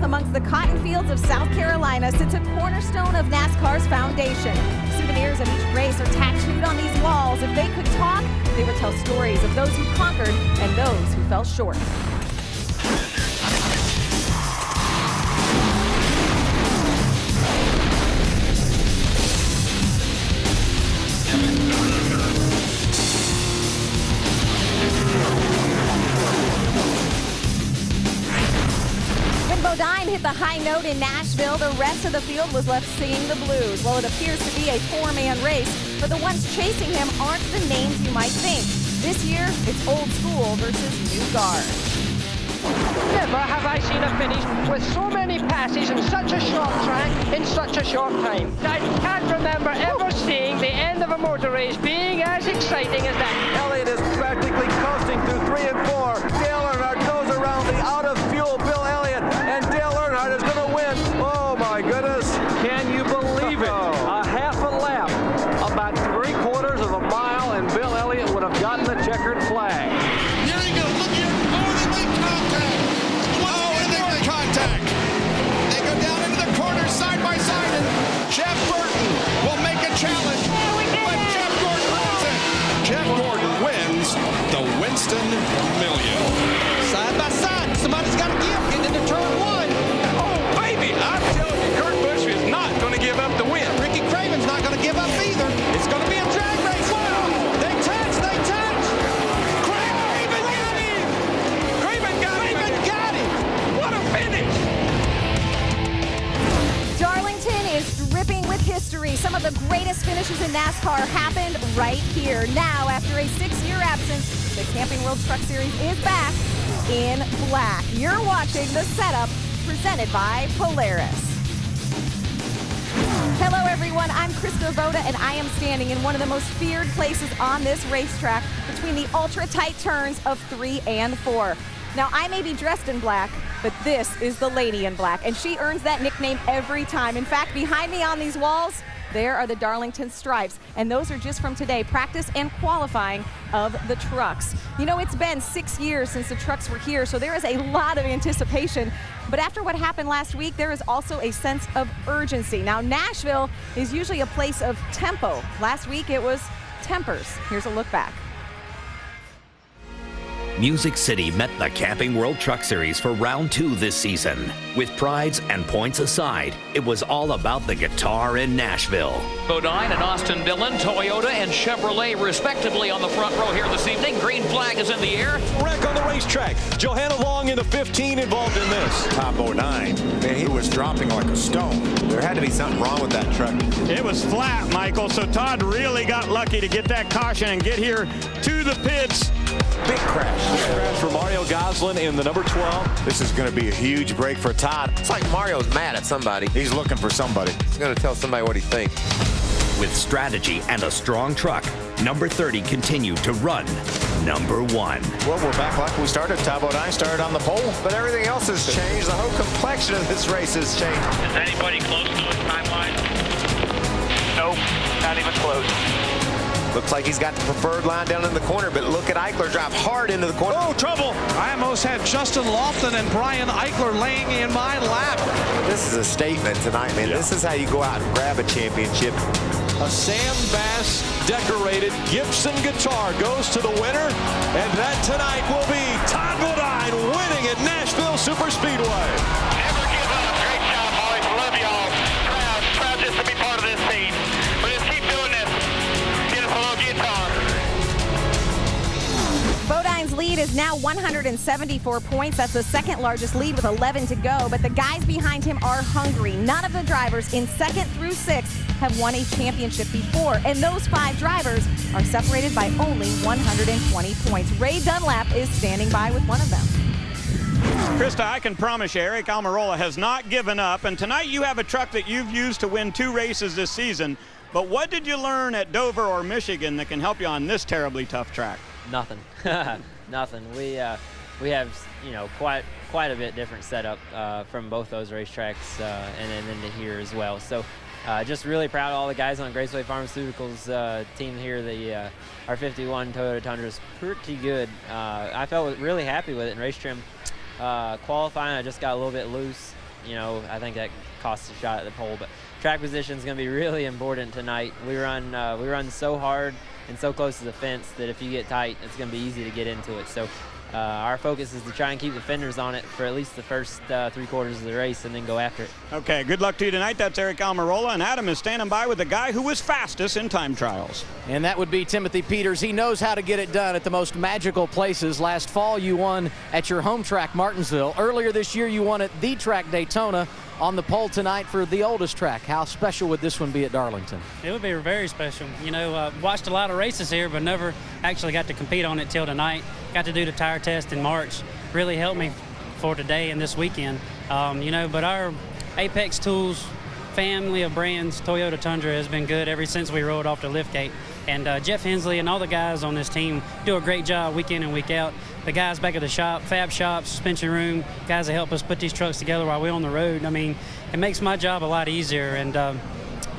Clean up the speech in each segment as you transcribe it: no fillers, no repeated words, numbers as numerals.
amongst the cotton fields of South Carolina sits a cornerstone of NASCAR's foundation. Souvenirs of each race are tattooed on these walls. If they could talk, they would tell stories of those who conquered and those who fell short. Bodine hit the high note in Nashville. The rest of the field was left singing the blues. Well, it appears to be a four-man race, but the ones chasing him aren't the names you might think. This year, it's old school versus new guard. Never have I seen a finish with so many passes in such a short track in such a short time. I can't remember ever seeing the end of a motor race being as exciting as that. Elliott is practically coasting through 3 and 4. Dale Earnhardt goes around the out-of-fuel Bill Elliott, and Dale Earnhardt is going to win. Oh, my goodness. Can you believe it? A half a lap, about 3/4 of a mile, and Bill Elliott would have gotten the checkered flag. Here he goes. Look here. Oh, they make contact. Oh, and they make contact. They go down into the corner side by side, and Jeff Gordon will make a challenge. But Jeff Gordon wins it. Jeff Gordon wins the Winston Million. Side by side. Somebody's got to give. Getting into turn 1. Oh, baby. I'm telling you, Kurt Busch is not going to give up the win. Ricky Craven's not going to give up either. It's going to be a drag race. Wow. They touch. They touch. Craven got him. Craven got him. What a finish. Darlington is dripping with history. Some of the greatest finishes in NASCAR happened right here. Now, after a 6-year absence, the Camping World Truck Series is back in black. You're watching The Setup, presented by Polaris. Hello, everyone. I'm Krista Voda, and I am standing in one of the most feared places on this racetrack between the ultra-tight turns of 3 and 4. Now, I may be dressed in black, but this is the lady in black, and she earns that nickname every time. In fact, behind me on these walls, there are the Darlington stripes, and those are just from today, practice and qualifying of the trucks. You know, it's been 6 years since the trucks were here, so there is a lot of anticipation. But after what happened last week, there is also a sense of urgency. Now, Nashville is usually a place of tempo. Last week, it was tempers. Here's a look back. Music City met the Camping World Truck Series for round 2 this season. With prides and points aside, it was all about the guitar in Nashville. Bodine and Austin Dillon, Toyota and Chevrolet respectively on the front row here this evening. Green flag is in the air. Wreck on the racetrack. Johanna Long in the 15 involved in this. Top 09. Man, he was dropping like a stone. There had to be something wrong with that truck. It was flat, Michael, so Todd really got lucky to get that caution and get here to the pits. Big crash. Crash for Mario Goslin in the number 12. This is going to be a huge break for Todd. It's like Mario's mad at somebody. He's looking for somebody. He's going to tell somebody what he thinks. With strategy and a strong truck, number 30 continued to run number 1. Well, we're back like we started. Top 09 started on the pole. But everything else has changed. The whole complexion of this race has changed. Is anybody close to it time-wise? Nope, not even close. Looks like he's got the preferred line down in the corner, but look at Eichler drive hard into the corner. Oh, trouble. I almost had Justin Lofton and Brian Eichler laying in my lap. This is a statement tonight, man. This is how you go out and grab a championship. A Sam Bass decorated Gibson guitar goes to the winner, and that tonight will be Todd Bodine winning at Nashville Superspeedway. Never give up. Great job, boys. Love y'all. Proud just to be part of this team. But just keep doing this. Get us a little guitar. Bodine's lead is now 174 points. That's the second largest lead with 11 to go. But the guys behind him are hungry. None of the drivers in 2nd through 6th have won a championship before. And those 5 drivers are separated by only 120 points. Ray Dunlap is standing by with one of them. Krista, I can promise you, Eric Almirola has not given up. And tonight you have a truck that you've used to win 2 races this season. But what did you learn at Dover or Michigan that can help you on this terribly tough track? Nothing. Nothing. We have, you know, quite a bit different setup from both those racetracks and then into here as well. So just really proud of all the guys on Graceway Pharmaceuticals team here. The R51 Toyota Tundra is pretty good. I felt really happy with it in race trim. Qualifying, I just got a little bit loose you know, I think that costs a shot at the pole. But track position is going to be really important tonight. We run so hard and so close to the fence that if you get tight, it's going to be easy to get into it. So our focus is to try and keep the fenders on it for at least the first 3 quarters of the race and then go after it. Okay, good luck to you tonight. That's Eric Almirola, and Adam is standing by with the guy who was fastest in time trials. And that would be Timothy Peters. He knows how to get it done at the most magical places. Last fall, you won at your home track, Martinsville. Earlier this year, you won at the track, Daytona. On the pole tonight for the oldest track. How special would this one be at Darlington? It would be very special. You know, watched a lot of races here, but never actually got to compete on it till tonight. Got to do the tire test in March. Really helped me for today and this weekend. You know, but our Apex Tools family of brands, Toyota Tundra, has been good ever since we rolled off the liftgate. And Jeff Hensley and all the guys on this team do a great job week in and week out. The guys back at the shop, fab shop, suspension room, guys that help us put these trucks together while we're on the road. I mean, it makes my job a lot easier. And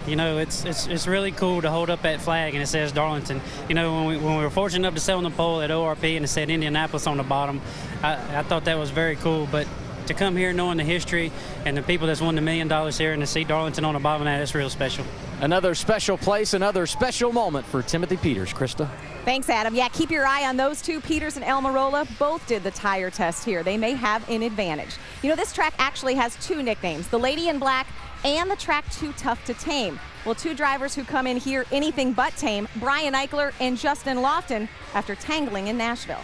you know, it's really cool to hold up that flag and it says Darlington. You know, when we were fortunate enough to sit on the pole at ORP and it said Indianapolis on the bottom, I thought that was very cool. But to come here knowing the history and the people that's won the $1 million here and to see Darlington on the bottom of that, it's real special. Another special place, another special moment for Timothy Peters. Krista? Thanks, Adam. Yeah, keep your eye on those two. Peters and Almirola both did the tire test here. They may have an advantage. You know, this track actually has 2 nicknames, the Lady in Black and the track Too Tough to Tame. Well, 2 drivers who come in here anything but tame, Brian Eichler and Justin Lofton, after tangling in Nashville.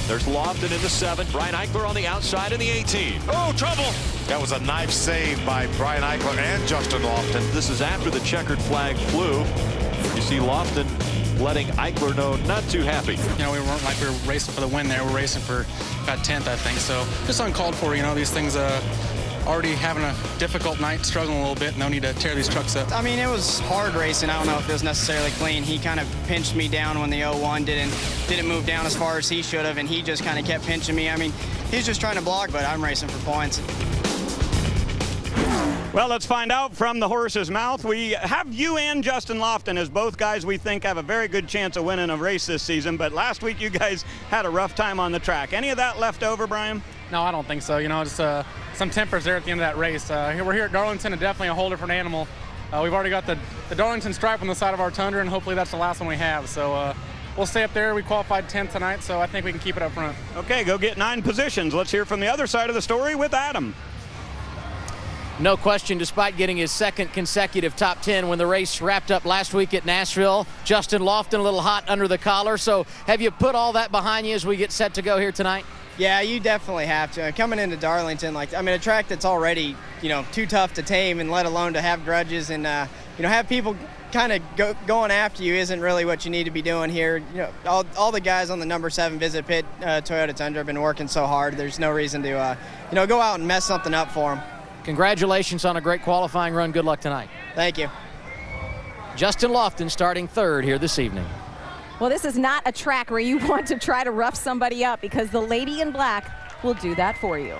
There's Lofton in the 7, Brian Eichler on the outside in the 18. Oh, trouble! That was a knife save by Brian Eichler and Justin Lofton. This is after the checkered flag flew. You see Lofton letting Eichler know not too happy. You know, we weren't like we were racing for the win there. We're racing for about 10th, I think. So just uncalled for, you know, these things already having a difficult night, struggling a little bit, and no need to tear these trucks up. I mean, it was hard racing. I don't know if it was necessarily clean. He kind of pinched me down when the 01 didn't move down as far as he should have, and he just kind of kept pinching me. I mean, he's just trying to block, but I'm racing for points. Well, let's find out from the horse's mouth. We have you and Justin Lofton as both guys we think have a very good chance of winning a race this season, but last week you guys had a rough time on the track. Any of that left over, Brian? No, I don't think so. You know, just some tempers there at the end of that race. We're here at Darlington, and definitely a whole different animal. We've already got the Darlington stripe on the side of our Tundra, and hopefully that's the last one we have. So we'll stay up there. We qualified 10th tonight, so I think we can keep it up front. Okay, go get 9 positions. Let's hear from the other side of the story with Adam. No question, despite getting his 2nd consecutive top 10 when the race wrapped up last week at Nashville, Justin Lofton a little hot under the collar. So have you put all that behind you as we get set to go here tonight? Yeah, you definitely have to. Coming into Darlington, a track that's already, you know, too tough to tame, and let alone to have grudges and, you know, have people kind of going after you isn't really what you need to be doing here. You know, all the guys on the number 7 Visit Pit Toyota Tundra have been working so hard. There's no reason to, you know, go out and mess something up for them. Congratulations on a great qualifying run. Good luck tonight. Thank you. Justin Lofton starting 3rd here this evening. Well, this is not a track where you want to try to rough somebody up, because the Lady in Black will do that for you.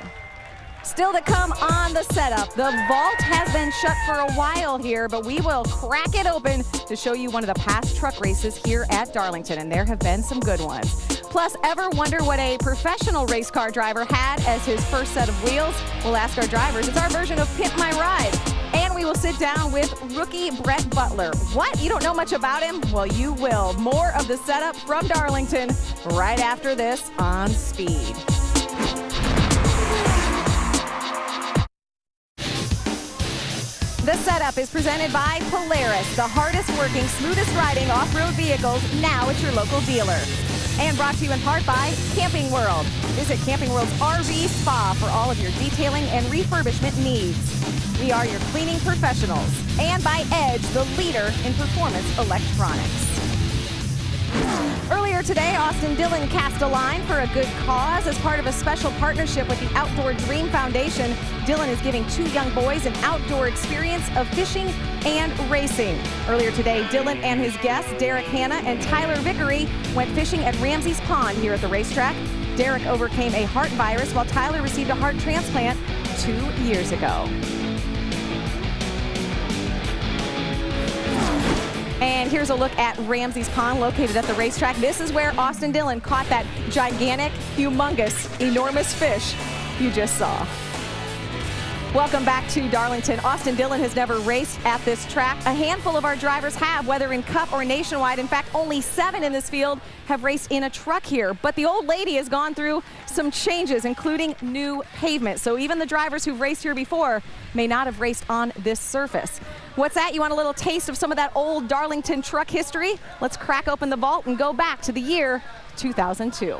Still to come on the setup. The vault has been shut for a while here, but we will crack it open to show you one of the past truck races here at Darlington, and there have been some good ones. Plus, ever wonder what a professional race car driver had as his first set of wheels? We'll ask our drivers. It's our version of Pimp My Ride. And we will sit down with rookie Brett Butler. What? You don't know much about him? Well, you will. More of the setup from Darlington right after this on Speed. The setup is presented by Polaris, the hardest working, smoothest riding off-road vehicles, now at your local dealer. And brought to you in part by Camping World. Visit Camping World's RV Spa for all of your detailing and refurbishment needs. We are your cleaning professionals. And by Edge, the leader in performance electronics. Earlier today, Austin Dillon cast a line for a good cause. As part of a special partnership with the Outdoor Dream Foundation, Dillon is giving 2 young boys an outdoor experience of fishing and racing. Earlier today, Dillon and his guests, Derek Hanna and Tyler Vickery, went fishing at Ramsey's Pond here at the racetrack. Derek overcame a heart virus while Tyler received a heart transplant 2 years ago. And here's a look at Ramsey's Pond, located at the racetrack. This is where Austin Dillon caught that gigantic, humongous, enormous fish you just saw. Welcome back to Darlington. Austin Dillon has never raced at this track. A handful of our drivers have, whether in Cup or Nationwide. In fact, only 7 in this field have raced in a truck here. But the old lady has gone through some changes, including new pavement. So even the drivers who've raced here before may not have raced on this surface. What's that? You want a little taste of some of that old Darlington truck history? Let's crack open the vault and go back to the year 2002.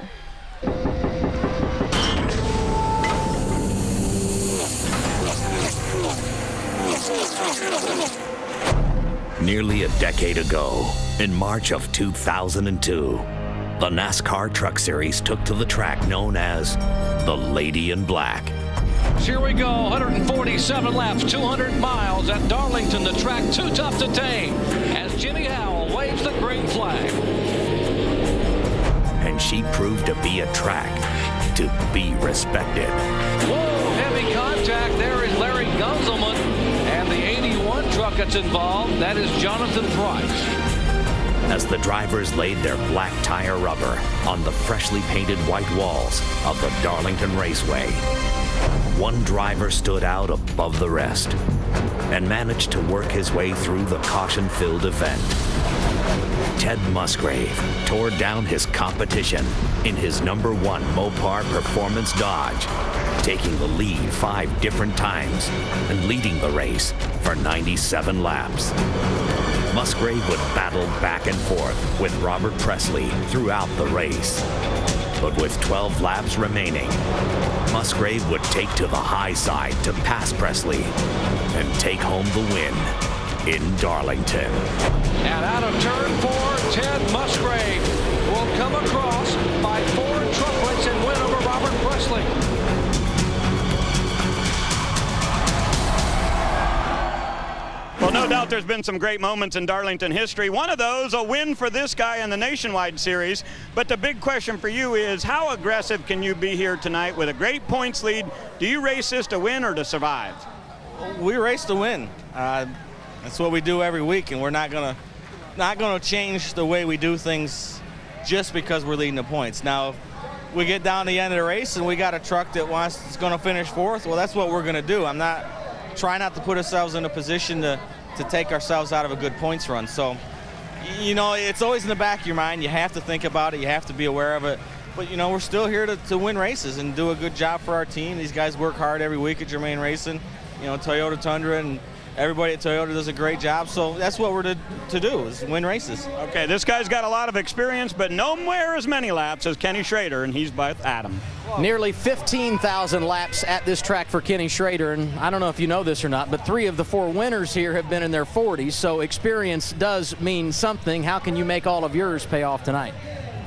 Nearly a decade ago, in March of 2002, the NASCAR Truck Series took to the track known as the Lady in Black. Here we go, 147 laps, 200 miles at Darlington, the track Too Tough To Tame, as Jimmy Howell waves the green flag. And she proved to be a track to be respected. Whoa, heavy contact. There is Larry Gunzelman, and the 81 truck that's involved, that is Jonathan Price. As the drivers laid their black tire rubber on the freshly painted white walls of the Darlington Raceway, one driver stood out above the rest and managed to work his way through the caution-filled event. Ted Musgrave tore down his competition in his #1 Mopar Performance Dodge, taking the lead 5 different times and leading the race for 97 laps. Musgrave would battle back and forth with Robert Presley throughout the race. But with 12 laps remaining, Musgrave would take to the high side to pass Presley and take home the win in Darlington. And out of turn 4, Ted Musgrave will come across by 4 trucklets and win over Robert Presley. Well, no doubt there's been some great moments in Darlington history. One of those, a win for this guy in the Nationwide Series. But the big question for you is, how aggressive can you be here tonight with a great points lead? Do you race this to win or to survive? We race to win. That's what we do every week, and we're not gonna change the way we do things just because we're leading the points. Now, if we get down to the end of the race and we got a truck that is going to finish 4th, well, that's what we're going to do. I'm not trying not to put ourselves in a position to take ourselves out of a good points run. So, you know, it's always in the back of your mind. You have to think about it. You have to be aware of it. But, you know, we're still here to win races and do a good job for our team. These guys work hard every week at Germain Racing. You know, Toyota Tundra and everybody at Toyota does a great job. So that's what we're to do, is win races. Okay, this guy's got a lot of experience, but nowhere as many laps as Kenny Schrader, and he's with Adam. Nearly 15,000 laps at this track for Kenny Schrader, and I don't know if you know this or not, but 3 of the 4 winners here have been in their 40s, so experience does mean something. How can you make all of yours pay off tonight?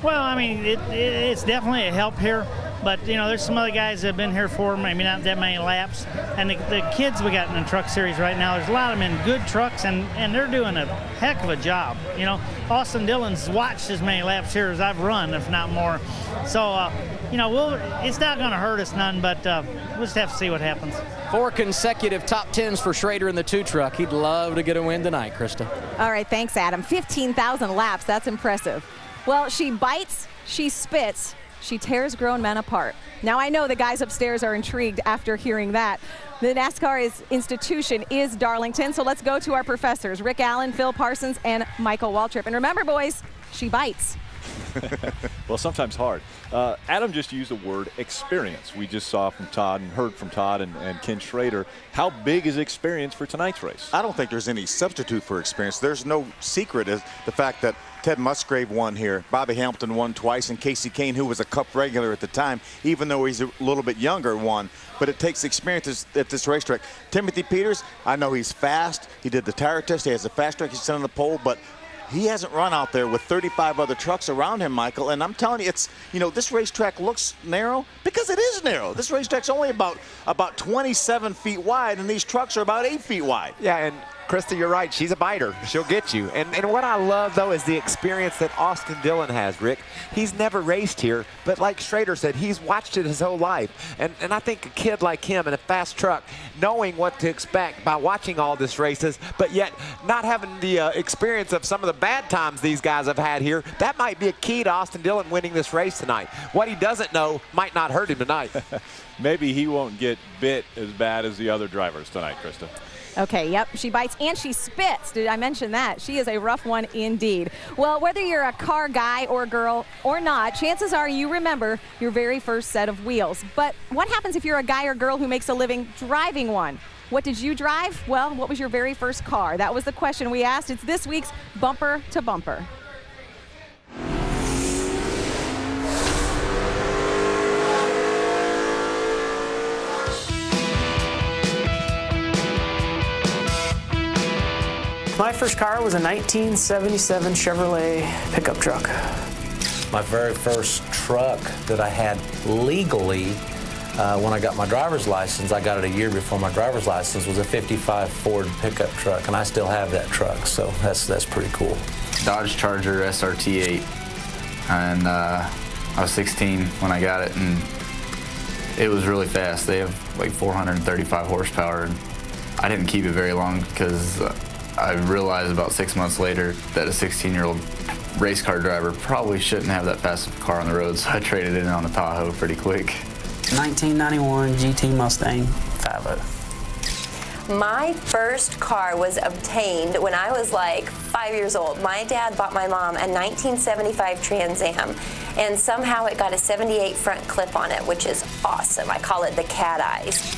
Well, I mean, it's definitely a help here. But, you know, there's some other guys that have been here for maybe not that many laps. And the kids we got in the truck series right now, there's a lot of them in good trucks, and they're doing a heck of a job. You know, Austin Dillon's watched as many laps here as I've run, if not more. So, you know, it's not going to hurt us none, but we'll just have to see what happens. 4 consecutive top 10s for Schrader in the 2 truck. He'd love to get a win tonight, Krista. All right, thanks, Adam. 15,000 laps, that's impressive. Well, she bites, she spits, she tears grown men apart. Now, I know the guys upstairs are intrigued after hearing that. The NASCAR institution is Darlington, so let's go to our professors, Rick Allen, Phil Parsons, and Michael Waltrip. And remember, boys, she bites. Well, sometimes hard. Adam just used the word experience. We just saw from Todd and heard from Todd and Ken Schrader. How big is experience for tonight's race? I don't think there's any substitute for experience. There's no secret is the fact that Ted Musgrave won here. Bobby Hamilton won twice, and Casey Kane, who was a Cup regular at the time, even though he's a little bit younger, won. But it takes experience at this racetrack. Timothy Peters, I know he's fast. He did the tire test. He has a fast track. He's sitting on the pole, but he hasn't run out there with 35 other trucks around him, Michael. And I'm telling you, it's, you know, this racetrack looks narrow because it is narrow. This racetrack's only about 27 feet wide, and these trucks are about 8 feet wide. Yeah, and Krista, you're right. She's a biter. She'll get you. And what I love, though, is the experience that Austin Dillon has, Rick. He's never raced here, but like Schrader said, he's watched it his whole life. And I think a kid like him in a fast truck, knowing what to expect by watching all these races, but yet not having the experience of some of the bad times these guys have had here, that might be a key to Austin Dillon winning this race tonight. What he doesn't know might not hurt him tonight. Maybe he won't get bit as bad as the other drivers tonight, Krista. Okay, yep, she bites and she spits. Did I mention that? She is a rough one indeed. Well, whether you're a car guy or girl or not, chances are you remember your very first set of wheels. But what happens if you're a guy or girl who makes a living driving one? What did you drive? Well, what was your very first car? That was the question we asked. It's this week's Bumper to Bumper. My first car was a 1977 Chevrolet pickup truck. My very first truck that I had legally when I got my driver's license, I got it a year before my driver's license, was a 55 Ford pickup truck, and I still have that truck, so that's pretty cool. Dodge Charger SRT8, and I was 16 when I got it, and it was really fast. They have like 435 horsepower, and I didn't keep it very long because I realized about 6 months later that a 16-year-old race car driver probably shouldn't have that fast of a car on the road, so I traded it in on a Tahoe pretty quick. 1991 GT Mustang 5.0. My first car was obtained when I was like 5 years old. My dad bought my mom a 1975 Trans Am, and somehow it got a 78 front clip on it, which is awesome. I call it the cat eyes.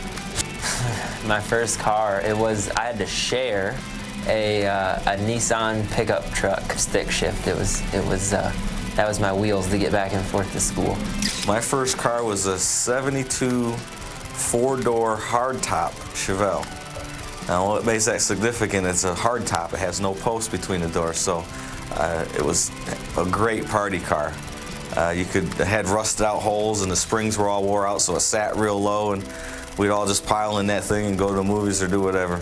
My first car, I had to share a Nissan pickup truck stick shift. That was my wheels to get back and forth to school. My first car was a 72 four-door hardtop Chevelle. Now what makes that significant, it's a hardtop. It has no post between the doors, so it was a great party car. It had rusted out holes and the springs were all wore out, so it sat real low, and we'd all just pile in that thing and go to the movies or do whatever.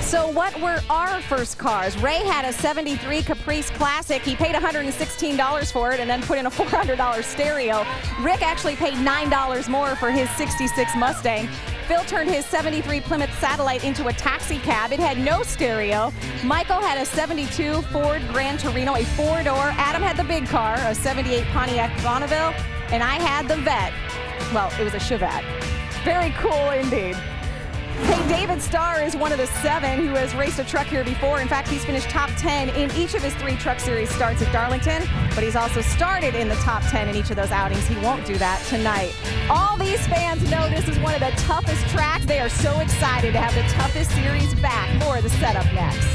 So what were our first cars? Ray had a 73 Caprice Classic. He paid $116 for it and then put in a $400 stereo. Rick actually paid $9 more for his 66 Mustang. Phil turned his 73 Plymouth Satellite into a taxi cab. It had no stereo. Michael had a 72 Ford Gran Torino, a four-door. Adam had the big car, a 78 Pontiac Bonneville. And I had the Vet. Well, it was a Chevette. Very cool indeed. Hey, David Starr is one of the 7 who has raced a truck here before. In fact, he's finished top 10 in each of his 3 Truck Series starts at Darlington, but he's also started in the top 10 in each of those outings. He won't do that tonight. All these fans know this is one of the toughest tracks. They are so excited to have the toughest series back. More of the setup next.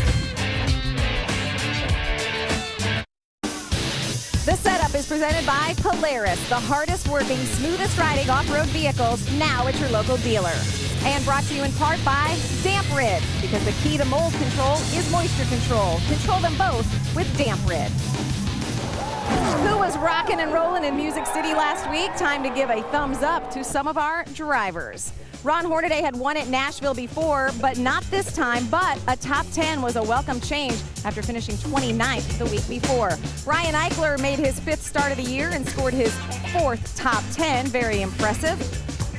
The setup is presented by Polaris, the hardest working, smoothest riding off-road vehicles, now at your local dealer. And brought to you in part by Damp Rid, because the key to mold control is moisture control. Control them both with Damp Rid. Who was rocking and rolling in Music City last week? Time to give a thumbs up to some of our drivers. Ron Hornaday had won at Nashville before, but not this time. But a top 10 was a welcome change after finishing 29th the week before. Ryan Eichler made his 5th start of the year and scored his 4th top 10. Very impressive.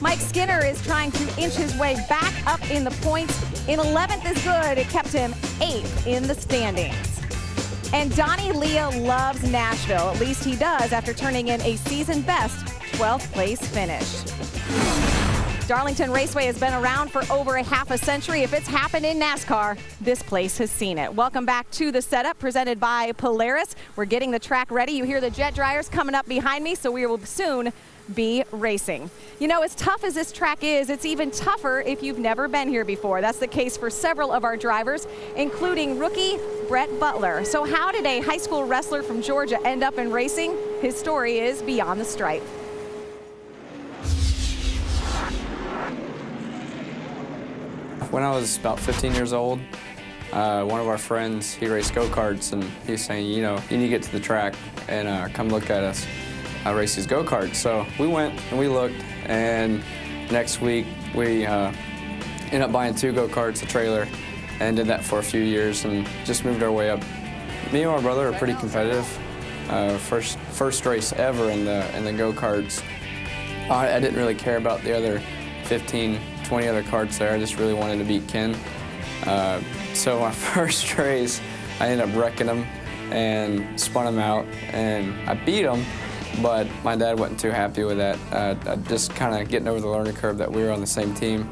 Mike Skinner is trying to inch his way back up in the points. In 11th is good. It kept him 8th in the standings. And Donnie Leah loves Nashville. At least he does after turning in a season best 12th place finish. Darlington Raceway has been around for over a half a century. If it's happened in NASCAR, this place has seen it. Welcome back to the setup presented by Polaris. We're getting the track ready. You hear the jet dryers coming up behind me, so we will soon be racing. You know, as tough as this track is, it's even tougher if you've never been here before. That's the case for several of our drivers, including rookie Brett Butler. So how did a high school wrestler from Georgia end up in racing? His story is beyond the stripe. When I was about 15 years old, one of our friends, he raced go-karts, and he was saying, you know, you need to get to the track and come look at us. I race these go-karts. So we went and we looked, and next week we ended up buying 2 go-karts, a trailer, and did that for a few years and just moved our way up. Me and my brother are pretty competitive. First race ever in the go-karts. I didn't really care about the other 15, 20 other karts there. I just really wanted to beat Ken. So my first race, I ended up wrecking him and spun him out, and I beat him, but my dad wasn't too happy with that. Just kind of getting over the learning curve that we were on the same team,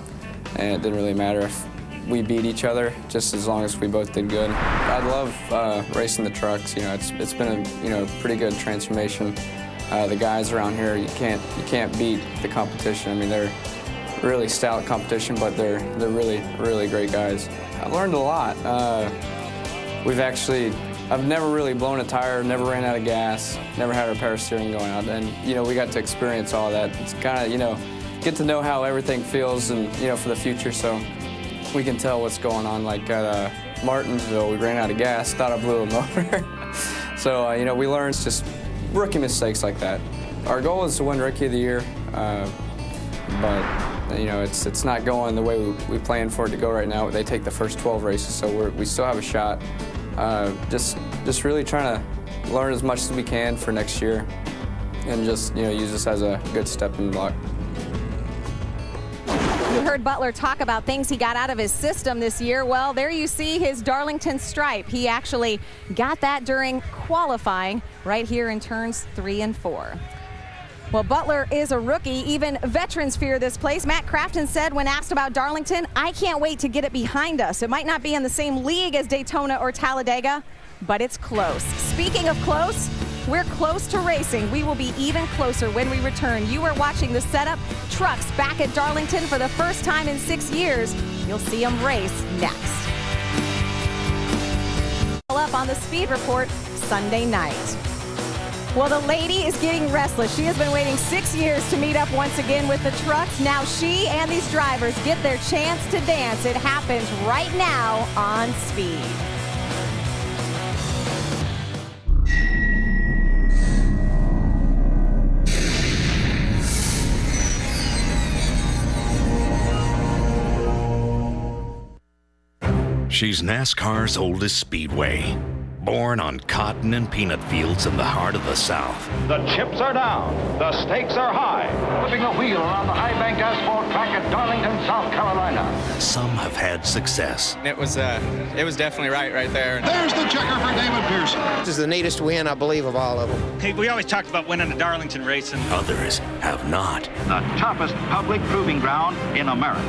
and it didn't really matter if we beat each other, just as long as we both did good. I love racing the trucks. You know, it's been a pretty good transformation. The guys around here, you can't beat the competition. I mean, they're really stout competition, but they're really great guys. I've learned a lot. I've never really blown a tire, never ran out of gas, never had a power steering going out, and we got to experience all that. It's kind of get to know how everything feels, and for the future, so we can tell what's going on. Like at Martinsville, we ran out of gas, thought I blew a motor. So we learned just rookie mistakes like that. Our goal is to win Rookie of the Year, but it's not going the way we planned for it to go right now. They take the first 12 races, so we still have a shot. Just really trying to learn as much as we can for next year, and just use this as a good stepping block. You heard Butler talk about things he got out of his system this year. Well, there you see his Darlington stripe. He actually got that during qualifying right here in turns 3 and 4. Well, Butler is a rookie. Even veterans fear this place. Matt Crafton said when asked about Darlington, "I can't wait to get it behind us. It might not be in the same league as Daytona or Talladega, but it's close." Speaking of close, we're close to racing. We will be even closer when we return. You are watching the setup. Trucks back at Darlington for the first time in 6 years. You'll see them race next. Up on the Speed Report Sunday night. Well, the lady is getting restless. She has been waiting 6 years to meet up once again with the trucks. Now she and these drivers get their chance to dance. It happens right now on Speed. She's NASCAR's oldest speedway. Born on cotton and peanut fields in the heart of the South. The chips are down. The stakes are high. Flipping a wheel around the high-bank asphalt track at Darlington, South Carolina. Some have had success. It was definitely right there. There's the checker for David Pearson. This is the neatest win, I believe, of all of them. Hey, we always talked about winning the Darlington race. And others have not. The toughest public proving ground in America.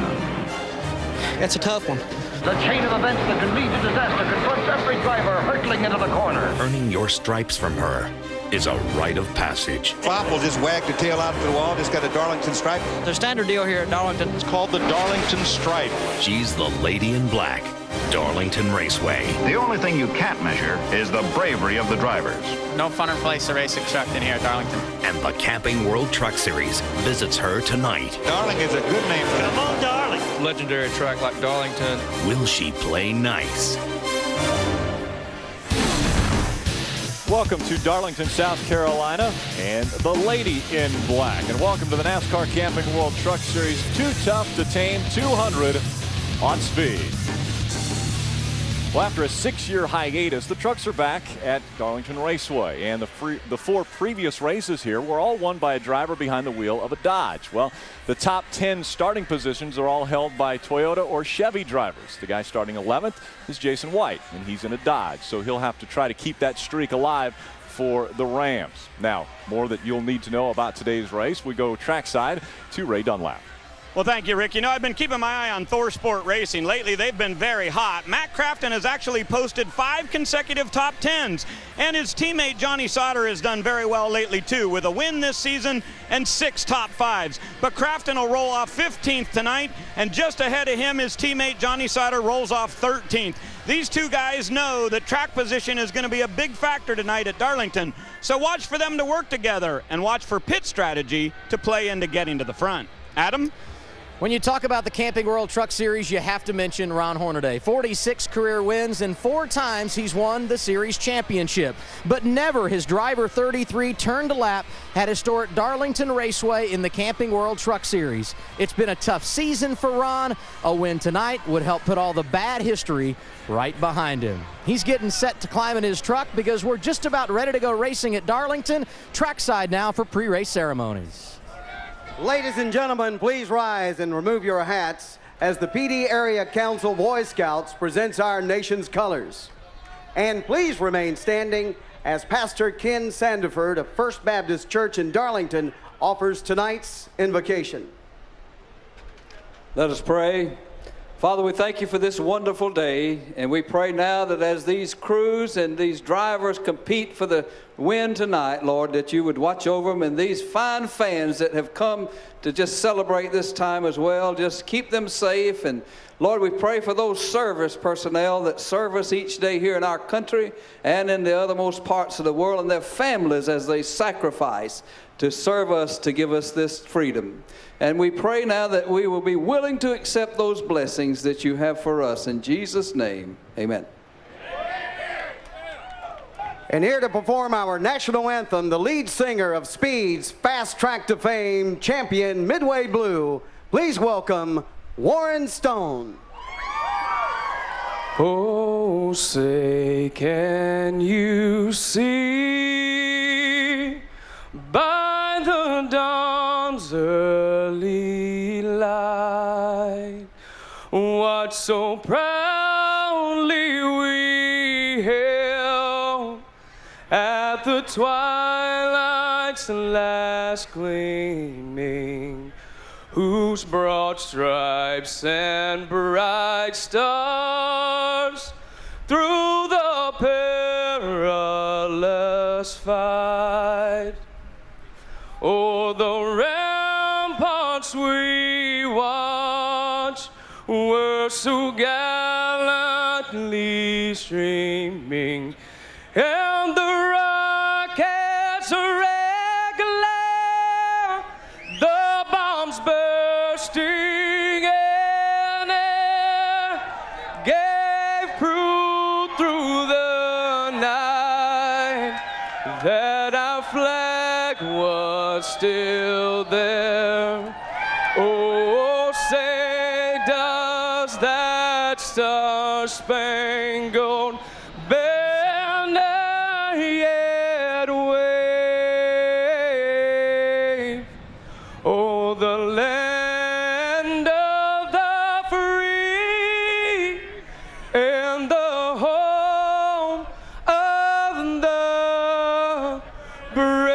That's a tough one. The chain of events that can lead to disaster confronts every driver hurtling into the corner. Earning your stripes from her is a rite of passage. Fopple just wagged the tail out to the wall, just got a Darlington stripe. The standard deal here at Darlington. It's called the Darlington Stripe. She's the lady in black, Darlington Raceway. The only thing you can't measure is the bravery of the drivers. No funner place to race a truck than here at Darlington. And the Camping World Truck Series visits her tonight. Darling is a good name for Come on, Darling. Legendary track like Darlington. Will she play nice? Welcome to Darlington, South Carolina, and the lady in black. And welcome to the NASCAR Camping World Truck Series Too Tough to Tame 200 on Speed. Well, after a 6-year hiatus, the trucks are back at Darlington Raceway, and the 4 previous races here were all won by a driver behind the wheel of a Dodge. Well, the top 10 starting positions are all held by Toyota or Chevy drivers. The guy starting 11th is Jason White, and he's in a Dodge, so he'll have to try to keep that streak alive for the Rams. Now, more that you'll need to know about today's race. We go trackside to Ray Dunlap. Well, thank you, Rick. I've been keeping my eye on Thor Sport Racing. Lately, they've been very hot. Matt Crafton has actually posted 5 consecutive top 10s, and his teammate Johnny Sauter has done very well lately, too, with a win this season and 6 top 5s. But Crafton will roll off 15th tonight, and just ahead of him, his teammate Johnny Sauter rolls off 13th. These two guys know that track position is going to be a big factor tonight at Darlington, so watch for them to work together and watch for pit strategy to play into getting to the front. Adam? When you talk about the Camping World Truck Series, you have to mention Ron Hornaday. 46 career wins, and 4 times he's won the series championship. But never has driver 33 turned a lap at historic Darlington Raceway in the Camping World Truck Series. It's been a tough season for Ron. A win tonight would help put all the bad history right behind him. He's getting set to climb in his truck because we're just about ready to go racing at Darlington. Trackside now for pre-race ceremonies. Ladies and gentlemen, please rise and remove your hats as the PD Area Council Boy Scouts presents our nation's colors. And please remain standing as Pastor Ken Sandiford of First Baptist Church in Darlington offers tonight's invocation. Let us pray. Father, we thank you for this wonderful day, and we pray now that as these crews and these drivers compete for the win tonight, Lord, that you would watch over them, and these fine fans that have come to just celebrate this time as well, just keep them safe. And Lord, we pray for those service personnel that serve us each day here in our country and in the othermost parts of the world, and their families as they sacrifice to serve us, to give us this freedom. And we pray now that we will be willing to accept those blessings that you have for us. In Jesus' name, amen. And here to perform our national anthem, the lead singer of Speed's Fast Track to Fame champion, Midway Blue, please welcome Warren Stone. Oh, say, can you see by the dawn's early light what so proudly we hailed at the twilight's last gleaming, whose broad stripes and bright stars through the perilous fight o'er the ramparts we watched were so gallantly streaming, and the rockets regular, the bombs bursting in air, gave proof through the night that our flag was still there. Oh, say does that star-spangled banner yet wave? Oh, the land of the free and the home of the brave.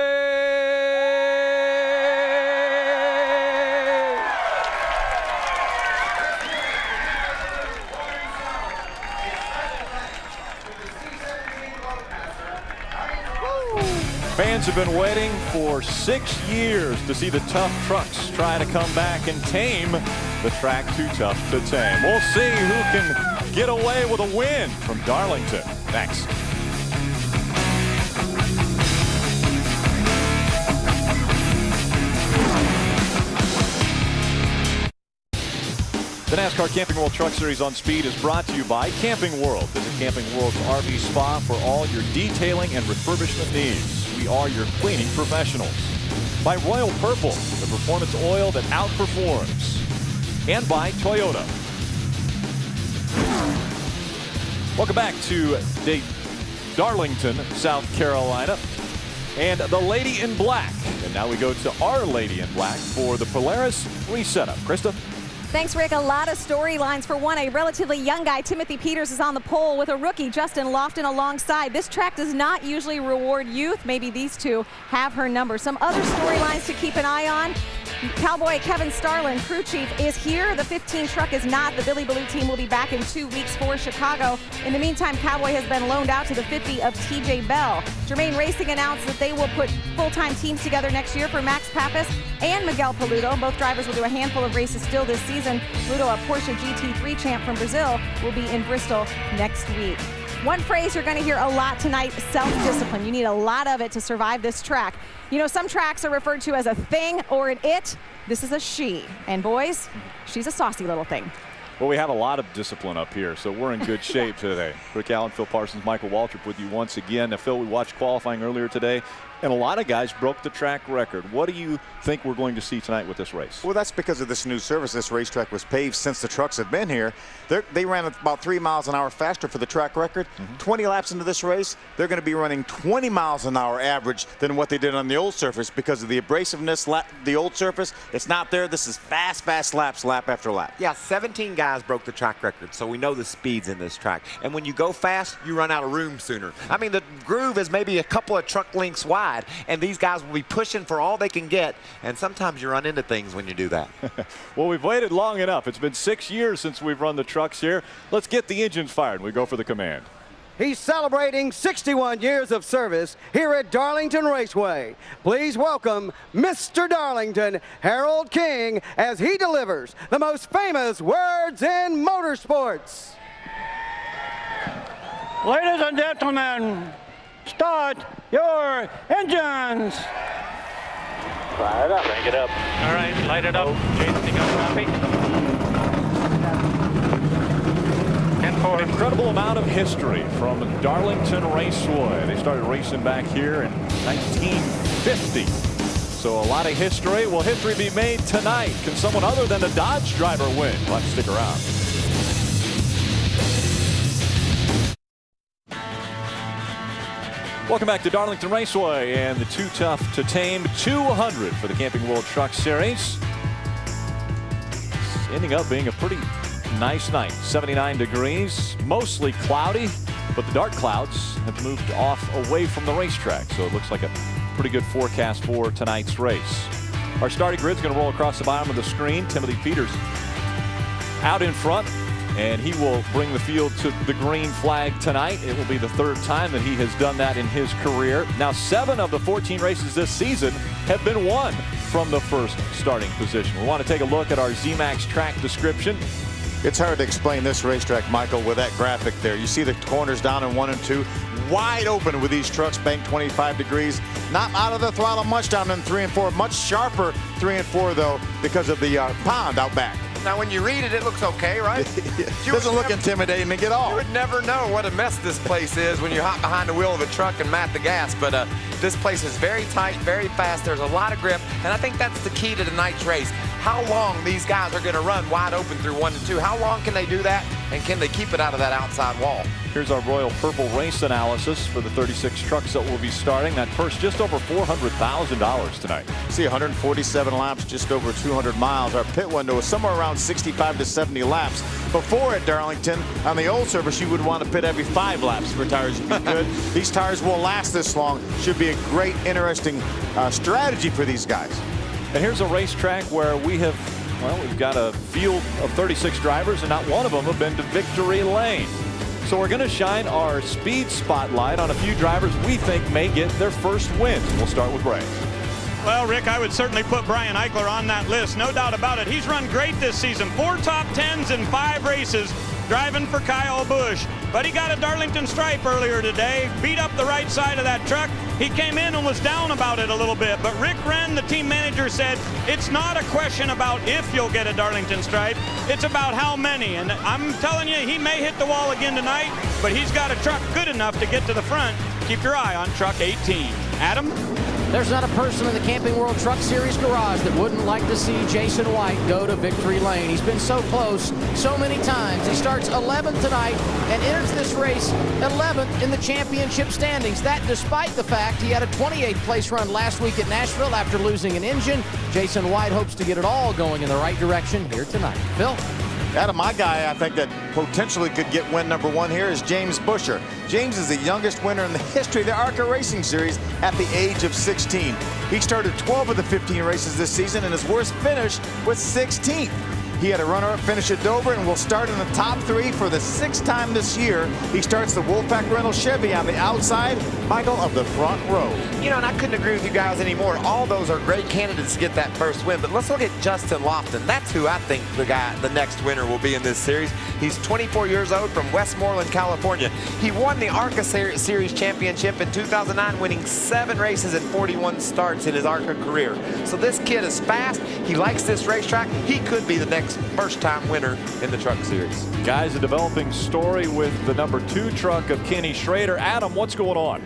Fans have been waiting for 6 years to see the tough trucks try to come back and tame the track Too Tough to Tame. We'll see who can get away with a win from Darlington next. The NASCAR Camping World Truck Series on Speed is brought to you by Camping World. Visit Camping World's RV Spa for all your detailing and refurbishment needs. We are your cleaning professionals. By Royal Purple, the performance oil that outperforms. And by Toyota. Welcome back to Darlington, South Carolina. And the Lady in Black. And now we go to our Lady in Black for the Polaris resetup. Krista? Thanks, Rick. A lot of storylines. For one, a relatively young guy, Timothy Peters, is on the pole with a rookie, Justin Lofton, alongside. This track does not usually reward youth. Maybe these two have her number. Some other storylines to keep an eye on. Cowboy Kevin Starlin, crew chief, is here. The 15 truck is not. The Billy Blue team will be back in 2 weeks for Chicago. In the meantime, Cowboy has been loaned out to the 50 of TJ Bell. Germain Racing announced that they will put full-time teams together next year for Max Pappas and Miguel Paludo. Both drivers will do a handful of races still this season. Paludo, a Porsche GT3 champ from Brazil, will be in Bristol next week. One phrase you're going to hear a lot tonight, self-discipline. You need a lot of it to survive this track. You know, some tracks are referred to as a thing or an it. This is a she. And boys, she's a saucy little thing. Well, we have a lot of discipline up here, so we're in good shape today. Rick Allen, Phil Parsons, Michael Waltrip with you once again. Now, Phil, we watched qualifying earlier today, and a lot of guys broke the track record. What do you think we're going to see tonight with this race? Well, that's because of this new surface. This racetrack was paved since the trucks have been here. They ran about 3 miles an hour faster for the track record. 20 laps into this race, they're going to be running 20 miles an hour average than what they did on the old surface because of the abrasiveness. The old surface, it's not there. This is fast laps, lap after lap. Yeah, 17 guys broke the track record, so we know the speeds in this track. And when you go fast, you run out of room sooner. I mean, the groove is maybe a couple of truck lengths wide, and these guys will be pushing for all they can get, and sometimes you run into things when you do that. Well, we've waited long enough. It's been 6 years since we've run the trucks here. Let's get the engines fired, and we go for the command. He's celebrating 61 years of service here at Darlington Raceway. Please welcome Mr. Darlington, Harold King, as he delivers the most famous words in motorsports. Ladies and gentlemen, start your engines. Fire it up. Crank it up. All right, light it up. Jason, you got copy? An incredible amount of history from Darlington Raceway. They started racing back here in 1950. So a lot of history. Will history be made tonight? Can someone other than the Dodge driver win? We'll have to stick around. Welcome back to Darlington Raceway and the Too Tough to Tame 200 for the Camping World Truck Series. It's ending up being a pretty nice night. 79 degrees, mostly cloudy, but the dark clouds have moved off away from the racetrack, so it looks like a pretty good forecast for tonight's race. Our starting grid's going to roll across the bottom of the screen. Timothy Peters out in front, and he will bring the field to the green flag tonight. It will be the third time that he has done that in his career. Now, 7 of the 14 races this season have been won from the first starting position. We want to take a look at our ZMAX track description. It's hard to explain this racetrack, Michael, with that graphic there. You see the corners down in 1 and 2, wide open with these trucks banked 25 degrees. Not out of the throttle much down in 3 and 4. Much sharper 3 and 4, though, because of the pond out back. Now, when you read it, it looks okay, right? It doesn't look intimidating at all. You would never know what a mess this place is when you hop behind the wheel of a truck and mat the gas. But this place is very tight, very fast. There's a lot of grip, and I think that's the key to tonight's race. How long these guys are going to run wide open through 1 and 2. How long can they do that, and can they keep it out of that outside wall? Here's our Royal Purple race analysis for the 36 trucks that will be starting. That purse just over $400,000 tonight. See 147 laps, just over 200 miles. Our pit window is somewhere around 65 to 70 laps. Before at Darlington, on the old surface, you would want to pit every 5 laps for tires to be good. These tires will last this long. Should be a great, interesting strategy for these guys. And here's a racetrack where we've got a field of 36 drivers, and not one of them have been to victory lane. So we're going to shine our speed spotlight on a few drivers we think may get their first wins. We'll start with Ray. Well, Rick, I would certainly put Brian Eichler on that list. No doubt about it. He's run great this season. 4 top 10s in 5 races, driving for Kyle Busch. But he got a Darlington stripe earlier today, beat up the right side of that truck. He came in and was down about it a little bit. But Rick Wren, the team manager, said it's not a question about if you'll get a Darlington stripe. It's about how many. And I'm telling you, he may hit the wall again tonight, but he's got a truck good enough to get to the front. Keep your eye on truck 18. Adam? There's not a person in the Camping World Truck Series garage that wouldn't like to see Jason White go to victory lane. He's been so close so many times. He starts 11th tonight and enters this race 11th in the championship standings. That despite the fact he had a 28th place run last week at Nashville after losing an engine. Jason White hopes to get it all going in the right direction here tonight. Phil? Adam, my guy I think that potentially could get win number 1 here is James Busher. James is the youngest winner in the history of the ARCA Racing Series at the age of 16. He started 12 of the 15 races this season, and his worst finish was 16th. He had a runner-up finish at Dover and will start in the top 3 for the 6th time this year. He starts the Wolfpack Reynolds Chevy on the outside, Michael, of the front row. You know, and I couldn't agree with you guys anymore. All those are great candidates to get that first win. But let's look at Justin Lofton. That's who I think the next winner will be in this series. He's 24 years old from Westmoreland, California. He won the ARCA Series Championship in 2009, winning 7 races and 41 starts in his ARCA career. So this kid is fast. He likes this racetrack. He could be the next first-time winner in the Truck Series. Guys, a developing story with the number 2 truck of Kenny Schrader. Adam, what's going on?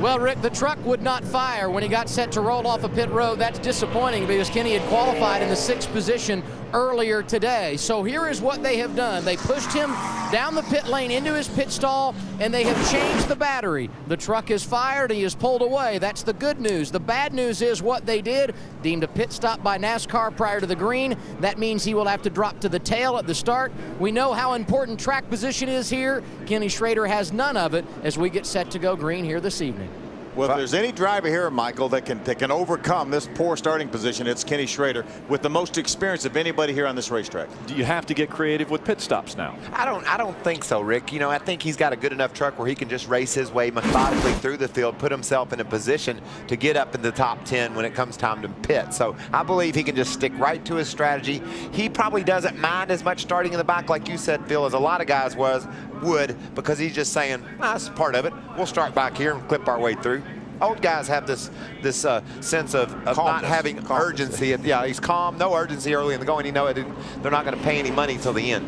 Well, Rick, the truck would not fire when he got set to roll off a pit road. That's disappointing because Kenny had qualified in the 6th position earlier today. So here is what they have done. They pushed him down the pit lane into his pit stall, and they have changed the battery. The truck is fired, and he is pulled away. That's the good news. The bad news is what they did, deemed a pit stop by NASCAR prior to the green. That means he will have to drop to the tail at the start. We know how important track position is here. Kenny Schrader has none of it as we get set to go green here this evening. Well, if there's any driver here, Michael, that can overcome this poor starting position, it's Kenny Schrader, with the most experience of anybody here on this racetrack. Do you have to get creative with pit stops now? I don't think so, Rick. You know, I think he's got a good enough truck where he can just race his way methodically through the field, put himself in a position to get up in the top 10 when it comes time to pit. So I believe he can just stick right to his strategy. He probably doesn't mind as much starting in the back, like you said, Phil, as a lot of guys would, because he's just saying, that's part of it. We'll start back here and clip our way through. Old guys have this sense of not having urgency. Yeah, he's calm, no urgency early in the going. You know, they're not going to pay any money till the end.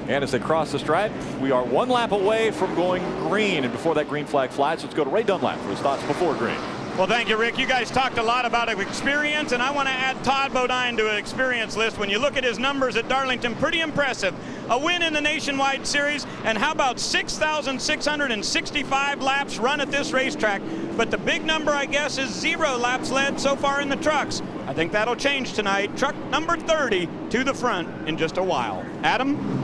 And as they cross the stripe, we are 1 lap away from going green. And before that green flag flies, let's go to Ray Dunlap for his thoughts before green. Well, thank you, Rick. You guys talked a lot about experience, and I want to add Todd Bodine to an experience list. When you look at his numbers at Darlington, pretty impressive. A win in the Nationwide Series, and how about 6,665 laps run at this racetrack? But the big number, I guess, is 0 laps led so far in the trucks. I think that'll change tonight. Truck number 30 to the front in just a while. Adam?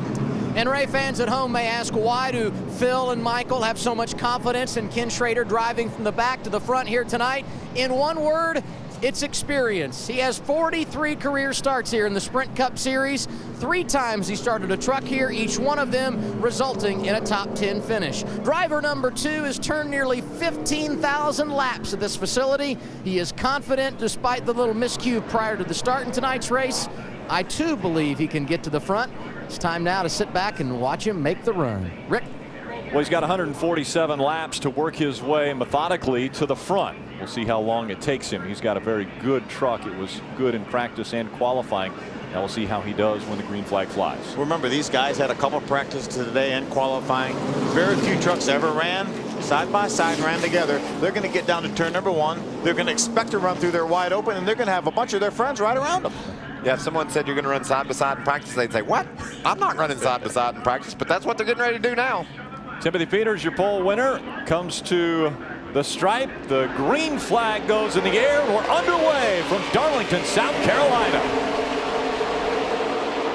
And Ray fans at home may ask, why do Phil and Michael have so much confidence in Ken Schrader driving from the back to the front here tonight? In one word, it's experience. He has 43 career starts here in the Sprint Cup Series. 3 times he started a truck here, each one of them resulting in a top 10 finish. Driver number 2 has turned nearly 15,000 laps at this facility. He is confident despite the little miscue prior to the start in tonight's race. I too believe he can get to the front. It's time now to sit back and watch him make the run. Rick? Well, he's got 147 laps to work his way methodically to the front. We'll see how long it takes him. He's got a very good truck. It was good in practice and qualifying. Now we'll see how he does when the green flag flies. Remember, these guys had a couple of practices today and qualifying. Very few trucks ever ran side by side, ran together. They're going to get down to turn number 1. They're going to expect to run through there wide open, and they're going to have a bunch of their friends right around them. Yeah, if someone said you're going to run side by side in practice, they'd say, what? I'm not running side by side in practice, but that's what they're getting ready to do now. Timothy Peters, your pole winner, comes to the stripe. The green flag goes in the air. We're underway from Darlington, South Carolina.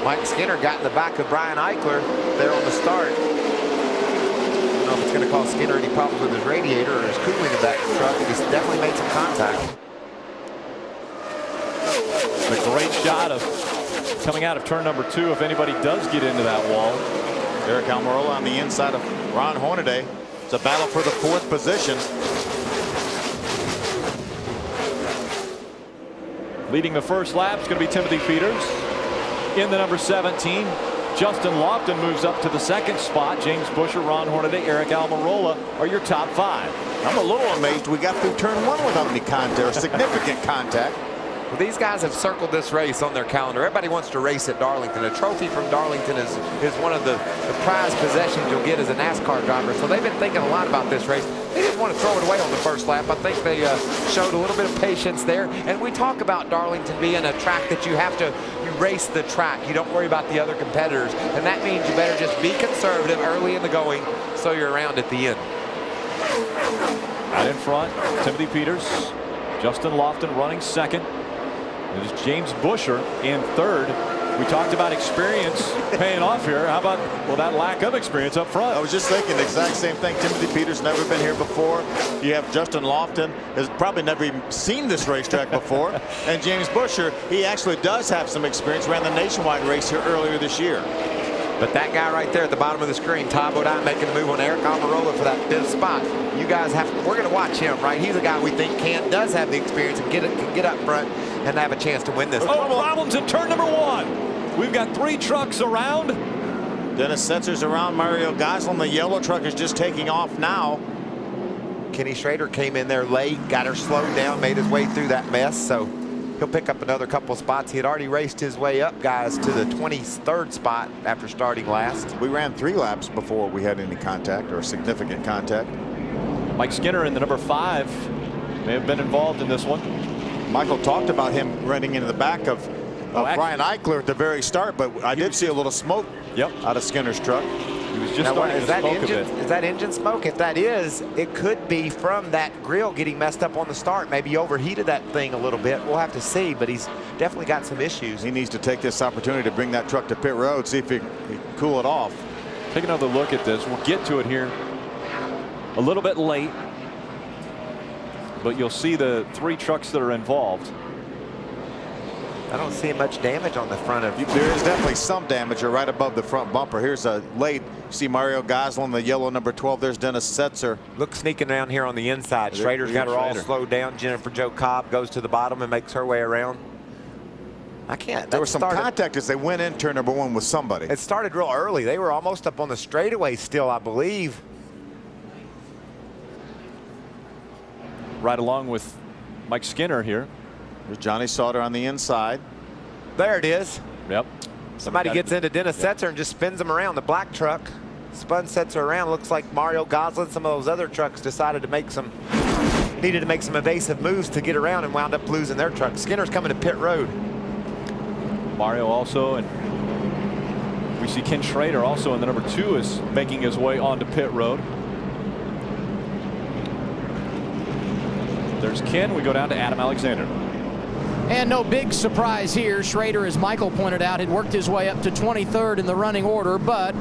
Mike Skinner got in the back of Brian Eichler there on the start. I don't know if it's going to cause Skinner any problems with his radiator or his cooling of that truck. He's definitely made some contact. A great shot of coming out of turn number 2 if anybody does get into that wall. Eric Almirola on the inside of Ron Hornaday. It's a battle for the 4th position. Leading the first lap is going to be Timothy Peters. In the number 17, Justin Lofton moves up to the 2nd spot. James Busher, Ron Hornaday, Eric Almirola are your top 5. I'm a little amazed we got through turn 1 without any contact or significant contact. Well, these guys have circled this race on their calendar. Everybody wants to race at Darlington. A trophy from Darlington is one of the prized possessions you'll get as a NASCAR driver. So they've been thinking a lot about this race. They didn't want to throw it away on the first lap. I think they showed a little bit of patience there. And we talk about Darlington being a track that you race the track. You don't worry about the other competitors. And that means you better just be conservative early in the going so you're around at the end. Out in front, Timothy Peters. Justin Lofton running 2nd. It is James Busher in 3rd. We talked about experience paying off here. How about, well, that lack of experience up front? I was just thinking the exact same thing. Timothy Peters never been here before. You have Justin Lofton, has probably never even seen this racetrack before. And James Busher, he actually does have some experience. Ran the nationwide race here earlier this year. But that guy right there at the bottom of the screen, Todd Bodine, making a move on Eric Almirola for that 5th spot. You guys we're going to watch him, right? He's a guy we think does have the experience and can get up front and have a chance to win this. Oh, problems in turn number 1. We've got 3 trucks around. Dennis Setzer's around. Mario Goslin, the yellow truck, is just taking off now. Kenny Schrader came in there late, got her slowed down, made his way through that mess. So he'll pick up another couple of spots. He had already raced his way up, guys, to the 23rd spot after starting last. We ran 3 laps before we had any contact or significant contact. Mike Skinner in the number 5 may have been involved in this one. Michael talked about him running into the back of Brian Eichler at the very start, but I did see a little smoke out of Skinner's truck. He was just starting to smoke a bit. Is that engine smoke? If that is, it could be from that grill getting messed up on the start. Maybe he overheated that thing a little bit. We'll have to see, but he's definitely got some issues. He needs to take this opportunity to bring that truck to pit road, see if he can cool it off. Take another look at this. We'll get to it here a little bit late, but you'll see the 3 trucks that are involved. I don't see much damage on the front of. There is definitely some damage right above the front bumper. Here's a late. See Mario Goslin, the yellow number 12. There's Dennis Setzer. Look sneaking around here on the inside. Schrader's got her all slowed down. Jennifer Jo Cobb goes to the bottom and makes her way around. I can't. There was some contact as they went in turn number 1 with somebody. It started real early. They were almost up on the straightaway still, I believe. Right along with Mike Skinner here. There's Johnny Sauter on the inside. There it is. Yep. Somebody gets into Dennis Setzer and just spins him around. The black truck spun Setzer around. Looks like Mario Goslin, some of those other trucks decided to needed to make some evasive moves to get around and wound up losing their truck. Skinner's coming to pit road. Mario also, and we see Ken Schrader also in the number 2 is making his way onto pit road. There's Ken. We go down to Adam Alexander. And no big surprise here. Schrader, as Michael pointed out, had worked his way up to 23rd in the running order, but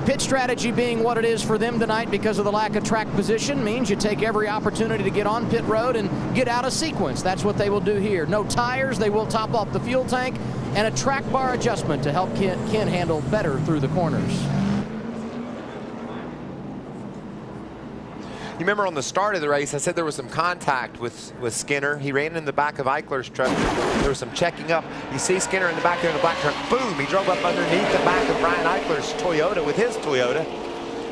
pit strategy being what it is for them tonight because of the lack of track position means you take every opportunity to get on pit road and get out of sequence. That's what they will do here. No tires. They will top off the fuel tank and a track bar adjustment to help Ken handle better through the corners. You remember on the start of the race, I said there was some contact with Skinner. He ran in the back of Eichler's truck. There was some checking up. You see Skinner in the back there in the black truck. Boom! He drove up underneath the back of Brian Eichler's Toyota with his Toyota.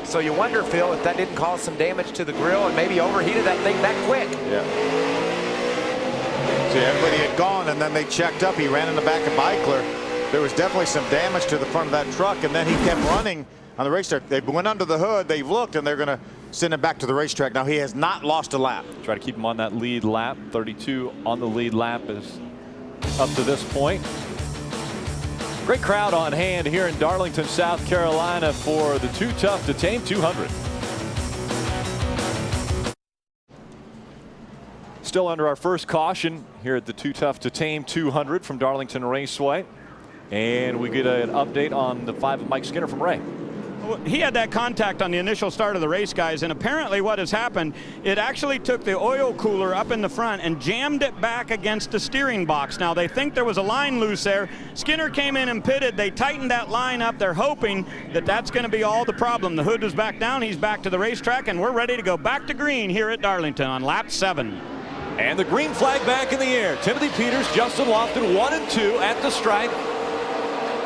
So you wonder, Phil, if that didn't cause some damage to the grill and maybe overheated that thing that quick. Yeah. See, everybody had gone, and then they checked up. He ran in the back of Eichler. There was definitely some damage to the front of that truck, and then he kept running on the racetrack. They went under the hood, they've looked, and they're going to send him back to the racetrack. Now he has not lost a lap. Try to keep him on that lead lap. 32 on the lead lap is up to this point. Great crowd on hand here in Darlington, South Carolina for the Too Tough to Tame 200. Still under our first caution here at the Too Tough to Tame 200 from Darlington Raceway. And we get an update on the 5 of Mike Skinner from Ray. He had that contact on the initial start of the race, guys, and apparently what has happened, it actually took the oil cooler up in the front and jammed it back against the steering box. Now, they think there was a line loose there. Skinner came in and pitted. They tightened that line up. They're hoping that that's going to be all the problem. The hood was back down. He's back to the racetrack, and we're ready to go back to green here at Darlington on lap 7. And the green flag back in the air. Timothy Peters, Justin Lofton, 1 and 2 at the stripe.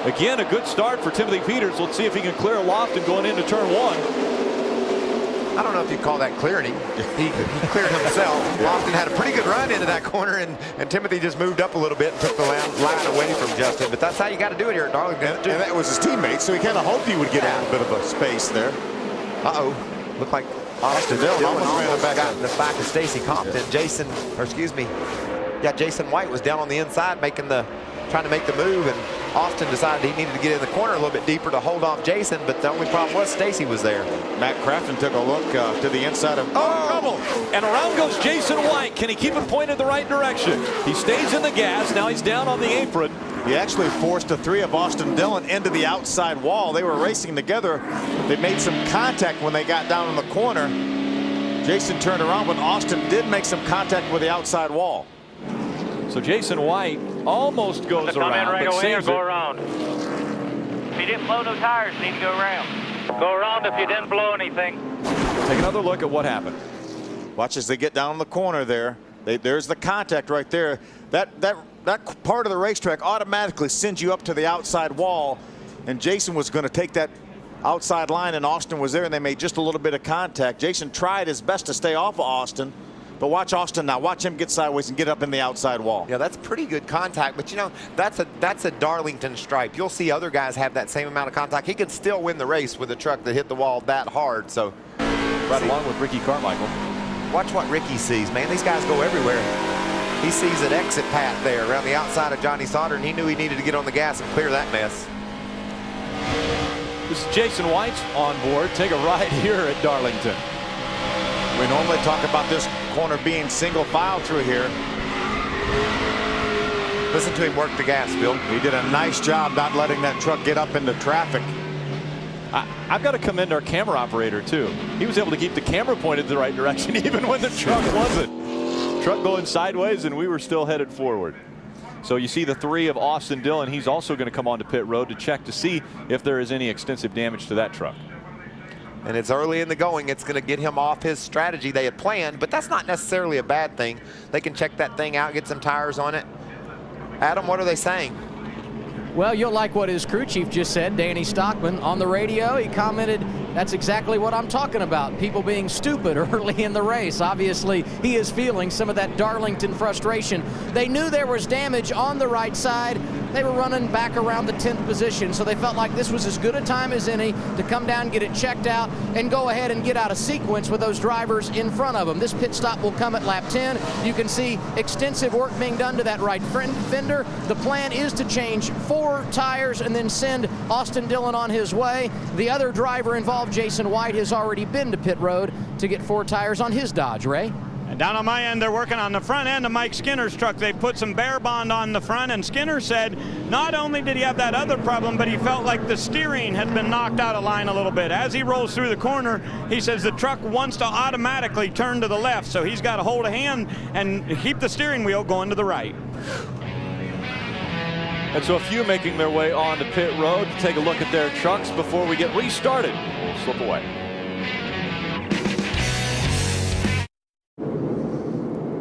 Again, a good start for Timothy Peters. Let's see if he can clear Lofton going into turn 1. I don't know if you call that clearing. He cleared himself. Lofton had a pretty good run into that corner, and Timothy just moved up a little bit and took the line away from Justin. But that's how you got to do it here at Darlington. And that was his teammate, so he kind of hoped he would get a little bit of a space there. Uh-oh. Looked like Austin Dillon almost got in the back of Stacy Compton. Jason White was down on the inside trying to make the move, and Austin decided he needed to get in the corner a little bit deeper to hold off Jason, but the only problem was Stacy was there. Matt Crafton took a look to the inside of trouble. And around goes Jason White. Can he keep it pointed the right direction? He stays in the gas. Now he's down on the apron. He actually forced the three of Austin Dillon into the outside wall. They were racing together. They made some contact when they got down in the corner. Jason turned around, but Austin did make some contact with the outside wall. So Jason White almost goes Come around, in right but away or saves go it. around. If you didn't blow no tires, you need to go around. Go around if you didn't blow anything. Take another look at what happened. Watch as they get down in the corner there. There's the contact right there. That part of the racetrack automatically sends you up to the outside wall, and Jason was going to take that outside line, and Austin was there, and they made just a little bit of contact. Jason tried his best to stay off of Austin, but watch Austin now. Watch him get sideways and get up in the outside wall. Yeah, that's pretty good contact, but you know, that's a Darlington stripe. You'll see other guys have that same amount of contact. He could still win the race with a truck that hit the wall that hard. So right along with Ricky Carmichael. Watch what Ricky sees, man. These guys go everywhere. He sees an exit path there around the outside of Johnny Sauter, and he knew he needed to get on the gas and clear that mess. This is Jason White on board. Take a ride here at Darlington. We normally talk about this corner being single file through here. Listen to him work the gas, Bill. He did a nice job not letting that truck get up into traffic. I've got to commend our camera operator too. He was able to keep the camera pointed the right direction even when the truck wasn't. Truck going sideways and we were still headed forward. So you see the three of Austin Dillon. He's also going to come onto pit road to check to see if there is any extensive damage to that truck. And it's early in the going. It's going to get him off his strategy they had planned, but that's not necessarily a bad thing. They can check that thing out, get some tires on it. Adam, what are they saying? Well, you'll like what his crew chief just said, Danny Stockman. On the radio, he commented, that's exactly what I'm talking about, people being stupid early in the race. Obviously, he is feeling some of that Darlington frustration. They knew there was damage on the right side. They were running back around the 10th position, so they felt like this was as good a time as any to come down, get it checked out, and go ahead and get out of sequence with those drivers in front of them. This pit stop will come at lap 10. You can see extensive work being done to that right fender. The plan is to change 4 tires and then send Austin Dillon on his way. The other driver involved, Jason White, has already been to pit road to get 4 tires on his Dodge. Ray? And down on my end, they're working on the front end of Mike Skinner's truck. They put some Bear Bond on the front, and Skinner said not only did he have that other problem, but he felt like the steering had been knocked out of line a little bit. As he rolls through the corner, he says the truck wants to automatically turn to the left, so he's got to hold a hand and keep the steering wheel going to the right. And so a few making their way on to pit road to take a look at their trucks before we get restarted. We'll slip away.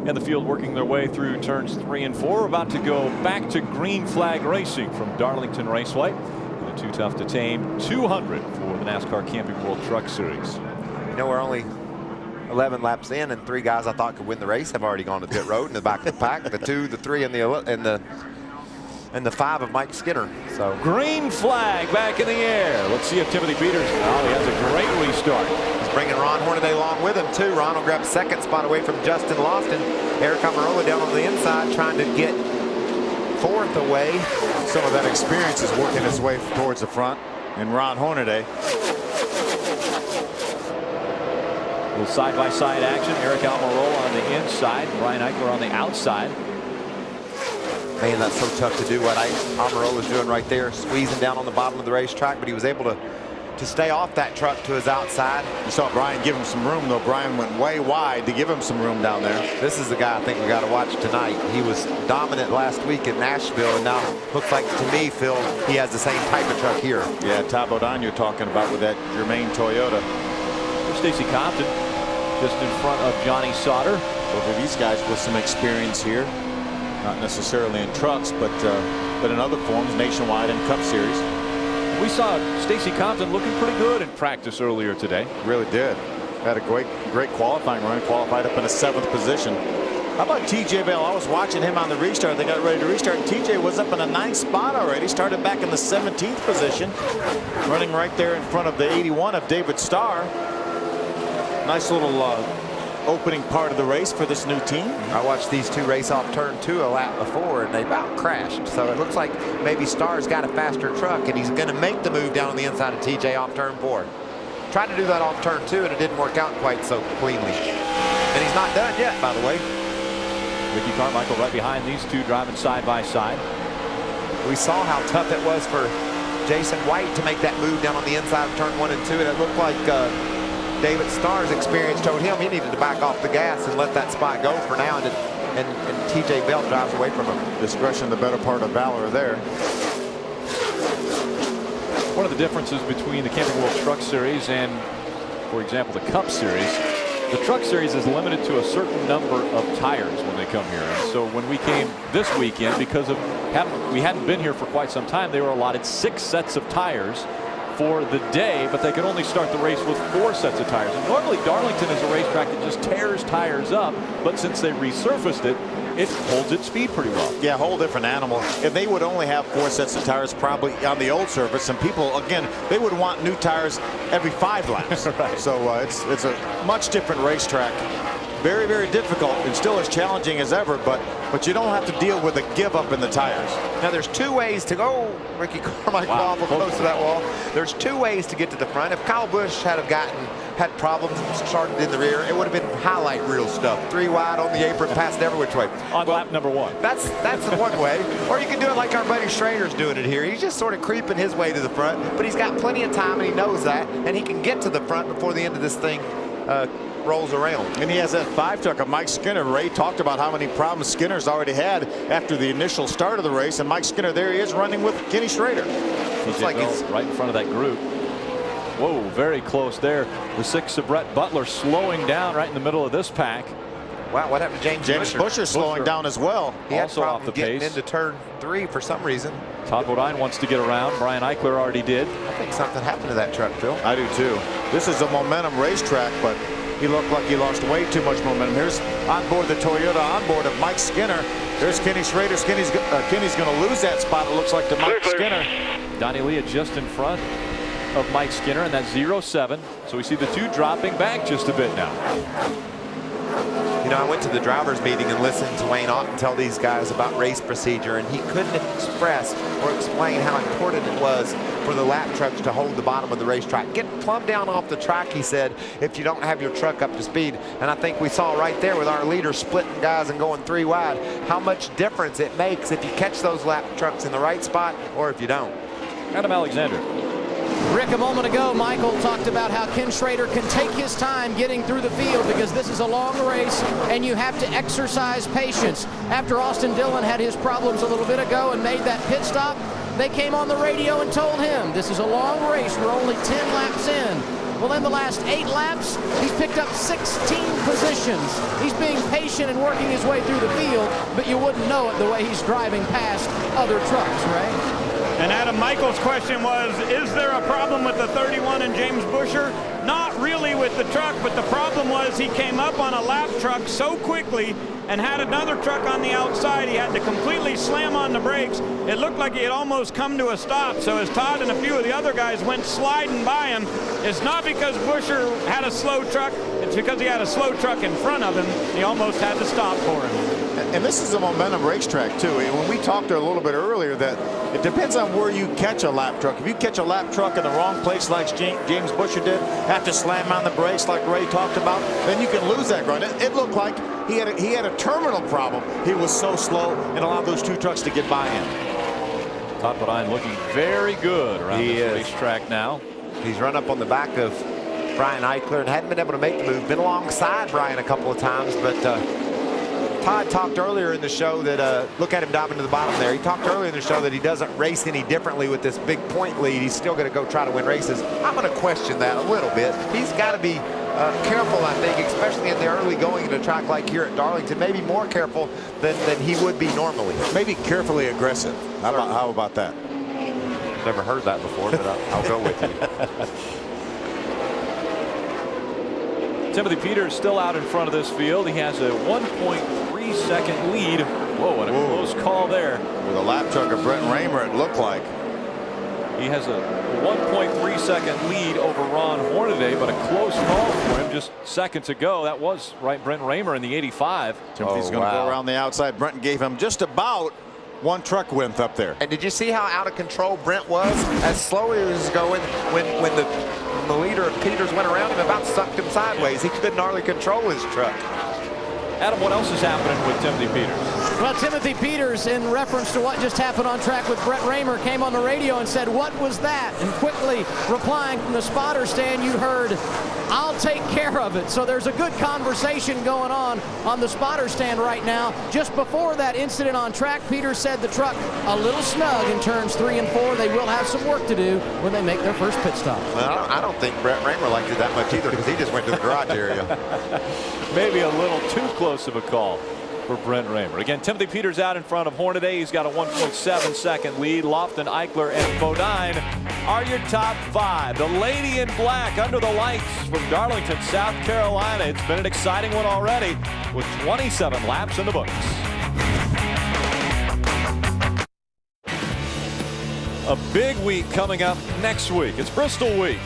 And the field working their way through turns 3 and 4. We're about to go back to green flag racing from Darlington Raceway. And a Too Tough to Tame 200 for the NASCAR Camping World Truck Series. You know, we're only 11 laps in, and 3 guys I thought could win the race have already gone to pit road in the back of the pack. The 2, the 3, and the 5 of Mike Skinner. So green flag back in the air. Let's see if Timothy Peters, he has a great restart. He's bringing Ron Hornaday along with him too. Ron will grab 2nd spot away from Justin Lofton. Eric Amarola down on the inside trying to get 4th away. Some of that experience is working its way towards the front. And Ron Hornaday. A little side-by-side action. Eric Almirola on the inside. Brian Eichler on the outside. Man, that's so tough to do what Amarola's doing right there, squeezing down on the bottom of the racetrack, but he was able to stay off that truck to his outside. You saw Brian give him some room, though. Brian went way wide to give him some room down there. This is the guy I think we got to watch tonight. He was dominant last week in Nashville, and now looks like to me, Phil, he has the same type of truck here. Yeah, Ty Bodine you're talking about with that Germain Toyota. Stacy Compton just in front of Johnny Sauter. Both of these guys with some experience here. Not necessarily in trucks, but in other forms, nationwide and Cup Series. We saw Stacy Compton looking pretty good in practice earlier today. Really did. Had a great qualifying run. Qualified up in a 7th position. How about TJ Bell? I was watching him on the restart. They got ready to restart. And TJ was up in a 9th spot already. Started back in the 17th position, running right there in front of the 81 of David Starr. Nice little opening part of the race for this new team. I watched these 2 race off turn 2 a lap before, and they about crashed. So it looks like maybe Starr's got a faster truck, and he's going to make the move down on the inside of TJ off turn 4. Tried to do that off turn 2, and it didn't work out quite so cleanly. And he's not done yet, by the way. Ricky Carmichael right behind these 2 driving side by side. We saw how tough it was for Jason White to make that move down on the inside of turn 1 and 2, and it looked like David Starr's experience told him he needed to back off the gas and let that spot go for now, and TJ Belt drives away from him. Discretion, the better part of valor there. One of the differences between the Camping World Truck Series and, for example, the Cup Series, the Truck Series is limited to a certain number of tires when they come here. And so when we came this weekend, because we hadn't been here for quite some time, they were allotted 6 sets of tires for the day, but they could only start the race with 4 sets of tires. And normally Darlington is a racetrack that just tears tires up, but since they resurfaced it, it holds its speed pretty well. Yeah, whole different animal. If they would only have 4 sets of tires probably on the old surface, and people, again, they would want new tires every 5 laps. Right. So it's a much different racetrack. Very, very difficult, and still as challenging as ever, but you don't have to deal with a give up in the tires. Now there's 2 ways to go. Ricky Carmichael awful close to that wall. There's 2 ways to get to the front. If Kyle Busch had problems and started in the rear, it would have been highlight reel stuff. 3 wide on the apron, passed every which way. On lap number 1. That's one way. Or you can do it like our buddy Schrader's doing it here. He's just sort of creeping his way to the front, but he's got plenty of time and he knows that, and he can get to the front before the end of this thing rolls around. And he has that 5 truck of Mike Skinner. Ray talked about how many problems Skinner's already had after the initial start of the race, and Mike Skinner, there he is running with Kenny Schrader. Looks like he's right in front of that group. Whoa, very close there. The 6 of Brett Butler slowing down right in the middle of this pack. Wow, what happened to James Busher slowing down as well. He had also off the getting pace into turn 3 for some reason. Todd Bodine wants to get around. Brian Eichler already did. I think something happened to that truck, Phil. I do too. This is a momentum racetrack, but he looked like he lost way too much momentum. Here's on board the Toyota on board of Mike Skinner. There's Kenny Schrader. Kenny's going to lose that spot, it looks like, to Mike Skinner. Donnie Lee just in front of Mike Skinner, and that's 0-7. So we see the 2 dropping back just a bit now. You know, I went to the drivers meeting and listened to Wayne Otten tell these guys about race procedure, and he couldn't express or explain how important it was for the lap trucks to hold the bottom of the racetrack. Get plumb down off the track, he said, if you don't have your truck up to speed. And I think we saw right there with our leader splitting guys and going 3 wide, how much difference it makes if you catch those lap trucks in the right spot or if you don't. Adam Alexander. Rick, a moment ago, Michael talked about how Ken Schrader can take his time getting through the field because this is a long race and you have to exercise patience. After Austin Dillon had his problems a little bit ago and made that pit stop, they came on the radio and told him this is a long race. We're only 10 laps in. Well, in the last 8 laps, he's picked up 16 positions. He's being patient and working his way through the field, but you wouldn't know it the way he's driving past other trucks, right? And Adam, Michael's question was, is there a problem with the 31 and James Busher? Not really with the truck, but the problem was he came up on a lap truck so quickly and had another truck on the outside. He had to completely slam on the brakes. It looked like he had almost come to a stop. So as Todd and a few of the other guys went sliding by him, it's not because Busher had a slow truck. It's because he had a slow truck in front of him. He almost had to stop for him. And this is a momentum racetrack, too. When we talked a little bit earlier that it depends on where you catch a lap truck. If you catch a lap truck in the wrong place like James Busher did, have to slam on the brakes like Ray talked about, then you can lose that run. It looked like he had a terminal problem. He was so slow and allowed those 2 trucks to get by him. Todd Bodine looking very good around this racetrack now. He's run up on the back of Brian Eichler and hadn't been able to make the move. Been alongside Brian a couple of times, but Todd talked earlier in the show that, look at him diving to the bottom there. He talked earlier in the show that he doesn't race any differently with this big point lead. He's still going to go try to win races. I'm going to question that a little bit. He's got to be careful, I think, especially in the early going in a track like here at Darlington. Maybe more careful than he would be normally. Maybe carefully aggressive. How about that? Never heard that before, but I'll go with you. Timothy Peters still out in front of this field. He has a 1.3-second lead. Whoa, what a close call there. With a lap truck of Brent Raymer, it looked like. He has a 1.3-second lead over Ron Hornaday, but a close call for him just seconds ago. That was Brent Raymer in the 85. Timothy's going to go around the outside. Brent gave him just about 1 truck width up there. And did you see how out of control Brent was? As slow as he was going when the leader of Peters went around him, about sucked him sideways. He couldn't hardly control his truck. Adam, what else is happening with Timothy Peters? Well, Timothy Peters, in reference to what just happened on track with Brett Raymer, came on the radio and said, "What was that?" And quickly replying from the spotter stand, you heard, "I'll take care of it." So there's a good conversation going on the spotter stand right now. Just before that incident on track, Peters said the truck a little snug in turns 3 and 4. They will have some work to do when they make their first pit stop. Well, I don't think Brett Raymer liked it that much either, because he just went to the garage area. Maybe a little too close of a call for Brent Raymer. Again, Timothy Peters out in front of Hornaday. He's got a 1.7 second lead. Lofton, Eichler, and Bodine are your top 5. The lady in black under the lights from Darlington, South Carolina. It's been an exciting one already with 27 laps in the books. A big week coming up next week. It's Bristol week.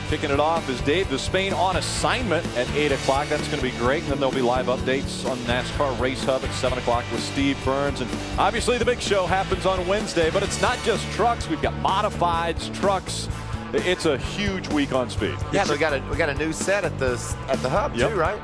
Kicking it off is Dave Despain on assignment at 8 o'clock. That's going to be great. And then there'll be live updates on NASCAR Race Hub at 7 o'clock with Steve Burns. And obviously the big show happens on Wednesday, but it's not just trucks. We've got modifieds, trucks. It's a huge week on speed. Yeah, we got a new set at the hub too, right?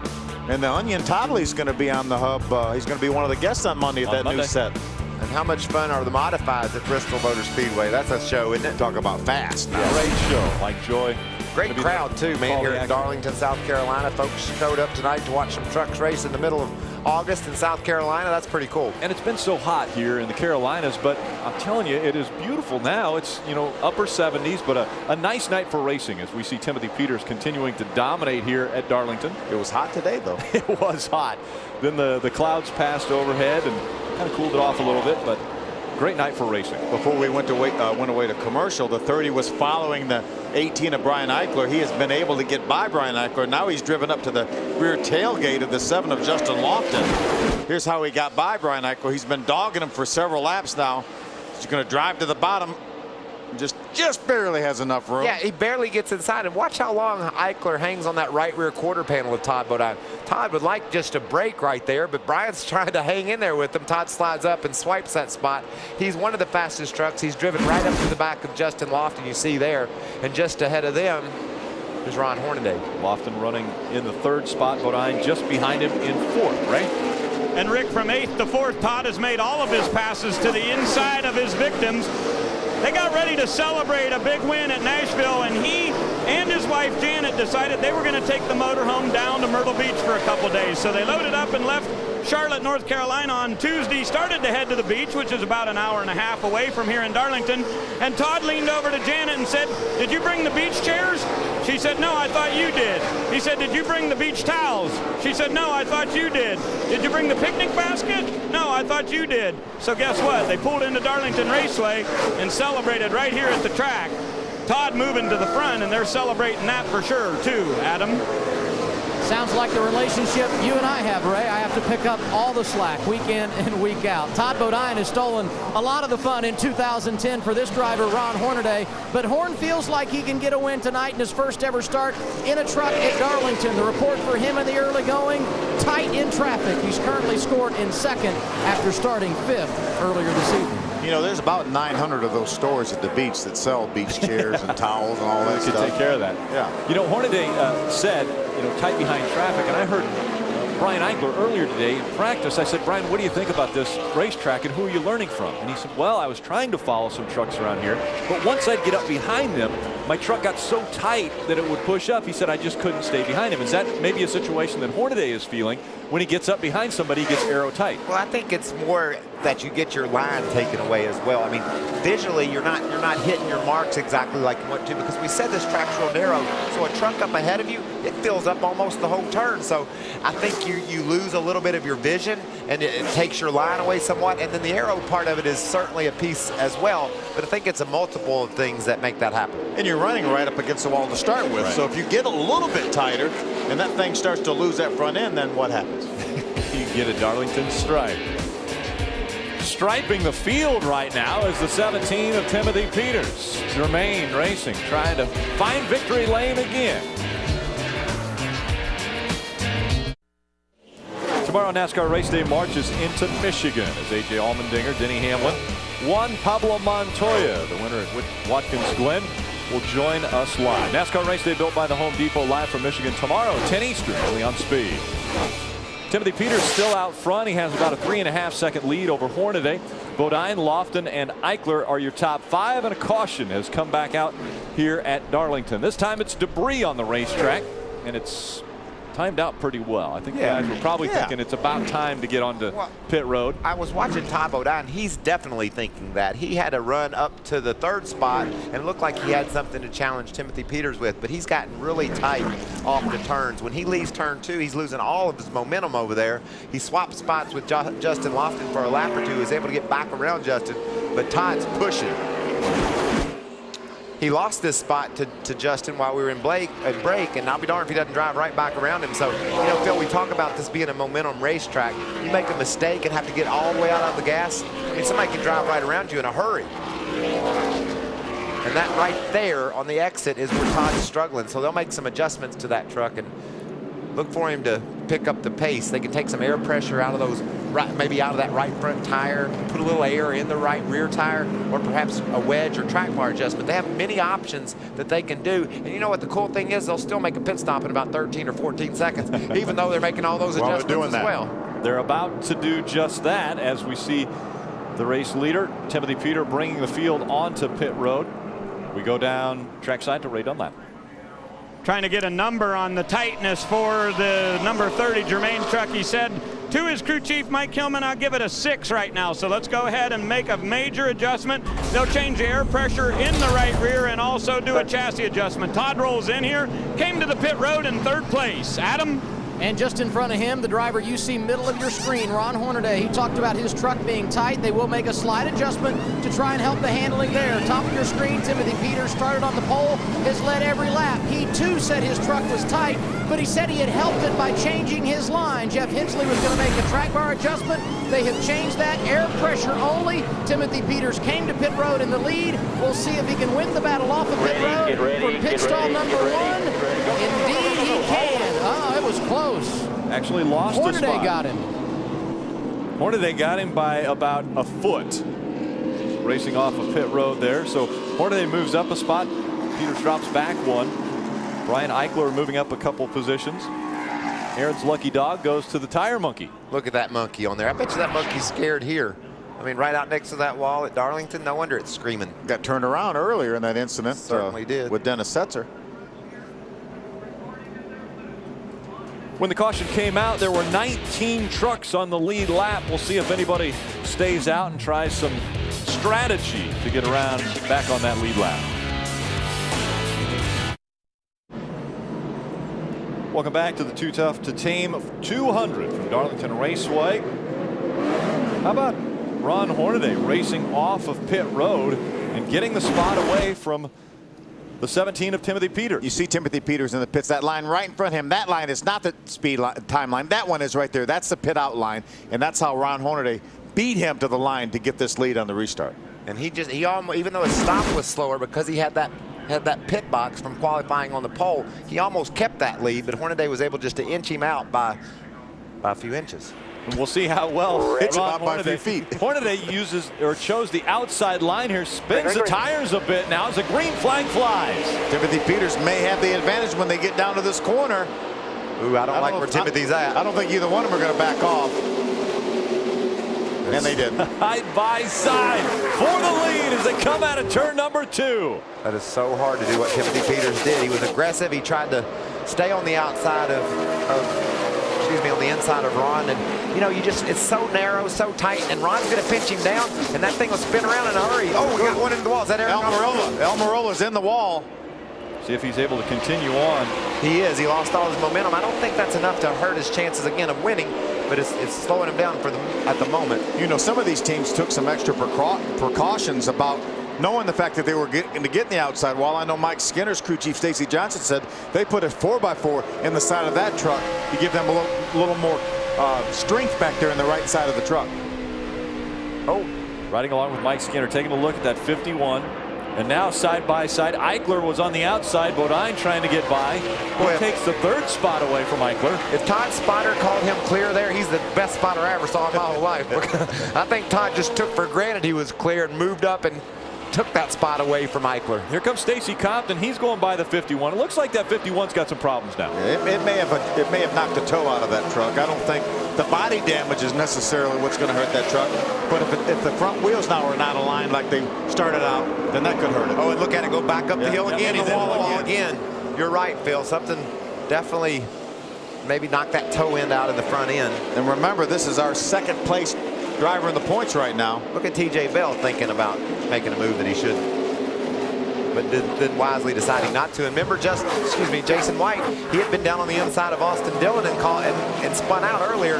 And the Onion Toddley's going to be on the hub. He's going to be one of the guests on Monday at that new set. And how much fun are the modifieds at Bristol Motor Speedway? That's a show, isn't it? Talk about fast. Great show. Like Joy. Great crowd too, man, here in Darlington, South Carolina. Folks showed up tonight to watch some trucks race in the middle of August in South Carolina. That's pretty cool. And it's been so hot here in the Carolinas, but I'm telling you, it is beautiful now. It's, you know, upper 70s, but a nice night for racing as we see Timothy Peters continuing to dominate here at Darlington. It was hot today, though. It was hot. Then the clouds passed overhead and kind of cooled it off a little bit, but great night for racing. Before we went away to commercial, the 30 was following the 18 of Brian Eichler. He has been able to get by Brian Eichler. Now he's driven up to the rear tailgate of the 7 of Justin Lofton. Here's how he got by Brian Eichler. He's been dogging him for several laps now. He's going to drive to the bottom. Just barely has enough room. Yeah, he barely gets inside. And watch how long Eichler hangs on that right rear quarter panel with Todd Bodine. Todd would like just a break right there, but Brian's trying to hang in there with him. Todd slides up and swipes that spot. He's one of the fastest trucks. He's driven right up to the back of Justin Lofton, you see there. And just ahead of them is Ron Hornaday. Lofton running in the 3rd spot. Bodine just behind him in 4th, right? And Rick, from 8th to 4th, Todd has made all of his passes to the inside of his victims. They got ready to celebrate a big win at Nashville, and he and his wife Janet decided they were going to take the motorhome down to Myrtle Beach for a couple days. So they loaded up and left Charlotte, North Carolina on Tuesday, started to head to the beach, which is about an hour and a half away from here in Darlington. And Todd leaned over to Janet and said, "Did you bring the beach chairs?" She said, "No, I thought you did." He said, "Did you bring the beach towels?" She said, "No, I thought you did." "Did you bring the picnic basket?" "No, I thought you did." So guess what? They pulled into Darlington Raceway and celebrated right here at the track. Todd moving to the front, and they're celebrating that for sure, too, Adam. Sounds like the relationship you and I have, Ray. I have to pick up all the slack week in and week out. Todd Bodine has stolen a lot of the fun in 2010 for this driver, Ron Hornaday. But Horn feels like he can get a win tonight in his first ever start in a truck at Darlington. The report for him in the early going, tight in traffic. He's currently scored in 2nd after starting 5th earlier this evening. You know, there's about 900 of those stores at the beach that sell beach chairs and towels and all that stuff. Could take care of that. Yeah. You know, Hornaday said, you know, tight behind traffic, and I heard Brian Eichler earlier today in practice. I said, "Brian, what do you think about this racetrack and who are you learning from?" And he said, "Well, I was trying to follow some trucks around here, but once I'd get up behind them, my truck got so tight that it would push up." He said, "I just couldn't stay behind him." Is that maybe a situation that Hornaday is feeling when he gets up behind somebody, he gets aero tight? Well, I think it's more that you get your line taken away as well. I mean, visually, you're not hitting your marks exactly like you want to, because we said this track's real narrow, so a truck up ahead of you, it fills up almost the whole turn. So I think you lose a little bit of your vision, and it takes your line away somewhat. And then the aero part of it is certainly a piece as well. But I think it's a multiple of things that make that happen. And you're running right up against the wall to start with. Right. So if you get a little bit tighter and that thing starts to lose that front end, then what happens? You get a Darlington stripe. Striping the field right now is the 17 of Timothy Peters. Germain Racing trying to find victory lane again. Tomorrow, NASCAR Race Day marches into Michigan as A.J. Allmendinger, Denny Hamlin, Juan Pablo Montoya, the winner at Watkins Glen, will join us live. NASCAR Race Day built by the Home Depot, live from Michigan tomorrow, 10 Eastern, only on Speed. Timothy Peters still out front. He has about a 3.5-second lead over Hornaday. Bodine, Lofton, and Eichler are your top 5, and a caution has come back out here at Darlington. This time it's debris on the racetrack, and it's timed out pretty well. I think guys were probably thinking it's about time to get onto pit road. I was watching Todd Bodine. He's definitely thinking that. He had a run up to the 3rd spot and looked like he had something to challenge Timothy Peters with, but he's gotten really tight off the turns. When he leaves turn 2, he's losing all of his momentum over there. He swapped spots with Justin Lofton for a lap or 2. He was able to get back around Justin, but Todd's pushing. He lost this spot to Justin while we were in break, and I'll be darned if he doesn't drive right back around him. So, you know, Phil, we talk about this being a momentum racetrack. You make a mistake and have to get all the way out of the gas. I mean, somebody can drive right around you in a hurry. And that right there on the exit is where Todd's struggling. So they'll make some adjustments to that truck and look for him to pick up the pace. They can take some air pressure out of those, maybe out of that right front tire, put a little air in the right rear tire, or perhaps a wedge or track bar adjustment. They have many options that they can do. And you know what the cool thing is? They'll still make a pit stop in about 13 or 14 seconds, even though they're making all those adjustments as well. They're about to do just that as we see the race leader, Timothy Peters, bringing the field onto pit road. We go down trackside to Ray Dunlap. Trying to get a number on the tightness for the number 30 Germain truck. He said to his crew chief, Mike Hillman, I'll give it a 6 right now. So let's go ahead and make a major adjustment. They'll change the air pressure in the right rear and also do a chassis adjustment. Todd rolls in here, came to the pit road in 3rd place. Adam? And just in front of him, the driver you see middle of your screen, Ron Hornaday. He talked about his truck being tight. They will make a slight adjustment to try and help the handling there. Top of your screen, Timothy Peters started on the pole, has led every lap. He too said his truck was tight, but he said he had helped it by changing his line. Jeff Hensley was going to make a track bar adjustment. They have changed that, air pressure only. Timothy Peters came to pit road in the lead. We'll see if he can win the battle off of pit road for pit stall number 1. Indeed he can. Oh, it was close. Actually lost Hornaday a spot. got him. Hornaday got him by about a foot. Racing off of pit road there. So Hornaday moves up a spot. Peters drops back 1. Brian Eichler moving up a couple positions. Aaron's lucky dog goes to the tire monkey. Look at that monkey on there. I bet you that monkey's scared here. I mean, right out next to that wall at Darlington. No wonder it's screaming. Got turned around earlier in that incident. Certainly did. With Dennis Setzer. When the caution came out, there were 19 trucks on the lead lap. We'll see if anybody stays out and tries some strategy to get around back on that lead lap. Welcome back to the Too Tough to Tame 200 from Darlington Raceway. How about Ron Hornaday racing off of pit road and getting the spot away from the 17 of Timothy Peters. You see Timothy Peters in the pits. That line right in front of him. That line is not the speed time line. That one is right there. That's the pit out line, and that's how Ron Hornaday beat him to the line to get this lead on the restart. And he almost, even though his stop was slower because he had that pit box from qualifying on the pole, he almost kept that lead, but Hornaday was able just to inch him out by a few inches. And we'll see how well Ron Hornaday uses or chose the outside line here, spins the tires a bit now as a green flag flies. Timothy Peters may have the advantage when they get down to this corner. Ooh, I don't like where Timothy's at. I don't think either one of them are going to back off. And they did. Side by side for the lead as they come out of turn number 2. That is so hard to do what Timothy Peters did. He was aggressive. He tried to stay on the outside on the inside of Ron, and you know, it's so narrow, so tight, and Ron's going to pinch him down, and that thing will spin around in a hurry. Oh, we got one in the wall. Is that Aaron? Almirola's in the wall. See if he's able to continue on. He is. He lost all his momentum. I don't think that's enough to hurt his chances again of winning, but it's slowing him down at the moment. You know, some of these teams took some extra precautions about knowing the fact that they were going to get in the outside wall. I know Mike Skinner's crew chief Stacy Johnson said they put a 4x4 in the side of that truck to give them a little more strength back there in the right side of the truck. Oh, riding along with Mike Skinner, taking a look at that 51. And now side by side, Eichler was on the outside. Bodine trying to get by. He takes the 3rd spot away from Eichler. If Todd Spotter called him clear there, he's the best spotter I ever saw in my whole life. I think Todd just took for granted he was clear and moved up and took that spot away from Eichler. Here comes Stacy Compton. He's going by the 51. It looks like that 51's got some problems now. Yeah, it may have knocked the toe out of that truck. I don't think the body damage is necessarily what's going to hurt that truck. But if the front wheels now are not aligned like they started out, then that could hurt it. Oh, and look at it go back up the hill again. He's in the wall again. You're right, Phil. Something definitely maybe knocked that toe end out in the front end. And remember, this is our second place driver in the points right now. Look at TJ Bell thinking about making a move that he shouldn't, but then wisely deciding not to. And remember, Jason White, he had been down on the inside of Austin Dillon and spun out earlier.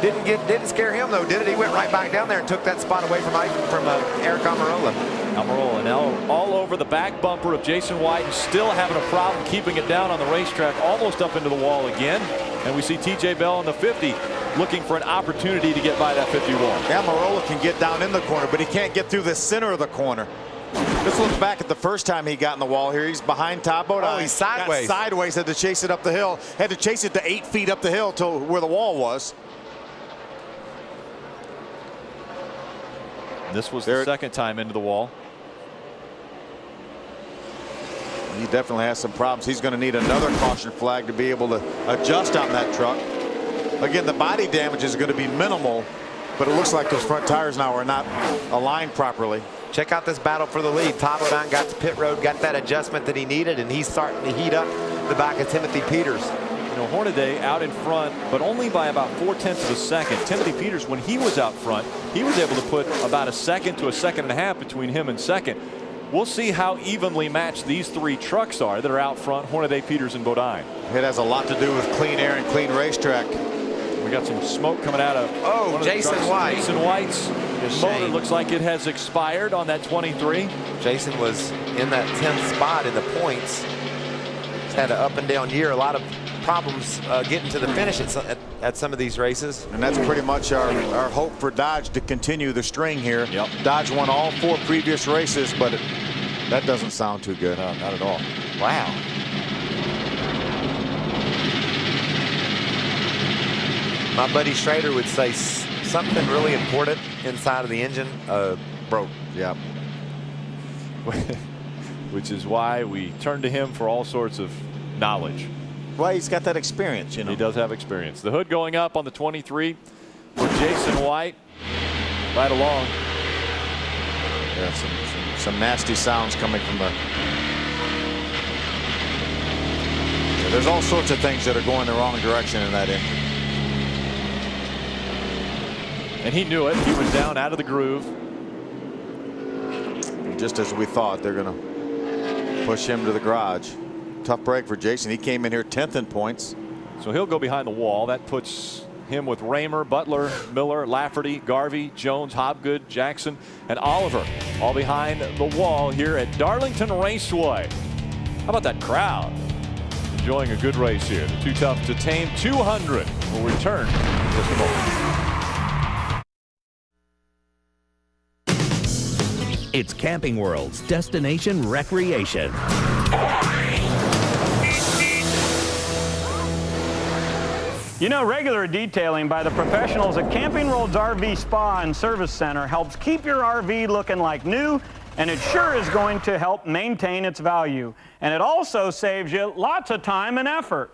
Didn't scare him though, did it? He went right back down there and took that spot away from Eric Almirola. Almirola now all over the back bumper of Jason White and still having a problem keeping it down on the racetrack, almost up into the wall again. And we see TJ Bell in the 50 looking for an opportunity to get by that 51. Almirola can get down in the corner, but he can't get through the center of the corner. Let's look back at the first time he got in the wall here. He's behind Todd Bodine. Oh, he's sideways. Got sideways, had to chase it up the hill. Had to chase it to 8 feet up the hill to where the wall was. This was the second time into the wall. He definitely has some problems. He's going to need another caution flag to be able to adjust on that truck. Again, the body damage is going to be minimal, but it looks like those front tires now are not aligned properly. Check out this battle for the lead. Todd Bodine got to pit road, got that adjustment that he needed, and he's starting to heat up the back of Timothy Peters. You know, Hornaday out in front, but only by about 0.4 of a second. Timothy Peters, when he was out front, he was able to put about 1 second to 1.5 seconds between him and second. We'll see how evenly matched these three trucks are that are out front, Hornaday, Peters, and Bodine. It has a lot to do with clean air and clean racetrack. We got some smoke coming out of Jason White. Jason White's motor looks like it has expired on that 23. Jason was in that 10th spot in the points. He's had an up and down year, a lot of problems getting to the finish at some of these races. And that's pretty much our hope for Dodge to continue the string here. Yep. Dodge won all 4 previous races, but that doesn't sound too good. No, not at all. Wow. My buddy Schrader would say something really important inside of the engine broke. Yeah. Which is why we turn to him for all sorts of knowledge. Well, he's got that experience, you know. He does have experience. The hood going up on the 23 for Jason White. Right along. Yeah, some nasty sounds coming from the. Yeah, there's all sorts of things that are going the wrong direction in that engine. And he knew it. He was down out of the groove. Just as we thought, they're going to push him to the garage. Tough break for Jason. He came in here 10th in points. So he'll go behind the wall. That puts him with Raymer, Butler, Miller, Lafferty, Garvey, Jones, Hobgood, Jackson, and Oliver all behind the wall here at Darlington Raceway. How about that crowd? Enjoying a good race here. The Too Tough to Tame 200 will return in just a moment. It's Camping World's destination recreation. You know, regular detailing by the professionals at Camping World's RV Spa and Service Center helps keep your RV looking like new, and it sure is going to help maintain its value. And it also saves you lots of time and effort.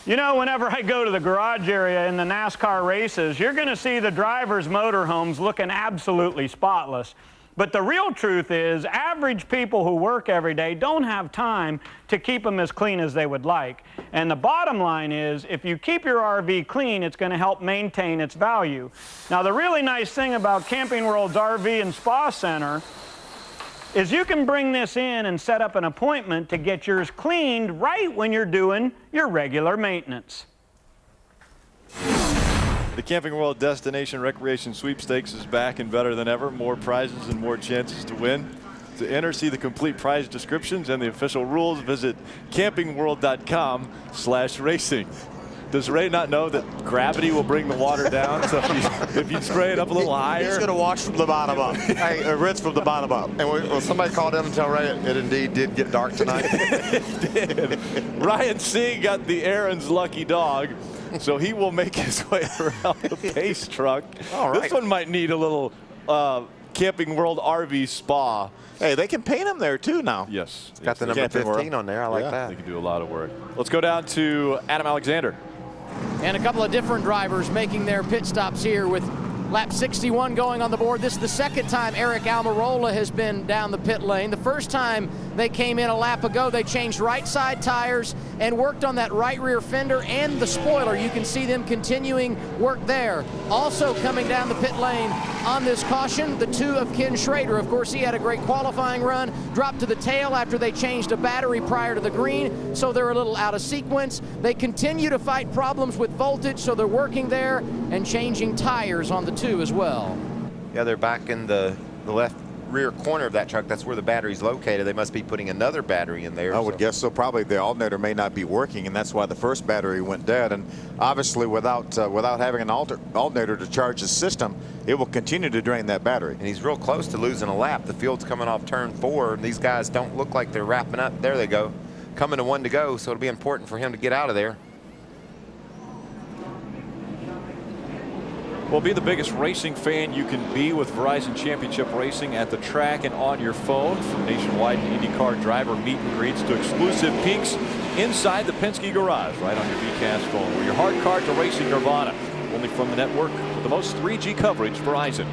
You know, whenever I go to the garage area in the NASCAR races, you're going to see the drivers' motorhomes looking absolutely spotless. But the real truth is, average people who work every day don't have time to keep them as clean as they would like. And the bottom line is, if you keep your RV clean, it's going to help maintain its value. Now, the really nice thing about Camping World's RV and Spa Center is you can bring this in and set up an appointment to get yours cleaned right when you're doing your regular maintenance. The Camping World Destination Recreation Sweepstakes is back and better than ever. More prizes and more chances to win. To enter, see the complete prize descriptions and the official rules. Visit campingworld.com/racing. Does Ray not know that gravity will bring the water down? So if you spray it up a little higher. He's going to wash from the bottom up. Hey, rinse from the bottom up. And when somebody called in and tell Ray it indeed did get dark tonight. It did. Ryan C. got the Aaron's lucky dog. So he will make his way around the pace truck. All right. This one might need a little Camping World RV Spa. Hey, they can paint them there too now. Yes. It's got the number 15 on there. I like that. They can do a lot of work. Let's go down to Adam Alexander. And a couple of different drivers making their pit stops here with lap 61 going on the board. This is the second time Eric Almirola has been down the pit lane. The first time they came in a lap ago, they changed right side tires and worked on that right rear fender and the spoiler. You can see them continuing work there. Also coming down the pit lane on this caution, the 2 of Ken Schrader. Of course, he had a great qualifying run, dropped to the tail after they changed a battery prior to the green, so they're a little out of sequence. They continue to fight problems with voltage, so they're working there and changing tires on the 2 as well. Yeah, they're back in the left rear corner of that truck. That's where the battery's located. They must be putting another battery in there. I would guess so. Probably the alternator may not be working, and that's why the first battery went dead. And obviously, without having an alternator to charge the system, it will continue to drain that battery. And he's real close to losing a lap. The field's coming off turn 4, and these guys don't look like they're wrapping up. There they go, coming to 1 to go. So it'll be important for him to get out of there. Well, be the biggest racing fan you can be with Verizon Championship Racing at the track and on your phone. From nationwide IndyCar driver meet and greets to exclusive peeks inside the Penske garage, right on your VCAS phone. We're your hard card to racing nirvana. Only from the network with the most 3G coverage, Verizon.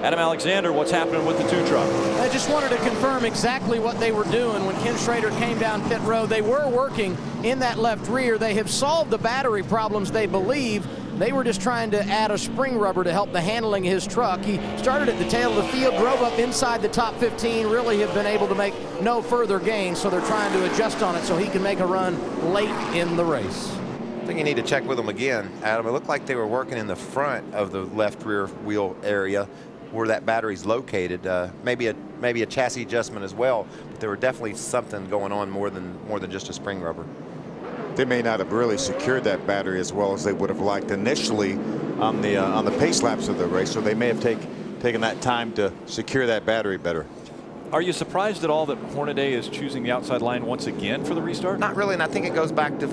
Adam Alexander, what's happening with the 2 truck? I just wanted to confirm exactly what they were doing when Ken Schrader came down pit road. They were working in that left rear. They have solved the battery problems, they believe. They were just trying to add a spring rubber to help the handling of his truck. He started at the tail of the field, drove up inside the top 15, really have been able to make no further gains, so they're trying to adjust on it so he can make a run late in the race. I think you need to check with them again, Adam. It looked like they were working in the front of the left rear wheel area where that battery's located. Maybe a chassis adjustment as well, but there were definitely something going on more than just a spring rubber. They may not have really secured that battery as well as they would have liked initially on the pace laps of the race, so they may have taken that time to secure that battery better. Are you surprised at all that Hornaday is choosing the outside line once again for the restart? Not really, and I think it goes back to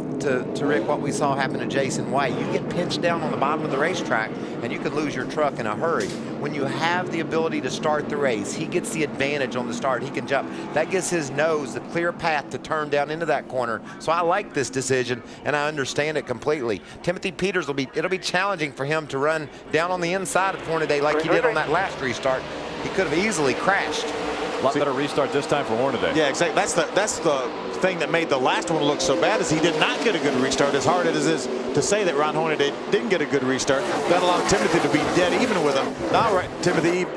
Rick, what we saw happen to Jason White. You get pinched down on the bottom of the racetrack, and you could lose your truck in a hurry. When you have the ability to start the race, he gets the advantage on the start. He can jump. That gives his nose the clear path to turn down into that corner. So I like this decision, and I understand it completely. Timothy Peters it'll be challenging for him to run down on the inside of Hornaday like he did on that last restart. He could have easily crashed. A lot better restart this time for Hornaday. Yeah, exactly. That's the thing that made the last one look so bad, is he did not get a good restart. As hard as it is to say that Ron Hornaday didn't get a good restart, that allowed Timothy to be dead even with him. Now Timothy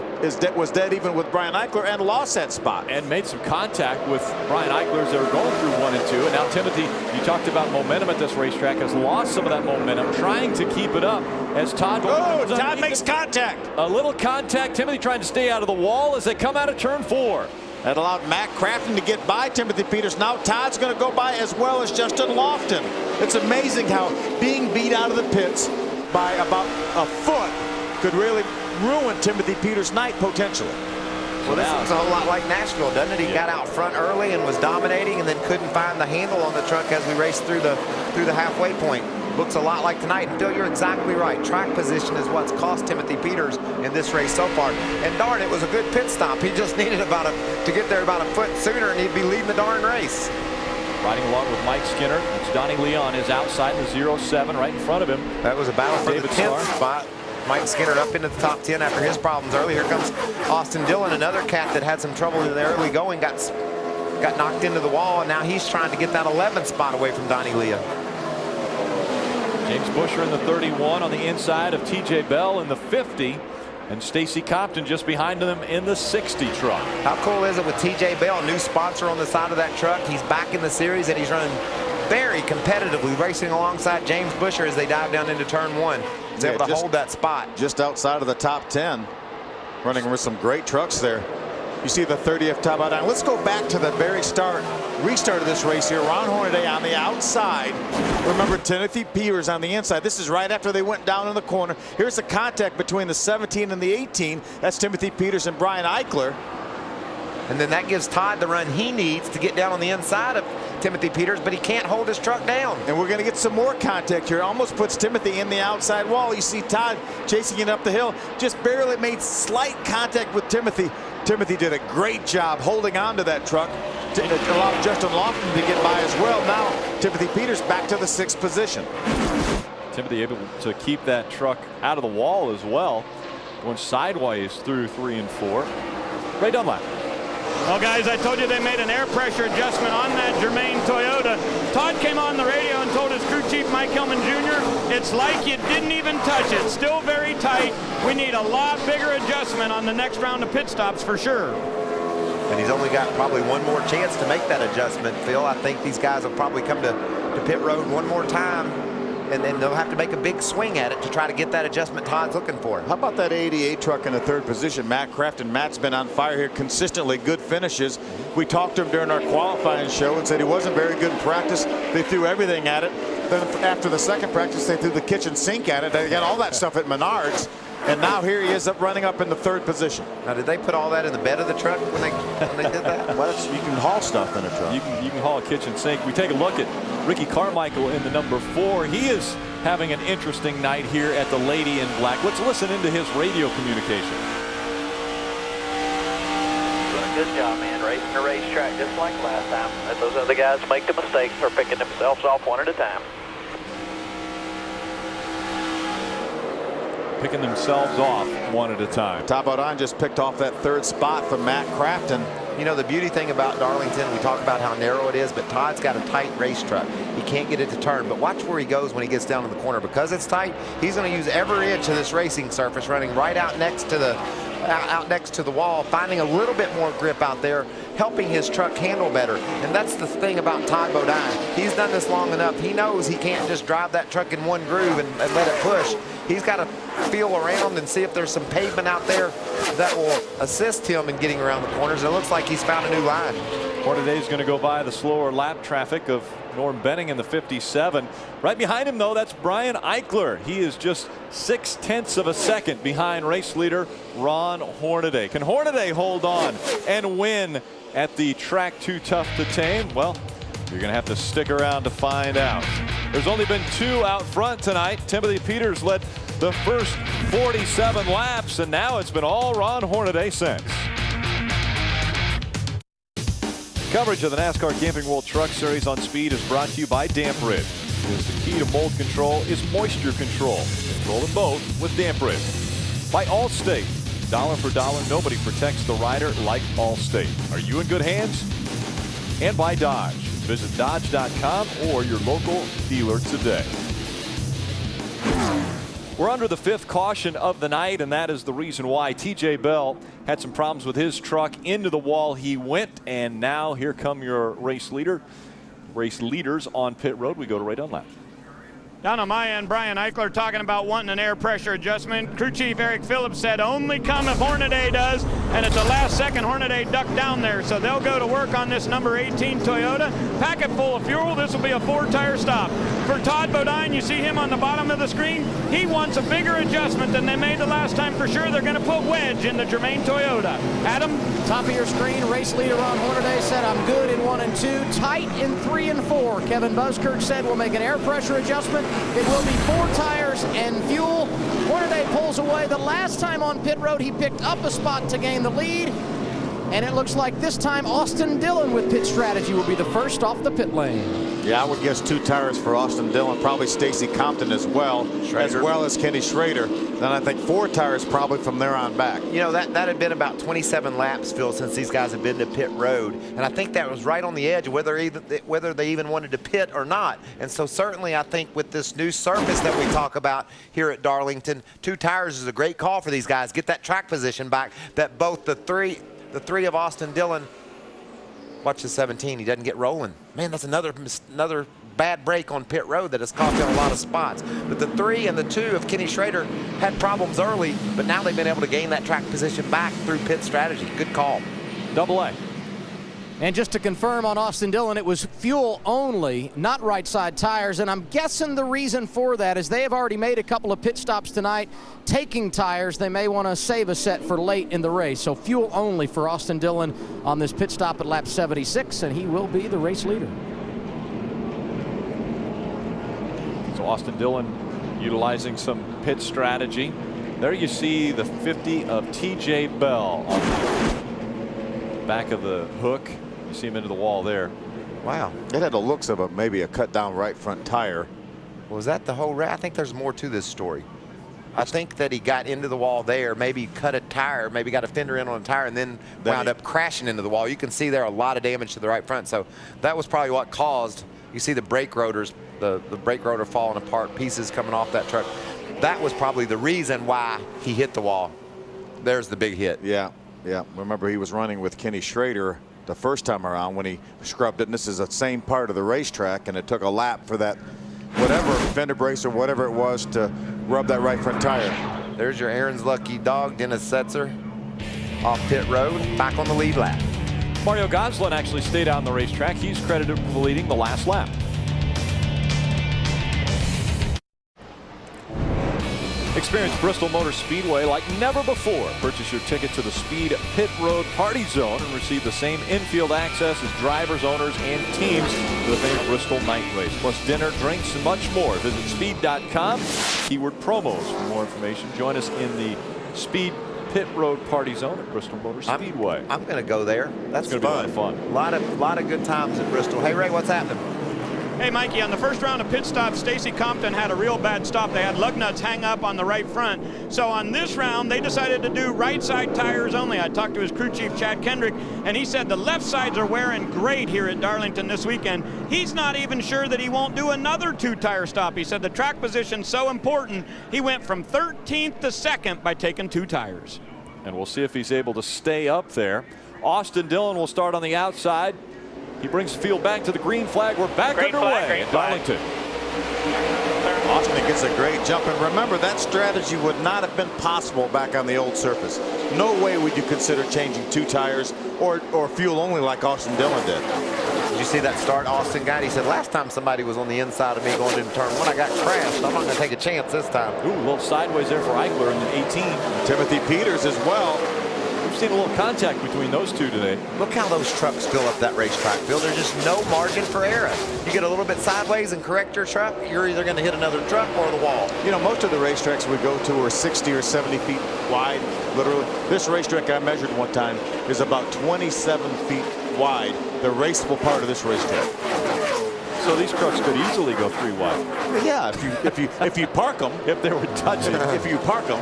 was dead even with Brian Eichler and lost that spot. And made some contact with Brian Eichler as they were going through 1 and 2. And now Timothy, you talked about momentum at this racetrack, has lost some of that momentum, trying to keep it up as Todd. Oh, Todd makes contact. A little contact. Timothy trying to stay out of the wall as they come out of turn 4. That allowed Matt Crafton to get by Timothy Peters. Now Todd's going to go by, as well as Justin Lofton. It's amazing how being beat out of the pits by about a foot could really ruin Timothy Peters' night potentially. Well, this looks a whole lot like Nashville, doesn't it? He got out front early and was dominating, and then couldn't find the handle on the truck as we raced through the halfway point. Looks a lot like tonight. And Phil, you're exactly right. Track position is what's cost Timothy Peters in this race so far. And darn, it was a good pit stop. He just needed to get there about a foot sooner, and he'd be leading the darn race. Riding along with Mike Skinner. It's Donnie Leon is outside the 0-7 right in front of him. That was a battle for the 10th spot. Mike Skinner up into the top 10 after his problems early. Here comes Austin Dillon, another cat that had some trouble in the early going, got knocked into the wall, and now he's trying to get that 11th spot away from Donnie Leon. James Busher in the 31 on the inside of TJ Bell in the 50, and Stacy Compton just behind them in the 60 truck. How cool is it with TJ Bell, new sponsor on the side of that truck? He's back in the series, and he's running very competitively, racing alongside James Busher as they dive down into turn 1. He's able to hold that spot. Just outside of the top 10, running with some great trucks there. You see the 30th top out. Let's go back to the very restart of this race here. Ron Hornaday on the outside. Remember, Timothy Peters on the inside. This is right after they went down in the corner. Here's the contact between the 17 and the 18. That's Timothy Peters and Brian Eichler. And then that gives Todd the run he needs to get down on the inside of Timothy Peters, but he can't hold his truck down. And we're going to get some more contact here. Almost puts Timothy in the outside wall. You see Todd chasing it up the hill. Just barely made slight contact with Timothy. Timothy did a great job holding on to that truck to allow Justin Lofton to get by as well. Now Timothy Peters back to the 6th position. Timothy able to keep that truck out of the wall as well. Going sideways through 3 and 4. Ray Dunlap. Well, guys, I told you they made an air pressure adjustment on that Germain Toyota. Todd came on the radio and told his crew chief, Mike Hillman Jr., it's like you didn't even touch it. Still very tight. We need a lot bigger adjustment on the next round of pit stops for sure. And he's only got probably one more chance to make that adjustment, Phil. I think these guys will probably come to pit road one more time, and then they'll have to make a big swing at it to try to get that adjustment Todd's looking for. How about that 88 truck in the 3rd position? Matt Crafton. Matt's been on fire here consistently. Good finishes. We talked to him during our qualifying show and said he wasn't very good in practice. They threw everything at it. Then after the 2nd practice, they threw the kitchen sink at it. They got all that stuff at Menards. And now here he is running up in the 3rd position. Now, did they put all that in the bed of the truck when they did that? Well, you can haul stuff in a truck. You can haul a kitchen sink. We take a look at Ricky Carmichael in the number 4. He is having an interesting night here at the Lady in Black. Let's listen into his radio communication. Doing a good job, man. Racing the racetrack just like last time. Let those other guys make the mistakes or picking themselves off one at a time. Picking themselves off one at a time. Todd Bodine just picked off that 3rd spot from Matt Crafton. You know, the beauty thing about Darlington, we talk about how narrow it is, but Todd's got a tight race truck. He can't get it to turn, but watch where he goes when he gets down in the corner. Because it's tight, he's going to use every inch of this racing surface, running right out next to the wall, finding a little bit more grip out there, helping his truck handle better. And that's the thing about Todd Bodine. He's done this long enough. He knows he can't just drive that truck in one groove and let it push. He's got to feel around and see if there's some pavement out there that will assist him in getting around the corners. And it looks like he's found a new line. Hornaday is going to go by the slower lap traffic of Norm Benning in the 57. Right behind him, though, that's Brian Eichler. He is just 0.6 of a second behind race leader Ron Hornaday. Can Hornaday hold on and win at the track Too Tough to Tame? Well, you're going to have to stick around to find out. There's only been 2 out front tonight. Timothy Peters led the first 47 laps, and now it's been all Ron Hornaday since. Coverage of the NASCAR Camping World Truck Series on Speed is brought to you by Damp Rid. Because the key to mold control is moisture control. Control them both with Damp Rid. By Allstate. Dollar for dollar, nobody protects the rider like Allstate. Are you in good hands? And by Dodge. Visit Dodge.com or your local dealer today. We're under the 5th caution of the night, and that is the reason why TJ Bell had some problems with his truck. Into the wall he went, and now here come your race leaders on pit road. We go to Ray Dunlap. Down on my end, Brian Eichler talking about wanting an air pressure adjustment. Crew chief Eric Phillips said only come if Hornaday does, and at the last second Hornaday ducked down there, so they'll go to work on this number 18 Toyota. Pack it full of fuel. This will be a 4-tire stop. For Todd Bodine, you see him on the bottom of the screen. He wants a bigger adjustment than they made the last time for sure. They're going to put wedge in the Germain Toyota. Adam? Top of your screen, race leader Ron Hornaday said I'm good in 1 and 2, tight in 3 and 4. Kevin Buskirk said we'll make an air pressure adjustment. It will be 4 tires and fuel. Hornaday pulls away. The last time on pit road, he picked up a spot to gain the lead. And it looks like this time Austin Dillon with pit strategy will be the first off the pit lane. Yeah, I would guess 2 tires for Austin Dillon, probably Stacy Compton as well as Kenny Schrader. Then I think 4 tires probably from there on back. You know, that had been about 27 laps, Phil, since these guys have been to pit road. And I think that was right on the edge of whether they even wanted to pit or not. And so certainly I think with this new surface that we talk about here at Darlington, 2 tires is a great call for these guys. Get that track position back that both the three of Austin Dillon. Watch the 17. He doesn't get rolling. Man, that's another bad break on pit road that has cost him a lot of spots. But the 3 and the 2 of Kenny Schrader had problems early, but now they've been able to gain that track position back through pit strategy. Good call. Double A. And just to confirm on Austin Dillon, it was fuel only, not right side tires. And I'm guessing the reason for that is they have already made a couple of pit stops tonight, taking tires. They may want to save a set for late in the race. So fuel only for Austin Dillon on this pit stop at lap 76, and he will be the race leader. So Austin Dillon utilizing some pit strategy. There you see the 50 of TJ Bell on the back of the hook. You see him into the wall there. Wow. It had the looks of maybe a cut down right front tire. Was that the whole race? I think there's more to this story. I think that he got into the wall there, maybe cut a tire, maybe got a fender in on a tire, and then wound up crashing into the wall. You can see there a lot of damage to the right front. So that was probably what caused, you see the brake rotors, the brake rotor falling apart, pieces coming off that truck. That was probably the reason why he hit the wall. There's the big hit. Yeah, yeah. Remember, he was running with Kenny Schrader the first time around when he scrubbed it. And this is the same part of the racetrack, and it took a lap for that whatever fender brace or whatever it was to rub that right front tire. There's your Aaron's lucky dog, Dennis Setzer, off pit road, back on the lead lap. Mario Goslin actually stayed out on the racetrack. He's credited for leading the last lap. Experience Bristol Motor Speedway like never before. Purchase your ticket to the Speed Pit Road Party Zone and receive the same infield access as drivers, owners, and teams to the famed Bristol Night Race. Plus dinner, drinks, and much more. Visit speed.com. Keyword promos for more information. Join us in the Speed Pit Road Party Zone at Bristol Motor Speedway. I'm going to go there. That's going to be a lot of fun. A lot of good times at Bristol. Hey, Ray, what's happening? Hey, Mikey, on the first round of pit stops, Stacy Compton had a real bad stop. They had lug nuts hang up on the right front. So on this round, they decided to do right side tires only. I talked to his crew chief, Chad Kendrick, and he said the left sides are wearing great here at Darlington this weekend. He's not even sure that he won't do another 2-tire stop. He said the track position's so important, he went from 13th to 2nd by taking 2 tires. And we'll see if he's able to stay up there. Austin Dillon will start on the outside. He brings the field back to the green flag. We're back underway at Darlington. Austin gets a great jump. And remember, that strategy would not have been possible back on the old surface. No way would you consider changing 2 tires or fuel only like Austin Dillon did. Did you see that start Austin got? He said, last time somebody was on the inside of me going into turn 1, I got crashed. I'm not going to take a chance this time. Ooh, a little sideways there for Eichler in the 18. Timothy Peters as well. We've seen a little contact between those two today. Look how those trucks fill up that racetrack, Phil. There's just no margin for error. You get a little bit sideways and correct your truck, you're either going to hit another truck or the wall. You know, most of the racetracks we go to are 60 or 70 feet wide, literally. This racetrack I measured one time is about 27 feet wide, the raceable part of this racetrack. So these trucks could easily go 3 wide. Yeah, if you park them, if they were touching, if you park them.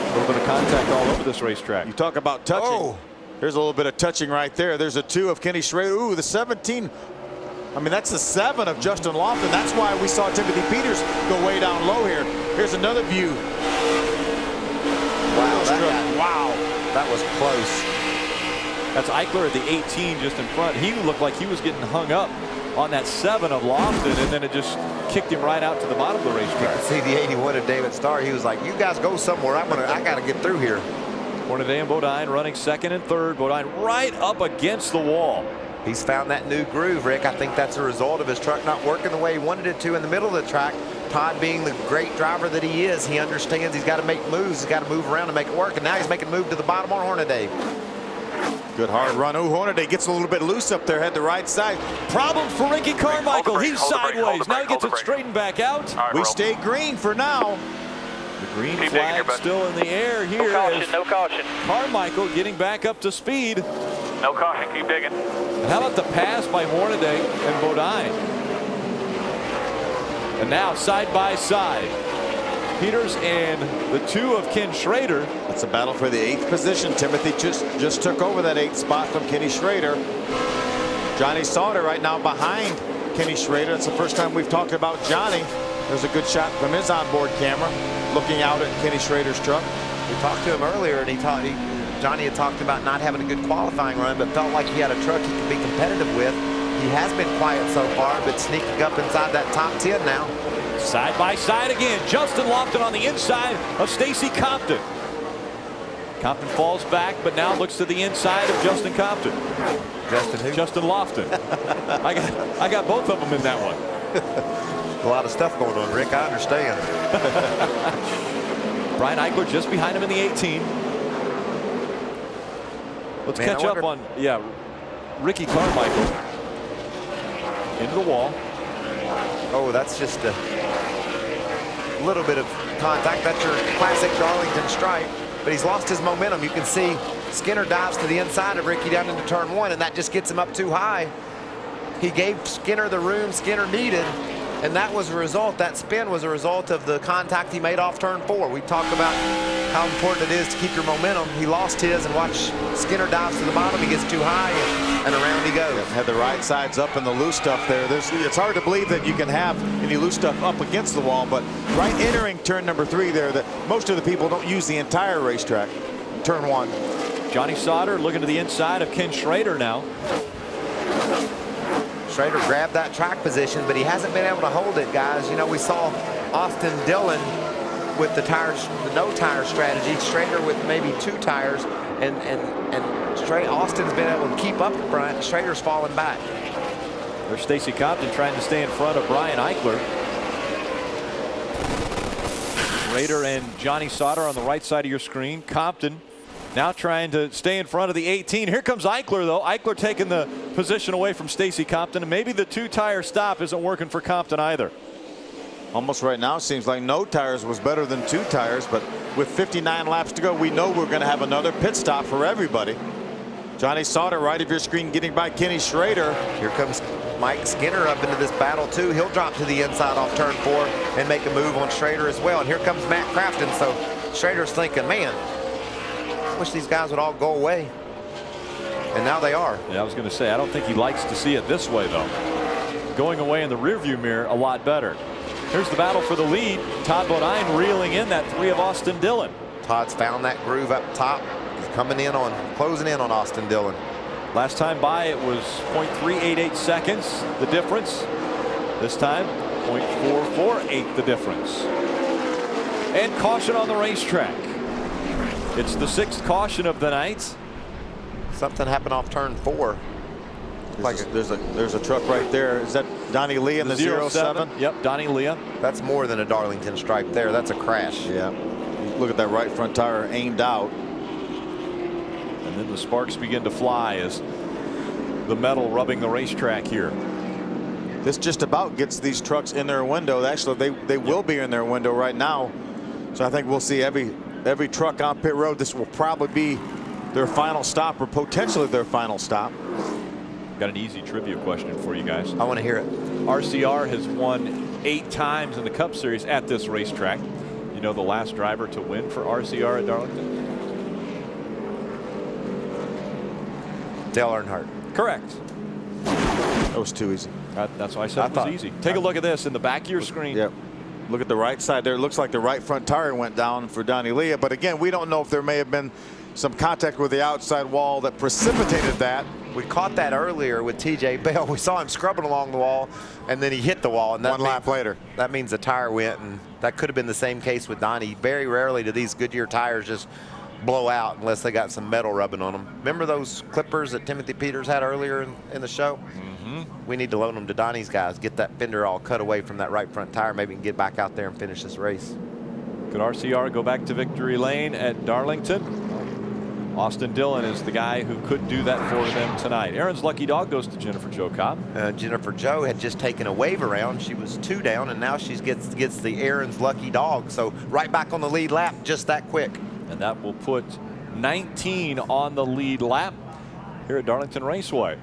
A little bit of contact all over this racetrack. You talk about touching. Oh. There's a little bit of touching right there. There's a 2 of Kenny Schrader. Ooh, the 17. I mean, that's the 7 of Justin Lofton. That's why we saw Timothy Peters go way down low here. Here's another view. Wow, that was close. That's Eichler at the 18 just in front. He looked like he was getting hung up on that 7 of Lofton, and then it just kicked him right out to the bottom of the racetrack. See the 81 of David Starr. He was like, you guys go somewhere. I got to get through here. Hornaday and Bodine running 2nd and 3rd. Bodine right up against the wall. He's found that new groove, Rick. I think that's a result of his truck not working the way he wanted it to in the middle of the track. Todd, being the great driver that he is, he understands he's got to make moves. He's got to move around to make it work, and now he's making a move to the bottom on Hornaday. Good hard run. Ooh, Hornaday gets a little bit loose up there, head the right side. Problem for Ricky Carmichael. He's sideways. Now he gets it straightened back out. We stay green for now. The green flag still in the air here. No caution. Carmichael getting back up to speed. No caution. Keep digging. And how about the pass by Hornaday and Bodine? And now side by side, Peters and the 2 of Ken Schrader. It's a battle for the 8th position. Timothy just took over that 8th spot from Kenny Schrader. Johnny Sauter right now behind Kenny Schrader. It's the first time we've talked about Johnny. There's a good shot from his onboard camera looking out at Kenny Schrader's truck. We talked to him earlier, and Johnny had talked about not having a good qualifying run, but felt like he had a truck he could be competitive with. He has been quiet so far, but sneaking up inside that top 10 now. Side by side again. Justin Lofton on the inside of Stacy Compton. Compton falls back, but now looks to the inside of Justin Compton. Justin who? Justin Lofton. I got both of them in that one. A lot of stuff going on, Rick. I understand. Brian Eichler just behind him in the 18. Let's catch up on, Ricky Carmichael. Into the wall. Oh, that's just a little bit of contact. That's your classic Darlington stripe. But he's lost his momentum. You can see Skinner dives to the inside of Ricky down into turn 1, and that just gets him up too high. He gave Skinner the room Skinner needed, and that was a result. That spin was a result of the contact he made off turn 4. We talked about how important it is to keep your momentum. He lost his, and watch Skinner dives to the bottom. He gets too high, and around he goes. Had the right sides up and the loose stuff there. It's hard to believe that you can have any loose stuff up against the wall, but right entering turn number 3 there, that most of the people don't use the entire racetrack. Turn 1. Johnny Sauter looking to the inside of Ken Schrader now. Schrader grabbed that track position, but he hasn't been able to hold it, guys. You know, we saw Austin Dillon with the tires, the no tire strategy. Schrader with maybe 2 tires, and Austin's been able to keep up with Brian. Schrader's falling back. There's Stacy Compton trying to stay in front of Brian Eichler. Schrader and Johnny Sauter on the right side of your screen. Compton now trying to stay in front of the 18. Here comes Eichler, though. Eichler taking the position away from Stacy Compton, and maybe the 2-tire stop isn't working for Compton either. Almost right now seems like no tires was better than 2 tires, but with 59 laps to go, we know we're going to have another pit stop for everybody. Johnny Sauter right of your screen getting by Kenny Schrader. Here comes Mike Skinner up into this battle too. He'll drop to the inside off turn 4 and make a move on Schrader as well. And here comes Matt Crafton. So Schrader's thinking, man, I wish these guys would all go away. And now they are. Yeah, I was going to say, I don't think he likes to see it this way, though. Going away in the rearview mirror a lot better. Here's the battle for the lead. Todd Bodine reeling in that 3 of Austin Dillon. Todd's found that groove up top. He's coming in on, closing in on Austin Dillon. Last time by, it was 0.388 seconds, the difference. This time, 0.448 the difference. And caution on the racetrack. It's the 6th caution of the night. Something happened off turn 4. There's a truck right there. Is that Donnie Lee in the 07? Yep, Donnie Lee. That's more than a Darlington stripe there. That's a crash. Yeah. Look at that right front tire aimed out. And then the sparks begin to fly as the metal rubbing the racetrack here. This just about gets these trucks in their window. Actually, they will be in their window right now. So I think we'll see every truck on pit road. This will probably be their final stop, or potentially their final stop. Got an easy trivia question for you guys. I want to hear it. RCR has won 8 times in the Cup Series at this racetrack. You know the last driver to win for RCR at Darlington? Dale Earnhardt. Correct. That was too easy. That's why I said it was easy. Take a look at this in the back of your screen. Yep. Look at the right side there. It looks like the right front tire went down for Donnie Lee. But again, we don't know if there may have been some contact with the outside wall that precipitated that. We caught that earlier with TJ Bell. We saw him scrubbing along the wall, and then he hit the wall. And that one lap later. That means the tire went, and that could have been the same case with Donnie. Very rarely do these Goodyear tires just blow out unless they got some metal rubbing on them. Remember those clippers that Timothy Peters had earlier in the show? Mm-hmm. We need to loan them to Donnie's guys. Get that fender all cut away from that right front tire. Maybe we can get back out there and finish this race. Could RCR go back to victory lane at Darlington? Austin Dillon is the guy who could do that for them tonight. Aaron's lucky dog goes to Jennifer Jo Cobb. Jennifer Jo had just taken a wave around. She was 2 down, and now she gets the Aaron's lucky dog. So right back on the lead lap just that quick. And that will put 19 on the lead lap here at Darlington Raceway.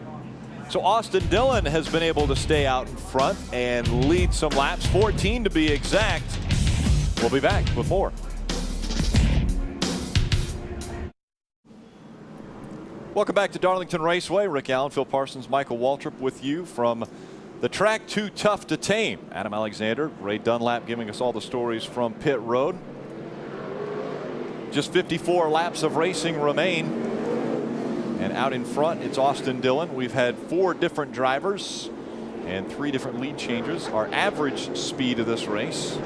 So Austin Dillon has been able to stay out in front and lead some laps, 14 to be exact. We'll be back with more. Welcome back to Darlington Raceway. Rick Allen, Phil Parsons, Michael Waltrip with you from the track Too Tough to Tame. Adam Alexander, Ray Dunlap giving us all the stories from pit road. Just 54 laps of racing remain. And out in front, it's Austin Dillon. We've had 4 different drivers and 3 different lead changes. Our average speed of this race,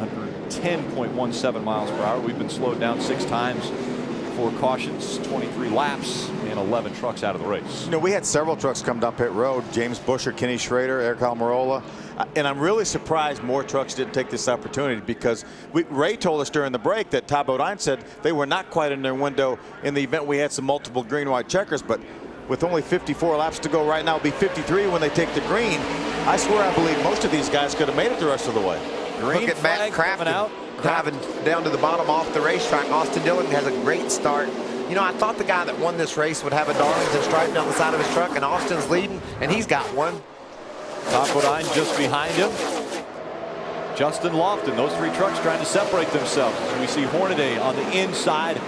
110.17 miles per hour. We've been slowed down 6 times 24 cautions, 23 laps, and 11 trucks out of the race. You know, we had several trucks come down pit road. James Busher, Kenny Schrader, Eric Almirola. And I'm really surprised more trucks didn't take this opportunity, because Ray told us during the break that Todd Bodine said they were not quite in their window in the event we had some multiple green-white checkers. But with only 54 laps to go right now, it'll be 53 when they take the green. I swear I believe most of these guys could have made it the rest of the way. Look at Matt Crafton out. driving down to the bottom off the racetrack. Austin Dillon has a great start. You know, I thought the guy that won this race would have a Darlington stripe down the side of his truck, and Austin's leading, and he's got one. Todd Bodine just behind him. Justin Lofton, those three trucks trying to separate themselves. We see Hornaday on the inside.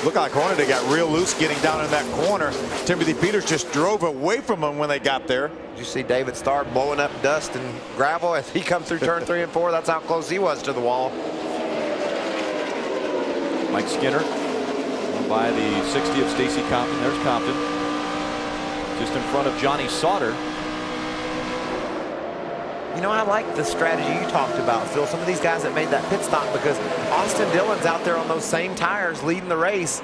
Looked like Hornaday got real loose getting down in that corner. Timothy Peters just drove away from him when they got there. Did you see David Starr blowing up dust and gravel as he comes through turn 3 and 4? That's how close he was to the wall. Mike Skinner by the 60 of Stacy Compton. There's Compton just in front of Johnny Sauter. You know, I like the strategy you talked about, Phil. Some of these guys that made that pit stop, because Austin Dillon's out there on those same tires leading the race.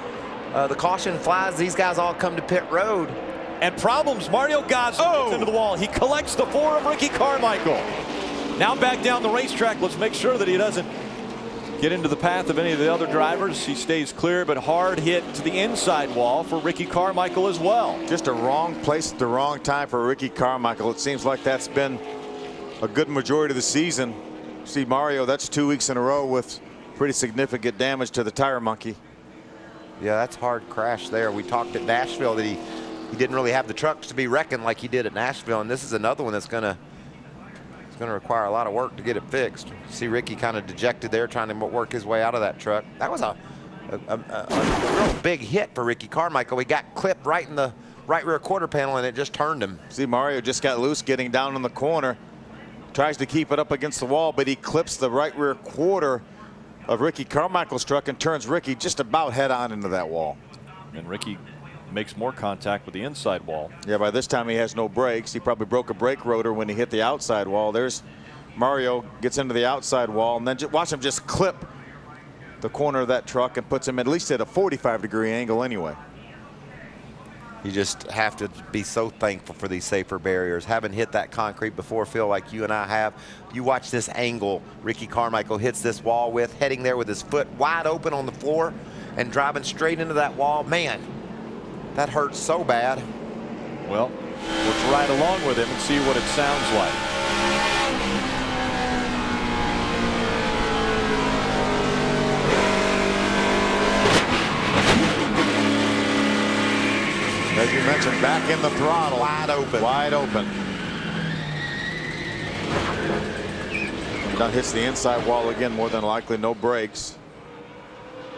The caution flies. These guys all come to pit road. And problems. Mario Gosling gets into the wall. He collects the 4 of Ricky Carmichael. Now back down the racetrack. Let's make sure that he doesn't get into the path of any of the other drivers. He stays clear, but hard hit to the inside wall for Ricky Carmichael as well. Just a wrong place at the wrong time for Ricky Carmichael. It seems like that's been a good majority of the season. See, Mario, that's 2 weeks in a row with pretty significant damage to the tire monkey. Yeah, that's hard crash there. We talked at Nashville that he didn't really have the trucks to be reckoned like he did at Nashville, and this is another one that's gonna require a lot of work to get it fixed. See Ricky kind of dejected there, trying to work his way out of that truck. That was a real big hit for Ricky Carmichael. He got clipped right in the right rear quarter panel, and it just turned him. See, Mario just got loose getting down in the corner. Tries to keep it up against the wall, but he clips the right rear quarter of Ricky Carmichael's truck and turns Ricky just about head on into that wall. And Ricky makes more contact with the inside wall. Yeah, by this time he has no brakes. He probably broke a brake rotor when he hit the outside wall. There's Mario, gets into the outside wall, and then watch him just clip the corner of that truck and puts him at least at a 45-degree angle anyway. You just have to be so thankful for these safer barriers. Having hit that concrete before, Phil, like you and I have, you watch this angle Ricky Carmichael hits this wall with, heading there with his foot wide open on the floor and driving straight into that wall. Man, that hurts so bad. Well, let's ride along with him and see what it sounds like. As you mentioned, back in the throttle. Wide open. Wide open. Now hits the inside wall again, more than likely, no brakes.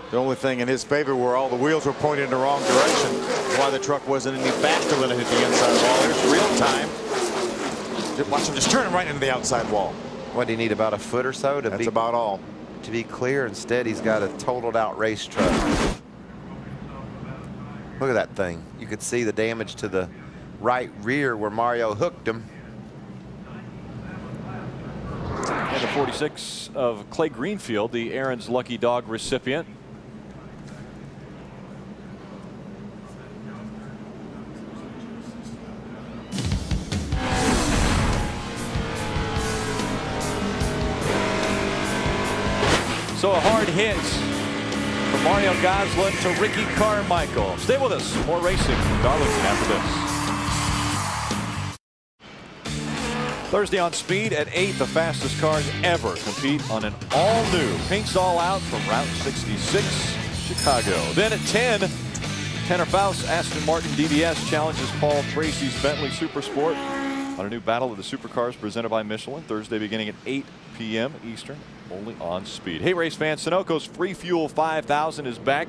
The only thing in his favor were all the wheels were pointed in the wrong direction. Why the truck wasn't any faster when it hit the inside wall. There's real time. Watch him just turn him right into the outside wall. What do you need, about a foot or so? That's about all. To be clear, instead he's got a totaled out race truck. Look at that thing. You could see the damage to the right rear where Mario hooked him. And the 46 of Clay Greenfield, the Aaron's Lucky Dog recipient. So a hard hit from Mario Gosling to Ricky Carmichael. Stay with us. More racing from Darlington after this. Thursday on Speed at 8, the fastest cars ever compete on an all-new Paints All Out from Route 66, Chicago. Then at 10, Tanner Faust, Aston Martin DBS challenges Paul Tracy's Bentley Supersport on a new battle of the supercars presented by Michelin. Thursday beginning at 8 p.m. Eastern, only on Speed. Hey, race fans, Sunoco's Free Fuel 5000 is back.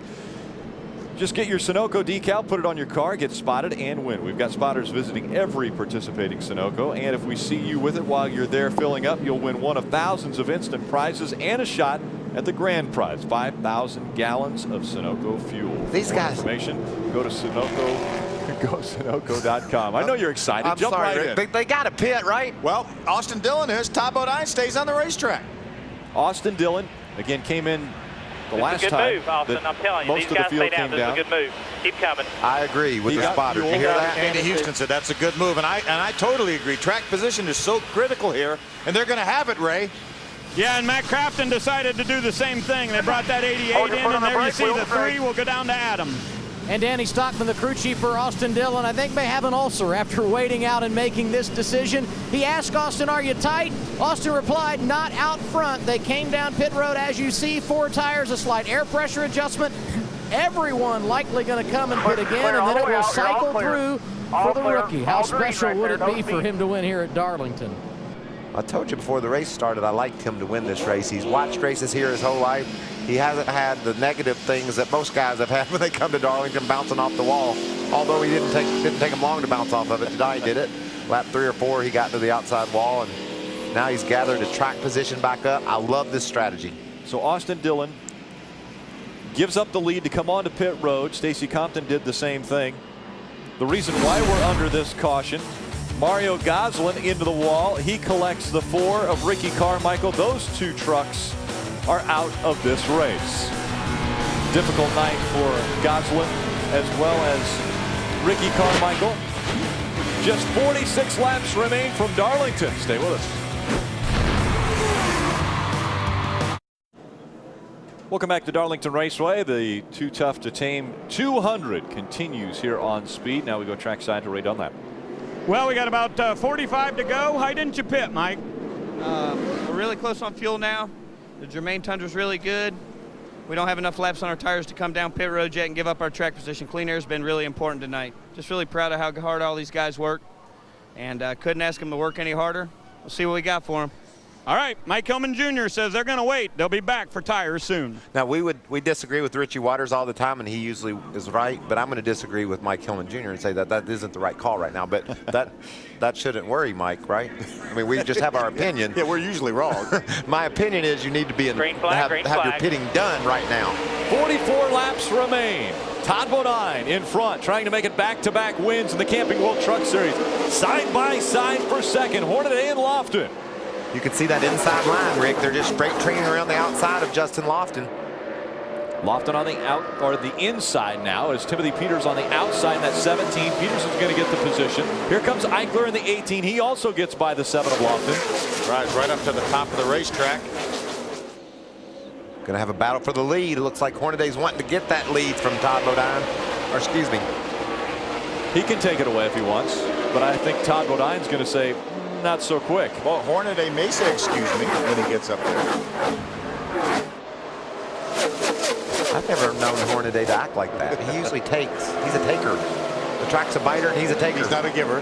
Just get your Sunoco decal, put it on your car, get spotted, and win. We've got spotters visiting every participating Sunoco, and if we see you with it while you're there filling up, you'll win one of thousands of instant prizes and a shot at the grand prize, 5,000 gallons of Sunoco fuel. These For more guys. information, go to Sunoco.com. I know you're excited. I'm Jump sorry, right in. They got a pit, right? Well, Austin Dillon is. Todd Bodine stays on the racetrack. Austin Dillon, again, came in the last time. It's a good move, Austin. I'm telling you, most these of the guys field stay down. came This is down. a good move. Keep coming. I agree with He the got spotter. Did you fuel. hear that? Andy Houston said that's a good move, and I totally agree. Track position is so critical here, and they're going to have it, Ray. Yeah, and Matt Crafton decided to do the same thing. They brought that 88 in, and there you see the 3 will go down to Adam. And Danny Stockman, the crew chief for Austin Dillon, I think may have an ulcer after waiting out and making this decision. He asked Austin, are you tight? Austin replied, not out front. They came down pit road, as you see, 4 tires, a slight air pressure adjustment. Everyone likely going to come and pit again, and then it will cycle through for the rookie. How special would it be for him to win here at Darlington? I told you before the race started, I liked him to win this race. He's watched races here his whole life. He hasn't had the negative things that most guys have had when they come to Darlington, bouncing off the wall. Although he didn't take him long to bounce off of it. Today he did it. Lap 3 or 4, he got to the outside wall, and now he's gathered a track position back up. I love this strategy. So Austin Dillon gives up the lead to come onto pit road. Stacy Compton did the same thing. The reason why we're under this caution, Mario Goslin into the wall. He collects the 4 of Ricky Carmichael. Those 2 trucks are out of this race. Difficult night for Goslin as well as Ricky Carmichael. Just 46 laps remain from Darlington. Stay with us. Welcome back to Darlington Raceway. The Too Tough to Tame 200 continues here on speed. Now we go trackside to Ray Dunlap. Well, we got about 45 to go. Why didn't you pit, Mike? We're really close on fuel now. The Germain Tundra's really good. We don't have enough laps on our tires to come down pit road yet and give up our track position. Clean air's been really important tonight. Just really proud of how hard all these guys work, and couldn't ask them to work any harder. We'll see what we got for them. All right, Mike Hillman Jr. says they're going to wait. They'll be back for tires soon. Now, we disagree with Richie Waters all the time, and he usually is right, but I'm going to disagree with Mike Hillman Jr. and say that that isn't the right call right now. But that shouldn't worry Mike, right? I mean, we just have our opinion. Yeah, we're usually wrong. My opinion is you need to be in, have your pitting done right now. 44 laps remain. Todd Bodine in front, trying to make it back-to-back wins in the Camping World Truck Series. Side by side for second, Hornaday and Lofton. You can see that inside line, Rick. They're just straight training around the outside of Justin Lofton. Lofton on the out or the inside now as Timothy Peters on the outside in that 17. Peters is going to get the position. Here comes Eichler in the 18. He also gets by the 7 of Lofton. Right up to the top of the racetrack. Going to have a battle for the lead. It looks like Hornaday's wanting to get that lead from Todd Bodine. Or excuse me. He can take it away if he wants, but I think Todd Bodine's going to say, not so quick. Well, Hornaday may say excuse me when he gets up there. I've never known Hornaday to act like that. He usually takes. He's a taker. The track's a biter and he's a taker. He's not a giver.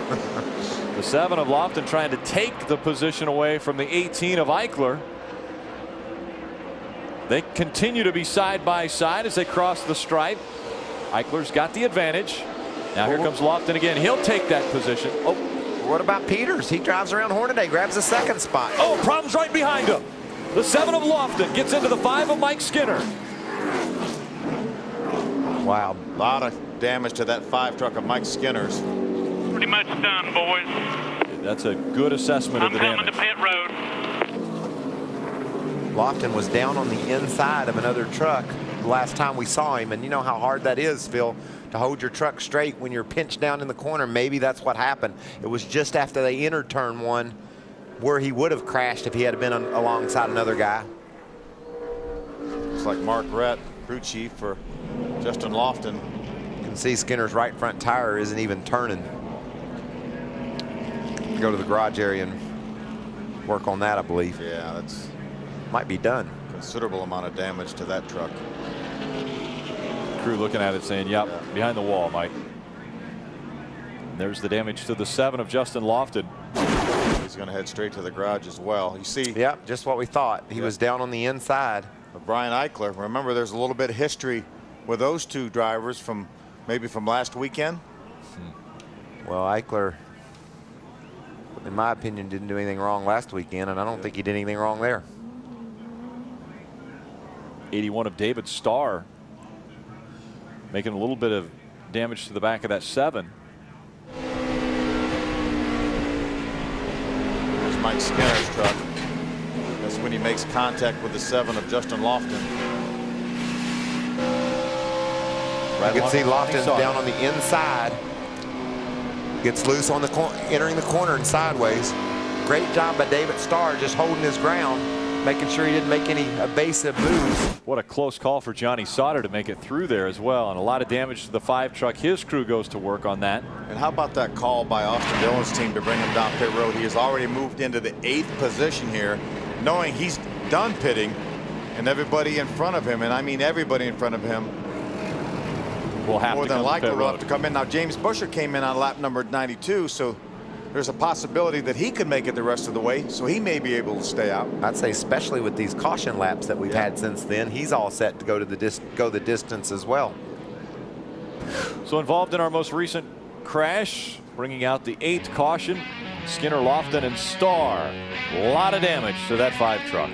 The 7 of Lofton trying to take the position away from the 18 of Eichler. They continue to be side by side as they cross the stripe. Eichler's got the advantage. Now here comes Lofton again. He'll take that position. Oh. What about Peters? He drives around Hornaday, grabs the 2nd spot. Oh, problems right behind him. The 7 of Lofton gets into the 5 of Mike Skinner. Wow, a lot of damage to that 5 truck of Mike Skinner's. Pretty much done, boys. That's a good assessment of the damage. I'm coming to pit road. Lofton was down on the inside of another truck the last time we saw him, and you know how hard that is, Phil, to hold your truck straight when you're pinched down in the corner. Maybe that's what happened. It was just after they entered turn 1 where he would have crashed if he had been alongside another guy. Looks like Mark Rett, crew chief for Justin Lofton. You can see Skinner's right front tire isn't even turning. Go to the garage area and work on that, I believe. Yeah, that's might be done. Considerable amount of damage to that truck. Crew looking at it saying, yep, behind the wall, Mike. And there's the damage to the 7 of Justin Lofton. He's going to head straight to the garage as well. You see. Yep, just what we thought. He was down on the inside. But Brian Eichler, remember there's a little bit of history with those 2 drivers from maybe from last weekend. Well, Eichler, in my opinion, didn't do anything wrong last weekend, and I don't think he did anything wrong there. 81 of David Starr making a little bit of damage to the back of that 7. There's Mike Skinner's truck. That's when he makes contact with the 7 of Justin Lofton. Right, you can see Lofton Lofton down on the inside. Gets loose on the entering the corner and sideways. Great job by David Starr just holding his ground, making sure he didn't make any evasive moves. What a close call for Johnny Sauter to make it through there as well, and a lot of damage to the 5 truck. His crew goes to work on that. And how about that call by Austin Dillon's team to bring him down pit road? He has already moved into the 8th position here, knowing he's done pitting, and everybody in front of him, and I mean everybody in front of him, will have more to than come likely pit will road. have to come in. Now James Busher came in on lap number 92, so there's a possibility that he could make it the rest of the way, so he may be able to stay out. I'd say especially with these caution laps that we've had since then, he's all set to go to the distance as well. So involved in our most recent crash, bringing out the 8th caution, Skinner, Lofton, and Starr. A lot of damage to that 5 truck.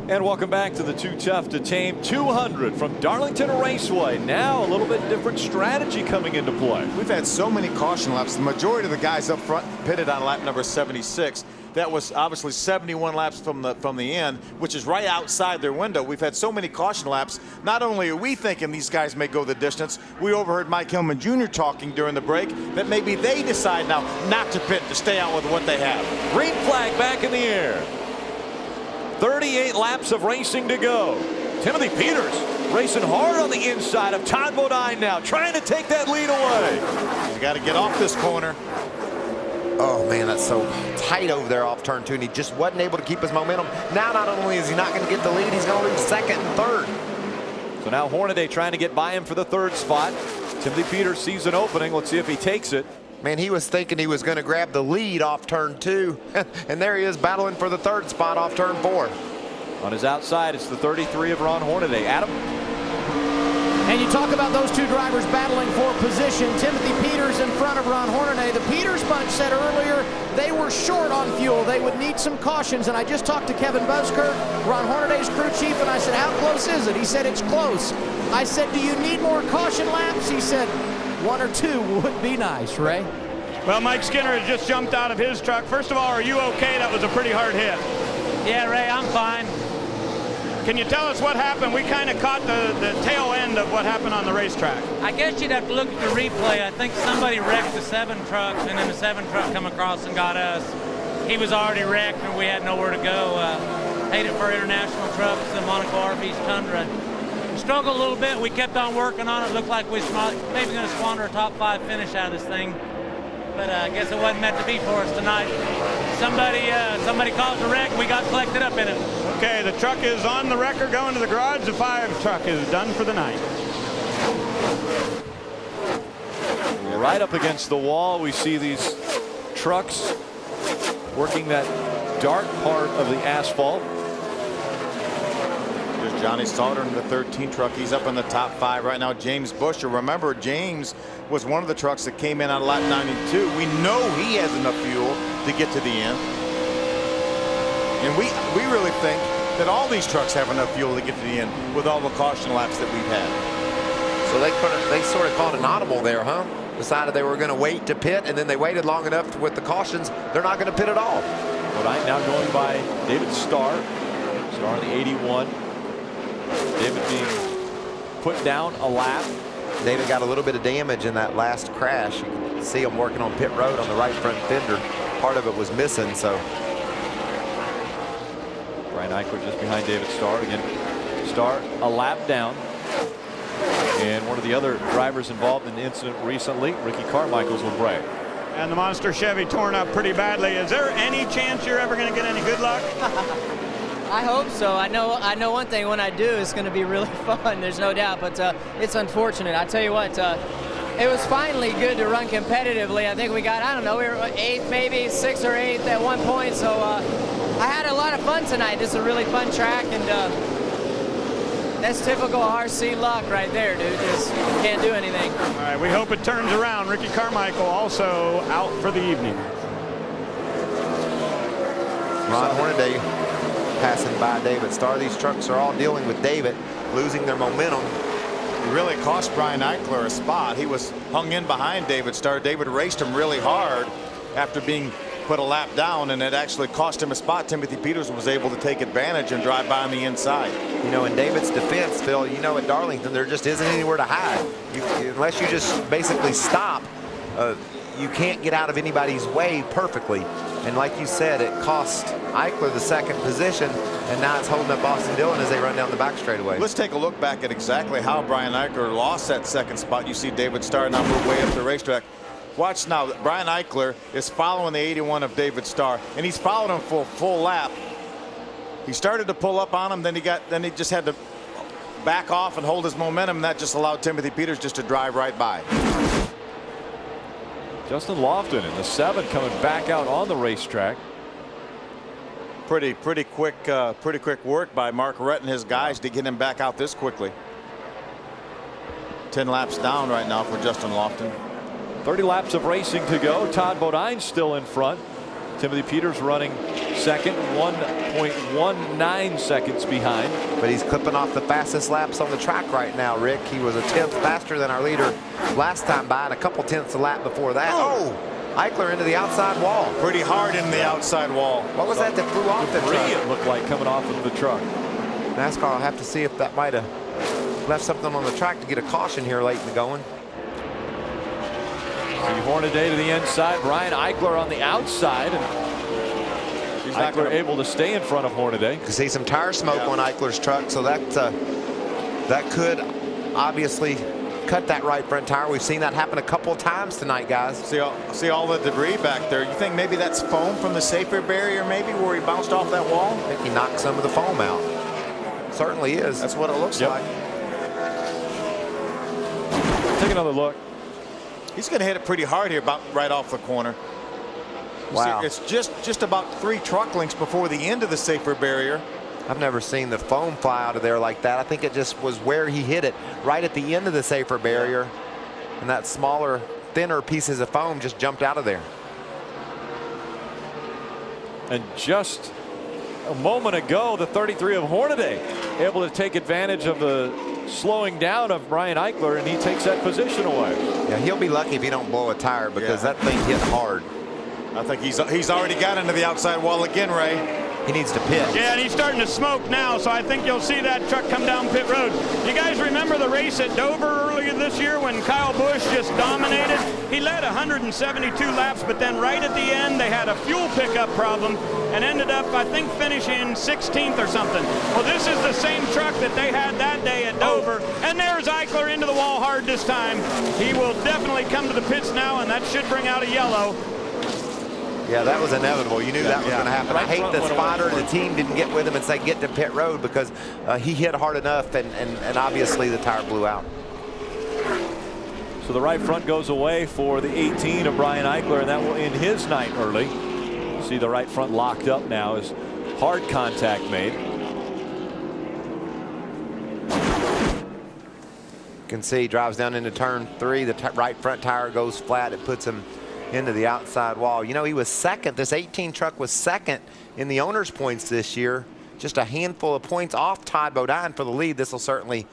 And welcome back to the Too Tough to Tame 200 from Darlington Raceway. Now a little bit different strategy coming into play. We've had so many caution laps. The majority of the guys up front pitted on lap number 76. That was obviously 71 laps from the end, which is right outside their window. We've had so many caution laps. Not only are we thinking these guys may go the distance, we overheard Mike Hillman Jr. talking during the break that maybe they decide now not to pit, to stay out with what they have. Green flag back in the air. 38 laps of racing to go. Timothy Peters racing hard on the inside of Todd Bodine now, trying to take that lead away. He's got to get off this corner. Oh man, that's so tight over there off turn 2, and he just wasn't able to keep his momentum. Now not only is he not going to get the lead, he's going to lose 2nd and 3rd. So now Hornaday trying to get by him for the 3rd spot. Timothy Peters sees an opening. Let's see if he takes it. Man, he was thinking he was going to grab the lead off turn 2, and there he is battling for the 3rd spot off turn 4. On his outside, it's the 33 of Ron Hornaday. Adam? And you talk about those 2 drivers battling for position. Timothy Peters in front of Ron Hornaday. The Peters bunch said earlier they were short on fuel. They would need some cautions. And I just talked to Kevin Buskirk, Ron Hornaday's crew chief, and I said, how close is it? He said, it's close. I said, do you need more caution laps? He said, 1 or 2 would be nice, Ray. Well, Mike Skinner has just jumped out of his truck. First of all, are you okay? That was a pretty hard hit. Yeah, Ray, I'm fine. Can you tell us what happened? We kind of caught the tail end of what happened on the racetrack. I guess you'd have to look at the replay. I think somebody wrecked the 7 trucks, and then the 7 truck come across and got us. He was already wrecked, and we had nowhere to go. Hate it for international trucks, the Monaco RV's Tundra. We struggled a little bit. We kept on working on it. Looked like we were maybe going to squander a top 5 finish out of this thing. But I guess it wasn't meant to be for us tonight. Somebody caused a wreck. We got collected up in it. Okay, the truck is on the wrecker going to the garage. The 5 truck is done for the night. Right up against the wall, we see these trucks working that dark part of the asphalt. There's Johnny Sauter in the 13 truck. He's up in the top 5 right now. James Busher. Remember, James was one of the trucks that came in on lap 92. We know he has enough fuel to get to the end. And we really think that all these trucks have enough fuel to get to the end with all the caution laps that we've had. So they sort of caught an audible there, huh? Decided they were going to wait to pit, and then they waited long enough with the cautions. They're not going to pit at all. Right now going by David Starr. Starr in the 81. David being put down a lap. David got a little bit of damage in that last crash. You can see him working on pit road on the right front fender. Part of it was missing, so. Brian Eichler just behind David Starr. Again, Starr a lap down. And one of the other drivers involved in the incident recently, Ricky Carmichael's with Bray. And the monster Chevy torn up pretty badly. Is there any chance you're ever going to get any good luck? I hope so. I know one thing, when I do, it's going to be really fun. There's no doubt, but it's unfortunate. I tell you what, it was finally good to run competitively. I think we got, I don't know, we were 8th, maybe 6th or 8th at one point. So I had a lot of fun tonight. This is a really fun track, and that's typical RC luck right there, dude. Just can't do anything. All right, we hope it turns around. Ricky Carmichael also out for the evening. Ron Hornaday passing by David Starr. These trucks are all dealing with David, losing their momentum. It really cost Brian Eichler a spot. He was hung in behind David Starr. David raced him really hard after being put a lap down, and it actually cost him a spot. Timothy Peters was able to take advantage and drive by on the inside. You know, in David's defense, Phil, you know, at Darlington, there just isn't anywhere to hide. Unless you just basically stop, you can't get out of anybody's way perfectly. And like you said, it cost Eichler the second position, and now it's holding up Austin Dillon as they run down the back straightaway. Let's take a look back at exactly how Brian Eichler lost that second spot. You see David Starr now move way up the racetrack. Watch now, Brian Eichler is following the 81 of David Starr, and he's followed him for a full lap. He started to pull up on him, then he just had to back off and hold his momentum, and that just allowed Timothy Peters just to drive right by. Justin Lofton in the 7 coming back out on the racetrack. Pretty quick work by Mark Rhett and his guys to get him back out this quickly. 10 laps down right now for Justin Lofton. 30 laps of racing to go. Todd Bodine still in front. Timothy Peters running second, 1.19 seconds behind. But he's clipping off the fastest laps on the track right now, Rick. He was a 10th faster than our leader last time by, and a couple tenths a lap before that. Oh! Eichler into the outside wall. Pretty hard in the outside wall. What was that flew off the truck? It looked like coming off of the truck. NASCAR will have to see if that might have left something on the track to get a caution here late in the going. Hornaday to the inside, Brian Eichler on the outside, and Eichler able to stay in front of Hornaday. You see some tire smoke on Eichler's truck, so that could obviously cut that right front tire. We've seen that happen a couple of times tonight, guys. See all the debris back there. You think maybe that's foam from the safety barrier, maybe where he bounced off that wall? I think he knocked some of the foam out. Certainly is. That's what it looks like. Take another look. He's going to hit it pretty hard here, about right off the corner. Wow. See, it's just about 3 truck lengths before the end of the safety barrier. I've never seen the foam fly out of there like that. I think it just was where he hit it, right at the end of the safety barrier, and that smaller, thinner pieces of foam just jumped out of there. And just a moment ago, the 33 of Hornaday able to take advantage of the slowing down of Brian Eichler, and he takes that position away. Yeah, he'll be lucky if he don't blow a tire, because that thing hit hard. I think he's already got into the outside wall again, Ray. He needs to pit. Yeah, and he's starting to smoke now, so I think you'll see that truck come down pit road. You guys remember the race at Dover earlier this year when Kyle Busch just dominated? He led 172 laps, but then right at the end they had a fuel pickup problem and ended up, I think, finishing 16th or something. Well, this is the same truck that they had that day at Dover, and there's Eichler into the wall hard this time. He will definitely come to the pits now, and that should bring out a yellow. Yeah, that was inevitable. You knew that was going to happen. I hate the spotter and the team didn't get with him and say get to pit road, because he hit hard enough, and obviously the tire blew out. So the right front goes away for the 18 of Brian Eichler, and that will end his night early. See the right front locked up now as hard contact made. You can see he drives down into turn 3. The right front tire goes flat. It puts him into the outside wall. You know, he was second. This 18 truck was second in the owner's points this year. Just a handful of points off Todd Bodine for the lead. This will certainly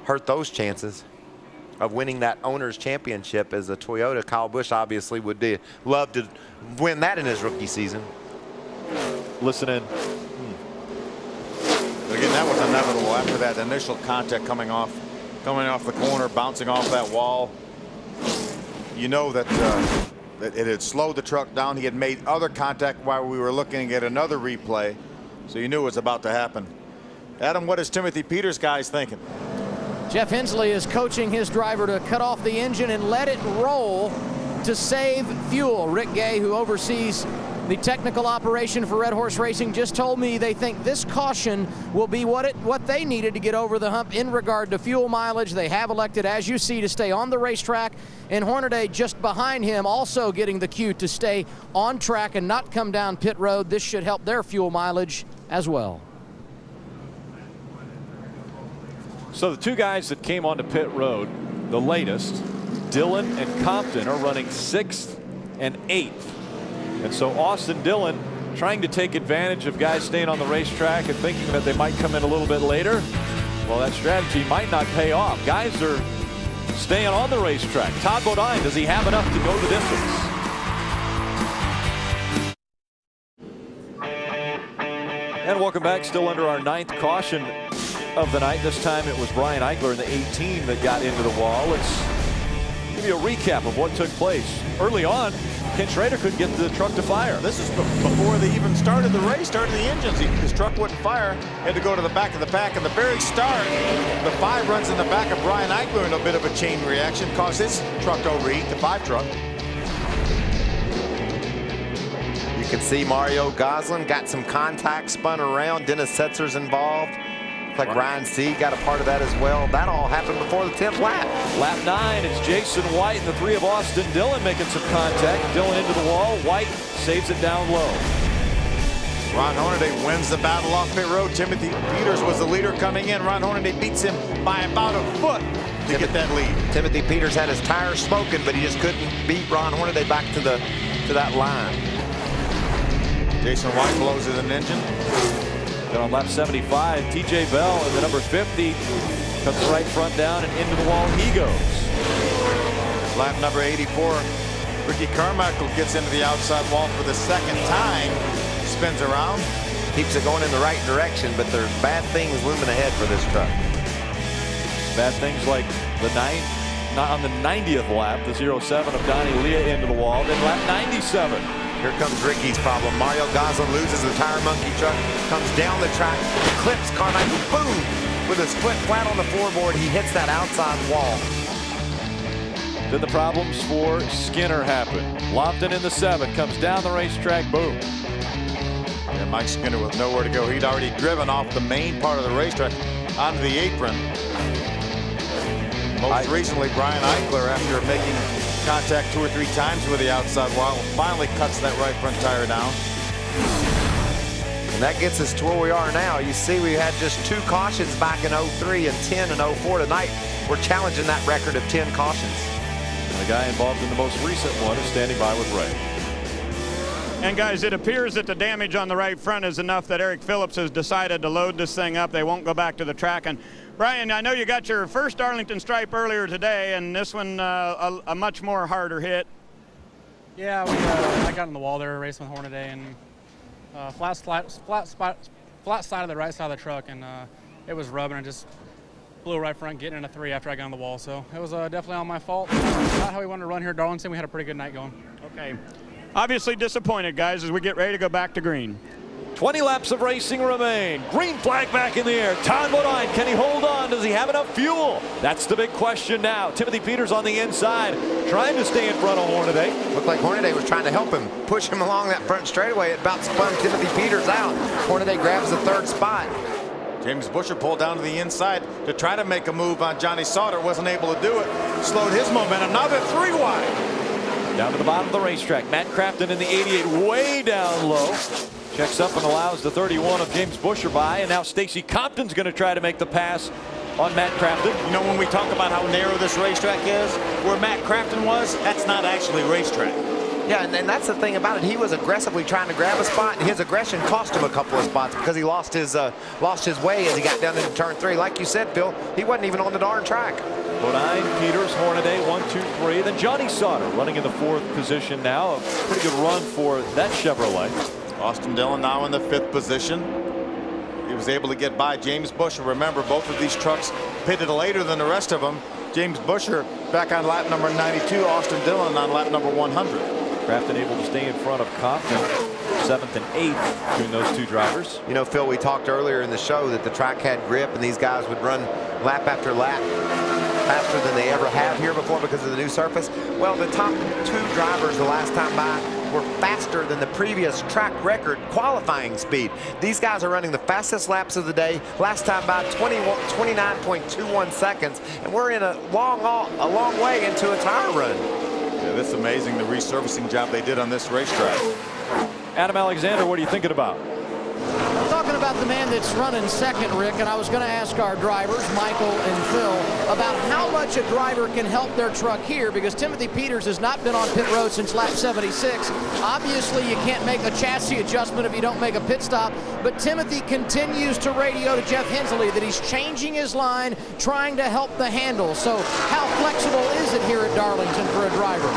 hurt those chances of winning that owner's championship as a Toyota. Kyle Busch obviously would love to win that in his rookie season. Listen in. Again, that was inevitable after that initial contact coming off the corner, bouncing off that wall. You know that that it had slowed the truck down. He had made other contact while we were looking at another replay, so you knew it was about to happen. Adam, what is Timothy Peters' guys thinking? Jeff Hensley is coaching his driver to cut off the engine and let it roll to save fuel. Rick Gay, who oversees the technical operation for Red Horse Racing, just told me they think this caution will be what they needed to get over the hump in regard to fuel mileage. They have elected, as you see, to stay on the racetrack, and Hornaday just behind him also getting the cue to stay on track and not come down pit road. This should help their fuel mileage as well. So the 2 guys that came onto pit road, the latest, Dillon and Compton, are running 6th and 8th. And so Austin Dillon trying to take advantage of guys staying on the racetrack and thinking that they might come in a little bit later. Well, that strategy might not pay off. Guys are staying on the racetrack. Todd Bodine, does he have enough to go the distance? And welcome back. Still under our 9th caution of the night. This time it was Brian Eichler in the 18 that got into the wall. Let's give you a recap of what took place. Early on, Ken Schrader couldn't get the truck to fire. This is before they even started the race, started the engines. His truck wouldn't fire. Had to go to the back of the pack. And the very start, the 5 runs in the back of Brian Eichler in a bit of a chain reaction, caused his truck to overheat, the 5 truck. You can see Mario Goslin got some contact, spun around. Dennis Setzer's involved. Looks like Ryan C. got a part of that as well. That all happened before the 10th lap. Lap 9, it's Jason White and the 3 of Austin Dillon making some contact. Dillon into the wall. White saves it down low. Ron Hornaday wins the battle off pit road. Timothy Peters was the leader coming in. Ron Hornaday beats him by about a foot to get that lead. Timothy Peters had his tires smoking, but he just couldn't beat Ron Hornaday back to that line. Jason White blows in an engine. Then on lap 75, TJ Bell in the number 50 comes right front down and into the wall he goes. Lap number 84, Ricky Carmichael gets into the outside wall for the 2nd time. Spins around. Keeps it going in the right direction, but there's bad things looming ahead for this truck. Bad things like not on the 90th lap, the 07 of Donnie Leah into the wall. Then lap 97. Here comes Ricky's problem. Mario Goslin loses the tire monkey truck, comes down the track, clips Carmichael, boom! With his foot flat on the floorboard, he hits that outside wall. Then the problems for Skinner happen. Lofton in the 7, comes down the racetrack, boom. Yeah, Mike Skinner with nowhere to go. He'd already driven off the main part of the racetrack onto the apron. Most recently, Brian Eichler, after making contact 2 or 3 times with the outside wall, finally cuts that right front tire down. And that gets us to where we are now. You see, we had just 2 cautions back in 03 and 10 and 04. Tonight, we're challenging that record of 10 cautions. And the guy involved in the most recent one is standing by with Ray. And guys, it appears that the damage on the right front is enough that Eric Phillips has decided to load this thing up. They won't go back to the track. And Brian, I know you got your first Darlington stripe earlier today, and this one a much more harder hit. Yeah, I got in the wall there racing with Hornaday, and flat side of the right side of the truck, and it was rubbing and just blew right front, getting in a 3 after I got on the wall. So it was definitely all my fault. Not how we wanted to run here at Darlington. We had a pretty good night going. Okay. Obviously disappointed, guys, as we get ready to go back to green. 20 laps of racing remain. Green flag back in the air. Todd Bodine, can he hold on? Does he have enough fuel? That's the big question now. Timothy Peters on the inside, trying to stay in front of Hornaday. Looked like Hornaday was trying to help him, push him along that front straightaway. It about spun Timothy Peters out. Hornaday grabs the 3rd spot. James Busher pulled down to the inside to try to make a move on Johnny Sauter. Wasn't able to do it. Slowed his momentum. Now they're 3 wide. Down to the bottom of the racetrack. Matt Crafton in the 88, way down low. Checks up and allows the 31 of James Busher by. And now Stacy Compton's going to try to make the pass on Matt Crafton. You know, when we talk about how narrow this racetrack is, where Matt Crafton was, that's not actually racetrack. Yeah, and that's the thing about it. He was aggressively trying to grab a spot, and his aggression cost him a couple of spots because he lost his way as he got down into turn 3. Like you said, Phil, he wasn't even on the darn track. Bodine, Peters, Hornaday, 1, 2, 3. Then Johnny Sauter running in the 4th position now. A pretty good run for that Chevrolet. Austin Dillon now in the 5th position. He was able to get by James Busher. Remember, both of these trucks pitted later than the rest of them. James Busher back on lap number 92. Austin Dillon on lap number 100. Crafton able to stay in front of Compton, 7th and 8th between those 2 drivers. You know, Phil, we talked earlier in the show that the track had grip and these guys would run lap after lap faster than they ever have here before because of the new surface. Well, the top 2 drivers the last time by were faster than the previous track record qualifying speed. These guys are running the fastest laps of the day. Last time by 29.21 seconds, and we're in a long way into a tire run. Yeah, this is amazing, the resurfacing job they did on this racetrack. Adam Alexander, what are you thinking about? I'm talking about the man that's running second, Rick, and I was going to ask our drivers, Michael and Phil, about how much a driver can help their truck here, because Timothy Peters has not been on pit road since lap 76. Obviously, you can't make a chassis adjustment if you don't make a pit stop, but Timothy continues to radio to Jeff Hensley that he's changing his line, trying to help the handle. So how flexible is it here at Darlington for a driver?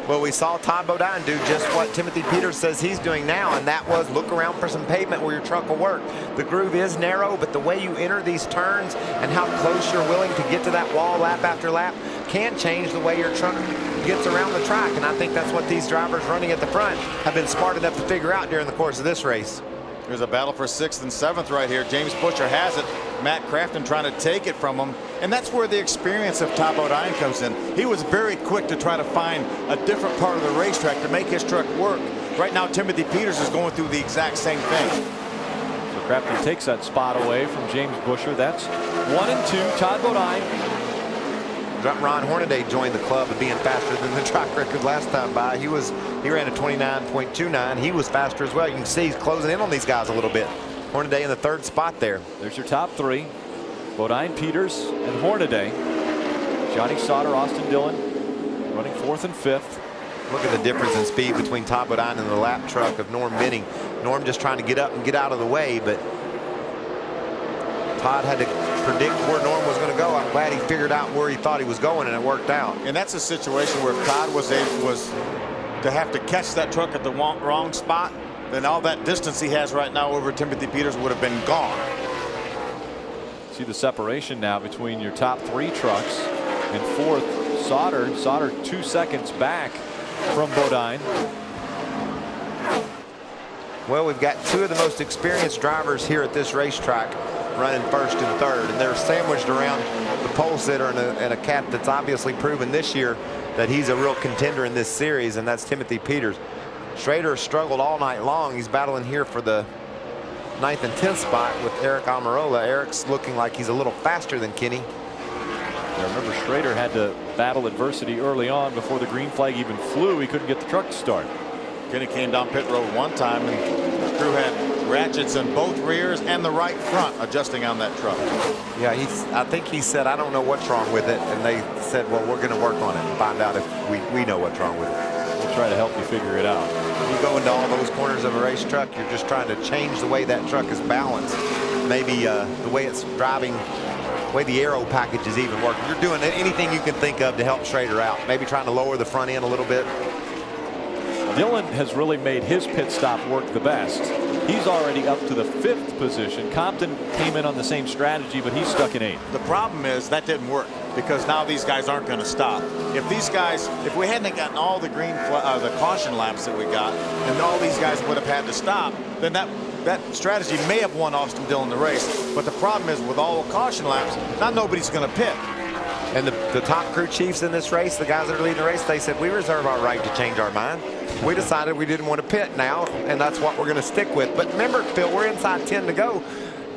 Well, we saw Todd Bodine do just what Timothy Peters says he's doing now, and that was look around for some pavement where your truck will work. The groove is narrow, but the way you enter these turns and how close you're willing to get to that wall lap after lap can change the way your truck gets around the track, and I think that's what these drivers running at the front have been smart enough to figure out during the course of this race. There's a battle for 6th and 7th right here. James Busher has it. Matt Crafton trying to take it from him. And that's where the experience of Todd Bodine comes in. He was very quick to try to find a different part of the racetrack to make his truck work. Right now, Timothy Peters is going through the exact same thing. So Crafton takes that spot away from James Busher. That's 1 and 2. Todd Bodine. Ron Hornaday joined the club of being faster than the track record last time by. He ran a 29.29. He was faster as well. You can see he's closing in on these guys a little bit. Hornaday in the 3rd spot there. There's your top 3. Bodine, Peters, and Hornaday. Johnny Sauter, Austin Dillon running 4th and 5th. Look at the difference in speed between Todd Bodine and the lap truck of Norm Benning. Norm just trying to get up and get out of the way, but Todd had to predict where Norm was going to go. I'm glad he figured out where he thought he was going, and it worked out. And that's a situation where if Todd was to have to catch that truck at the wrong spot, then all that distance he has right now over Timothy Peters would have been gone. See the separation now between your top 3 trucks and 4th Sauter. Sauter 2 seconds back from Bodine. Well, we've got 2 of the most experienced drivers here at this racetrack running 1st and 3rd, and they're sandwiched around the pole sitter and a cat that's obviously proven this year that he's a real contender in this series, and that's Timothy Peters. Schrader struggled all night long. He's battling here for the 9th and 10th spot with Eric Almirola. Eric's looking like he's a little faster than Kenny. Yeah, remember, Schrader had to battle adversity early on before the green flag even flew. He couldn't get the truck to start. Kenny came down pit road one time, and the crew had ratchets in both rears and the right front adjusting on that truck. Yeah, I think he said, I don't know what's wrong with it, and they said, well, we're going to work on it and find out if we know what's wrong with it. We'll try to help you figure it out. When you go into all those corners of a race truck, you're just trying to change the way that truck is balanced. Maybe the way it's driving, the way the aero package is even working. You're doing anything you can think of to help Schrader out. Maybe trying to lower the front end a little bit. Dillon has really made his pit stop work the best. He's already up to the 5th position. Compton came in on the same strategy, but he's stuck in 8th. The problem is that didn't work because now these guys aren't going to stop. If we hadn't gotten all the the caution laps that we got, and all these guys would have had to stop, then that strategy may have won Austin Dillon the race. But the problem is with all the caution laps, now nobody's going to pit. And the top crew chiefs in this race, the guys that are leading the race, they said, we reserve our right to change our mind. We decided we didn't want to pit now, and that's what we're going to stick with. But remember, Phil, we're inside 10 to go.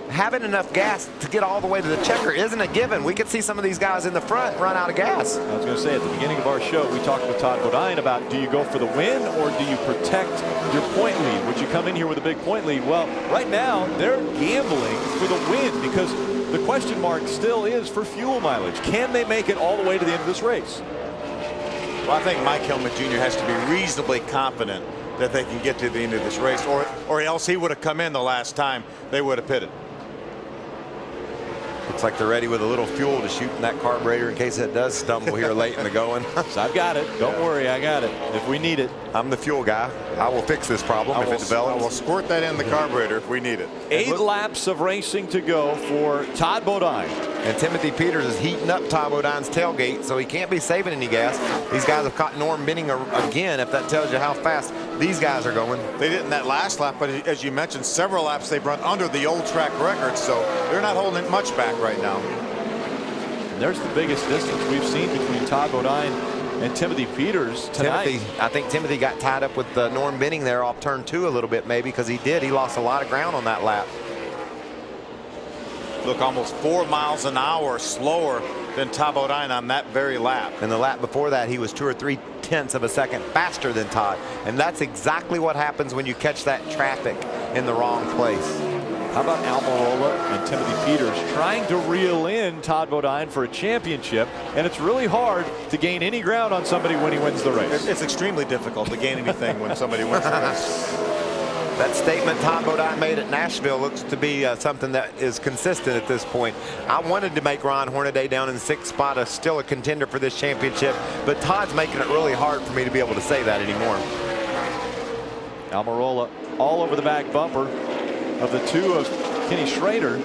Having enough gas to get all the way to the checker isn't a given. We could see some of these guys in the front run out of gas. I was going to say, at the beginning of our show, we talked with Todd Bodine about, do you go for the win or do you protect your point lead? Would you come in here with a big point lead? Well, right now, they're gambling for the win because the question mark still is for fuel mileage. Can they make it all the way to the end of this race? Well, I think Mike Hillman Jr. has to be reasonably confident that they can get to the end of this race, or else he would have come in the last time they would have pitted. Looks like they're ready with a little fuel to shoot in that carburetor in case it does stumble here late in the going. So I've got it. Don't worry, I got it. If we need it. I'm the fuel guy. I will fix this problem if it develops. I will squirt that in the carburetor if we need it. 8 laps of racing to go for Todd Bodine. And Timothy Peters is heating up Todd Bodine's tailgate, so he can't be saving any gas. These guys have caught Norm Benning again, if that tells you how fast these guys are going. They did in that last lap, but as you mentioned, several laps they've run under the old track record, so they're not holding it much back right now. And there's the biggest distance we've seen between Todd Bodine and Timothy Peters tonight. I think Timothy got tied up with Norm Benning there off turn 2 a little bit, maybe, because he lost a lot of ground on that lap. Look, almost 4 miles an hour slower than Todd Bodine on that very lap. And the lap before that, he was 2 or 3 tenths of a second faster than Todd. And that's exactly what happens when you catch that traffic in the wrong place. How about Almirola and Timothy Peters trying to reel in Todd Bodine for a championship, and it's really hard to gain any ground on somebody when he wins the race. It's extremely difficult to gain anything when somebody wins the race. That statement Todd Bodine made at Nashville looks to be something that is consistent at this point. I wanted to make Ron Hornaday down in 6th spot still a contender for this championship, but Todd's making it really hard for me to be able to say that anymore. Almirola all over the back bumper of the 2 of Kenny Schrader.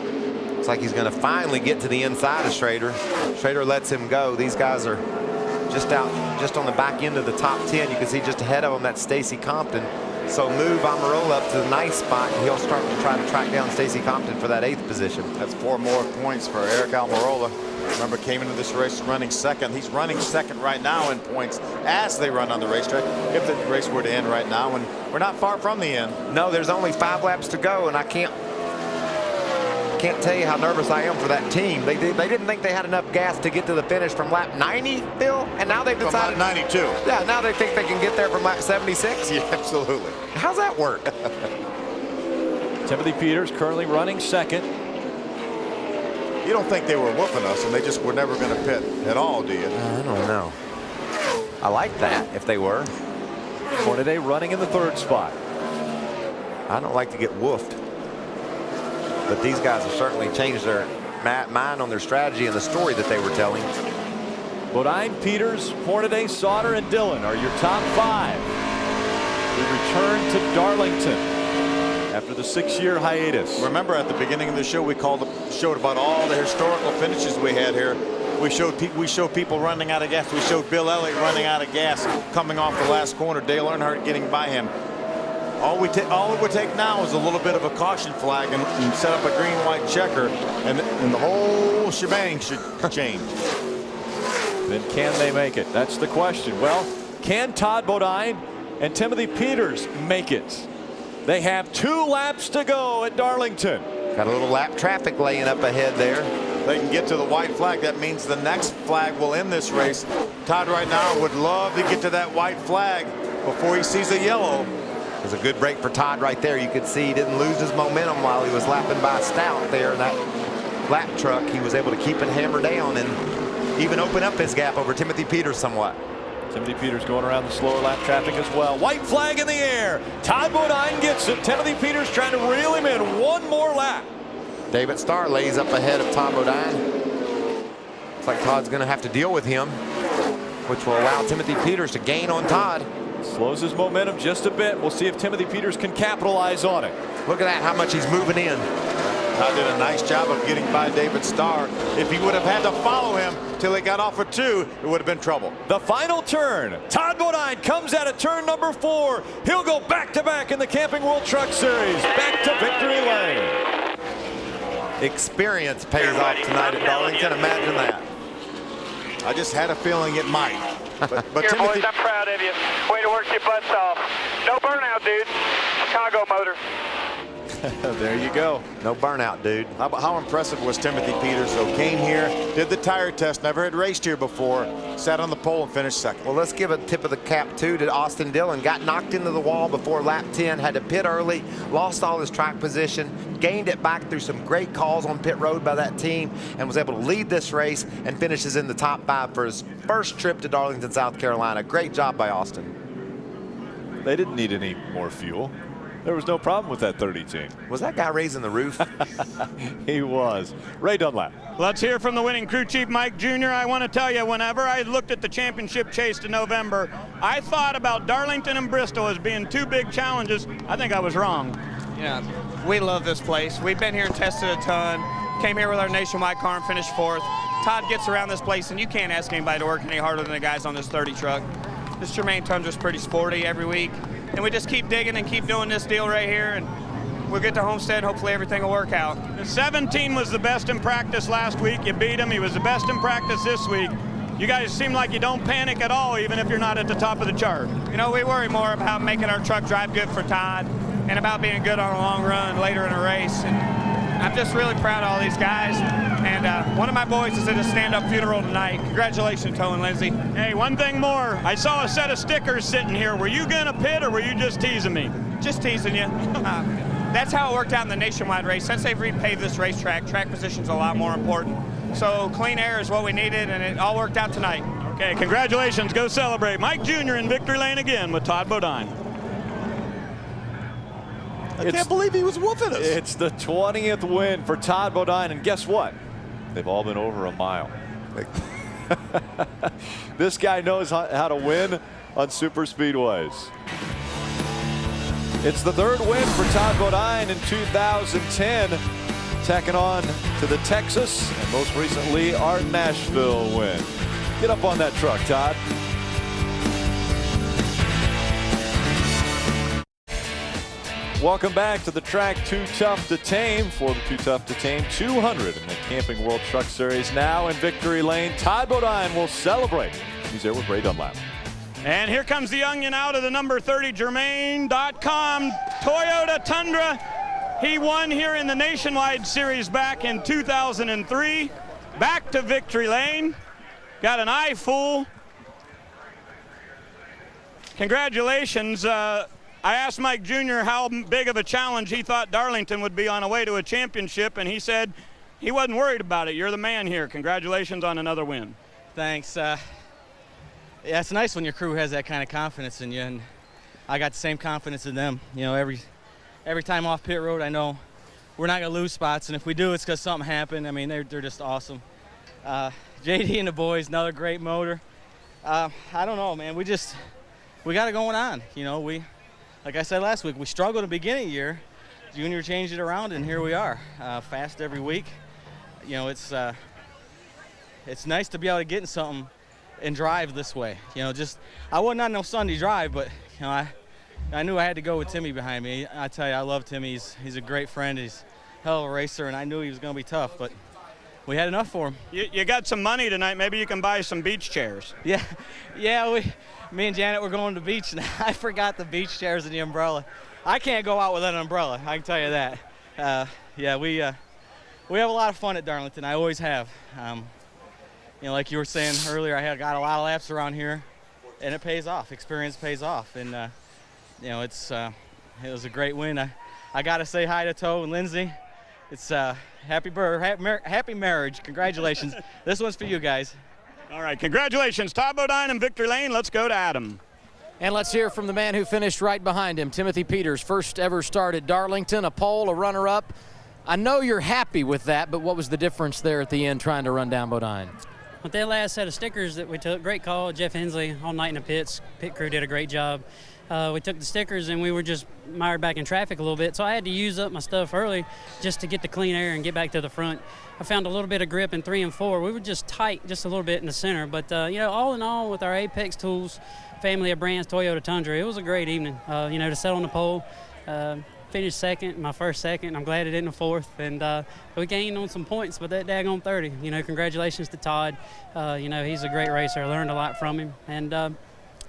Looks like he's going to finally get to the inside of Schrader. Schrader lets him go. These guys are just on the back end of the top 10. You can see just ahead of him, that's Stacy Compton. So move Almirola up to the nice spot, and he'll start to try to track down Stacy Compton for that 8th position. That's 4 more points for Eric Almirola. Remember, came into this race running second. He's running second right now in points as they run on the racetrack. If the race were to end right now, and we're not far from the end. No, there's only 5 laps to go, and I can't tell you how nervous I am for that team. They didn't think they had enough gas to get to the finish from lap 90, Bill, and now they've decided from lap 92. Yeah, now they think they can get there from lap 76. Yeah, absolutely. How's that work? Timothy Peters currently running second. You don't think they were whooping us and they just were never going to pit at all, do you? I don't know. I like that if they were. Hornaday running in the 3rd spot. I don't like to get woofed. But these guys have certainly changed their mind on their strategy and the story that they were telling. Bodine, Peters, Hornaday, Sauter, and Dillon are your top 5. We return to Darlington after the 6-year hiatus. Remember, at the beginning of the show, we showed about all the historical finishes we had here. We showed people running out of gas. We showed Bill Elliott running out of gas coming off the last corner. Dale Earnhardt getting by him. All it would take now is a little bit of a caution flag and set up a green-white checker, and the whole shebang should change. Then can they make it? That's the question. Well, can Todd Bodine and Timothy Peters make it? They have 2 laps to go at Darlington. Got a little lap traffic laying up ahead there. They can get to the white flag. That means the next flag will end this race. Todd right now would love to get to that white flag before he sees a yellow. It was a good break for Todd right there. You could see he didn't lose his momentum while he was lapping by Stout there in that lap truck. He was able to keep it hammered down and even open up his gap over Timothy Peters somewhat. Timothy Peters going around the slower lap traffic as well. White flag in the air. Todd Bodine gets it. Timothy Peters trying to reel him in 1 more lap. David Starr lays up ahead of Todd Bodine. Looks like Todd's going to have to deal with him, which will allow Timothy Peters to gain on Todd. Slows his momentum just a bit. We'll see if Timothy Peters can capitalize on it. Look at that, how much he's moving in. Todd did a nice job of getting by David Starr. If he would have had to follow him till he got off of 2, it would have been trouble. The final turn. Todd Bodine comes out of turn number 4. He'll go back-to-back in the Camping World Truck Series. Back to victory lane. Experience pays off tonight at Darlington. Imagine that. I just had a feeling it might. But Here, Timothy, boys, I'm proud of you. Way to work your butts off. No burnout, dude. Chicago motor. there you go. No burnout, dude. How impressive was Timothy Peters, though? Came here, did the tire test, never had raced here before, sat on the pole and finished second. Well, let's give a tip of the cap, too, to Austin Dillon. Got knocked into the wall before lap 10, had to pit early, lost all his track position, gained it back through some great calls on pit road by that team, and was able to lead this race and finishes in the top 5 for his first trip to Darlington, South Carolina. Great job by Austin. They didn't need any more fuel. There was no problem with that 32. Was that guy raising the roof? He was. Ray Dunlap. Let's hear from the winning crew chief, Mike Jr. I want to tell you, whenever I looked at the championship chase to November, I thought about Darlington and Bristol as being 2 big challenges. I think I was wrong. Yeah, we love this place. We've been here and tested a ton. Came here with our nationwide car and finished 4th. Todd gets around this place, and you can't ask anybody to work any harder than the guys on this 30 truck. This Germain Tundra's pretty sporty every week. And we just keep digging and keep doing this deal right here, and we'll get to Homestead. Hopefully everything will work out. The 17 was the best in practice last week. You beat him. He was the best in practice this week. You guys seem like you don't panic at all, even if you're not at the top of the chart. You know, we worry more about making our truck drive good for Todd and about being good on a long run later in a race. And I'm just really proud of all these guys. And one of my boys is at a stand-up funeral tonight. Congratulations, Toe and Lindsay. Hey, one thing more. I saw a set of stickers sitting here. Were you going to pit, or were you just teasing me? Just teasing you. That's how it worked out in the nationwide race. Since they've repaved this racetrack, track position's a lot more important. So clean air is what we needed, and it all worked out tonight. Okay, congratulations. Go celebrate. Mike Jr. in victory lane again with Todd Bodine. I can't believe he was whooping us. It's the 20th win for Todd Bodine, and guess what? They've all been over a mile. This guy knows how to win on super speedways. It's the 3rd win for Todd Bodine in 2010, tacking on to the Texas and most recently our Nashville win. Get up on that truck, Todd. Welcome back to the track Too Tough to Tame for the Too Tough to Tame 200 in the Camping World Truck Series. Now in victory lane, Todd Bodine will celebrate. He's there with Ray Dunlap. And here comes the onion out of the number 30 Germain.com Toyota Tundra. He won here in the Nationwide Series back in 2003. Back to victory lane. Got an eye full. Congratulations. I asked Mike Jr. how big of a challenge he thought Darlington would be on a way to a championship, and he said he wasn't worried about it. You're the man here. Congratulations on another win. Thanks. Yeah, it's nice when your crew has that kind of confidence in you, and I got the same confidence in them. You know, every time off pit road, I know we're not going to lose spots, and if we do, it's because something happened. I mean, they're just awesome. JD and the boys, another great motor. I don't know, man. We got it going on. You know, like I said last week, we struggled at the beginning of the year. Junior changed it around, and here we are, fast every week. You know, it's nice to be able to get in something and drive this way. You know, I wasn't on no Sunday drive, but you know, I knew I had to go with Timmy behind me. I tell you, I love Timmy. He's a great friend. He's a hell of a racer, and I knew he was going to be tough, but we had enough for him. You got some money tonight. Maybe you can buy some beach chairs. Yeah. Me and Janet were going to the beach, and I forgot the beach chairs and the umbrella. I can't go out without an umbrella, I can tell you that. Yeah, we have a lot of fun at Darlington. I always have. You know, like you were saying earlier, got a lot of laps around here, and it pays off. Experience pays off, and you know, it was a great win. I got to say hi to Toe and Lindsay. It's happy marriage. Congratulations. This one's for you guys. All right, congratulations, Todd Bodine in victory lane. Let's go to Adam. And let's hear from the man who finished right behind him, Timothy Peters. First ever start at Darlington, a pole, a runner-up. I know you're happy with that, but what was the difference there at the end trying to run down Bodine? With that last set of stickers that we took, great call, Jeff Hensley, all night in the pits. Pit crew did a great job. We took the stickers and we were just mired back in traffic a little bit, so I had to use up my stuff early just to get the clean air and get back to the front. I found a little bit of grip in 3 and 4. We were just tight just a little bit in the center, but you know, all in all, with our Apex Tools family of brands, Toyota Tundra, it was a great evening. You know, to set on the pole, finished second, my first second. I'm glad it didn't a fourth, and we gained on some points with that daggone 30. You know, congratulations to Todd. You know, he's a great racer. I learned a lot from him, and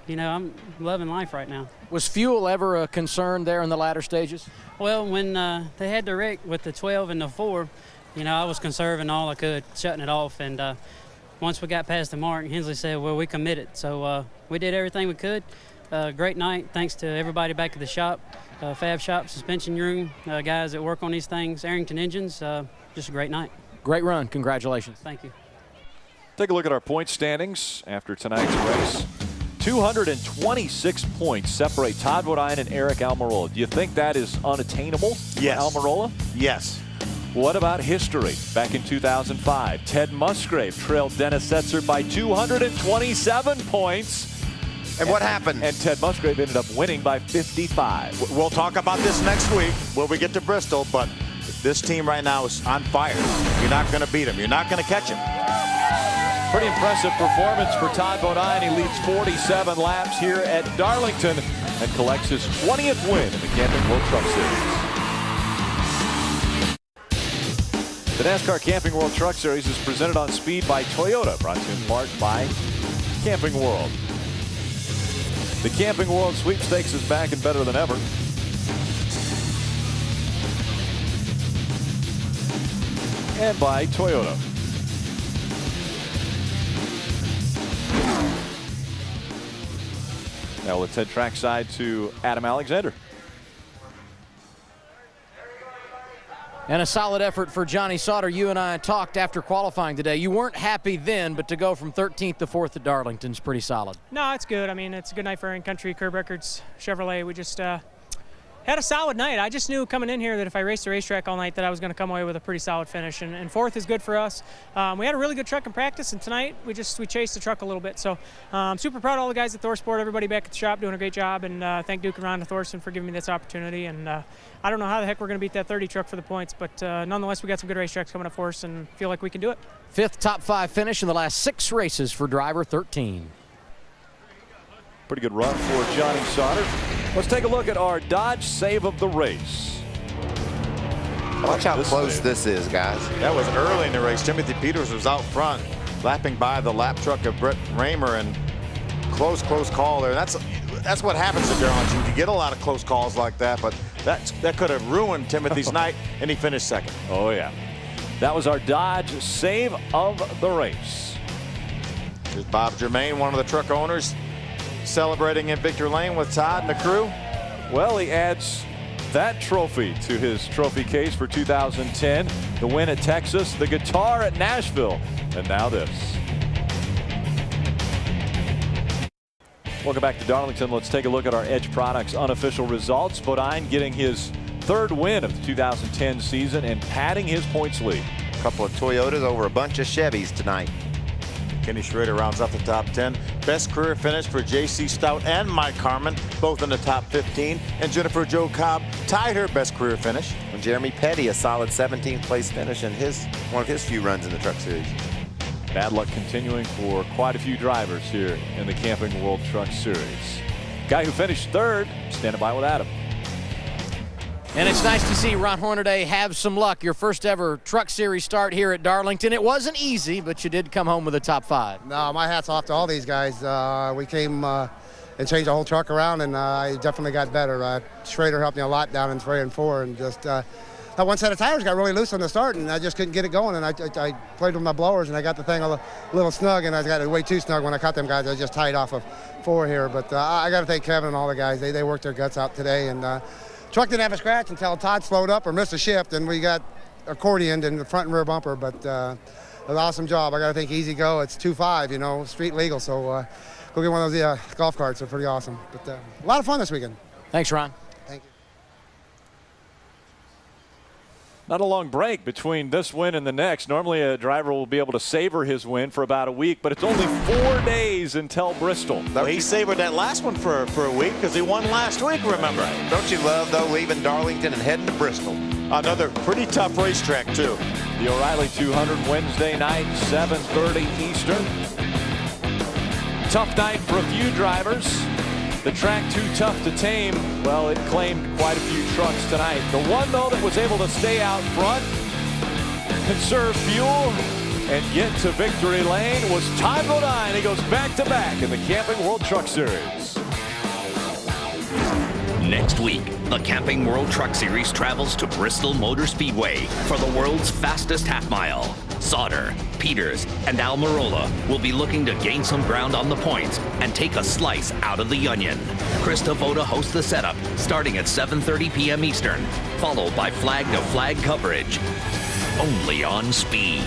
you know, I'm loving life right now. Was fuel ever a concern there in the latter stages? Well, when they had the wreck with the 12 and the 4, you know, I was conserving all I could, shutting it off, and once we got past the mark, Hensley said, well, we committed. So we did everything we could. Great night. Thanks to everybody back at the shop, Fab Shop, suspension room, guys that work on these things, Arrington Engines. Just a great night. Great run. Congratulations. Thank you. Take a look at our point standings after tonight's race. 226 points separate Todd Bodine and Eric Almirola. Do you think that is unattainable for Almirola? Yes. What about history? Back in 2005, Ted Musgrave trailed Dennis Setzer by 227 points. And what happened? And Ted Musgrave ended up winning by 55. We'll talk about this next week when we get to Bristol, but this team right now is on fire. You're not going to beat them. You're not going to catch them. Pretty impressive performance for Todd Bodine. He leads 47 laps here at Darlington and collects his 20th win in the Camping World Truck Series. The NASCAR Camping World Truck Series is presented on speed by Toyota, brought to you in part by Camping World. The Camping World Sweepstakes is back and better than ever. And by Toyota. Now let's head trackside to Adam Alexander. And a solid effort for Johnny Sauter. You and I talked after qualifying today. You weren't happy then, but to go from 13th to 4th at Darlington is pretty solid. No, it's good. I mean, it's a good night for In Country, Curb Records, Chevrolet. We just had Had a solid night. I just knew coming in here that if I raced the racetrack all night that I was going to come away with a pretty solid finish, and fourth is good for us. We had a really good truck in practice, and tonight we chased the truck a little bit. So I'm super proud of all the guys at ThorSport, everybody back at the shop doing a great job, and thank Duke and Rhonda Thorson for giving me this opportunity. And I don't know how the heck we're going to beat that 30 truck for the points, but nonetheless we got some good racetracks coming up for us and feel like we can do it. Fifth top 5 finish in the last 6 races for driver 13. Pretty good run for Johnny Sauter. Let's take a look at our Dodge save of the race. Watch how close this is, guys. That was early in the race. Timothy Peters was out front, lapping by the lap truck of Brett Raymer, and close call there. That's what happens at Darlington. You get a lot of close calls like that, but that could have ruined Timothy's night, and he finished second. Oh, yeah. That was our Dodge save of the race. Here's Bob Germain, one of the truck owners, celebrating in Victor Lane with Todd and the crew. Well, he adds that trophy to his trophy case for 2010. The win at Texas, the guitar at Nashville, and now this. Welcome back to Darlington. Let's take a look at our Edge Products unofficial results. Bodine getting his 3rd win of the 2010 season and padding his points lead. A couple of Toyotas over a bunch of Chevys tonight. Kenny Schrader rounds up the top 10. Best career finish for J.C. Stout and Mike Harmon, both in the top 15. And Jennifer Jo Cobb tied her best career finish. And Jeremy Petty, a solid 17th place finish in one of his few runs in the Truck Series. Bad luck continuing for quite a few drivers here in the Camping World Truck Series. Guy who finished 3rd, standing by with Adam. And it's nice to see Ron Hornaday have some luck. Your first ever Truck Series start here at Darlington. It wasn't easy, but you did come home with a top 5. No, my hat's off to all these guys. We came and changed the whole truck around, and I definitely got better. Schrader helped me a lot down in 3 and 4, and just that one set of tires got really loose on the start, and I just couldn't get it going. And I played with my blowers, and I got the thing a little snug, and I got it way too snug when I caught them guys. I just tied off of 4 here. But I got to thank Kevin and all the guys. They worked their guts out today, and truck didn't have a scratch until Todd slowed up or missed a shift, and we got accordioned in the front and rear bumper. But an awesome job. I got to think Easy Go. It's 2.5, you know, street legal. So go get one of those golf carts. They're pretty awesome. But a lot of fun this weekend. Thanks, Ron. Thank you. Not a long break between this win and the next. Normally a driver will be able to savor his win for about a week, but it's only 4 days until Bristol. Well, he savored that last one for a week because he won last week, remember? Don't you love, though, leaving Darlington and heading to Bristol? Another pretty tough racetrack, too. The O'Reilly 200 Wednesday night, 7:30 Eastern. Tough night for a few drivers. The track Too Tough to Tame, well, it claimed quite a few trucks tonight. The one, though, that was able to stay out front, conserve fuel, and get to victory lane was Todd Bodine. He goes back-to-back in the Camping World Truck Series. Next week, the Camping World Truck Series travels to Bristol Motor Speedway for the world's fastest half-mile. Sauter, Peters, and Almirola will be looking to gain some ground on the points and take a slice out of the onion. Krista Voda hosts the setup starting at 7:30 p.m. Eastern, followed by flag-to-flag coverage. Only on Speed.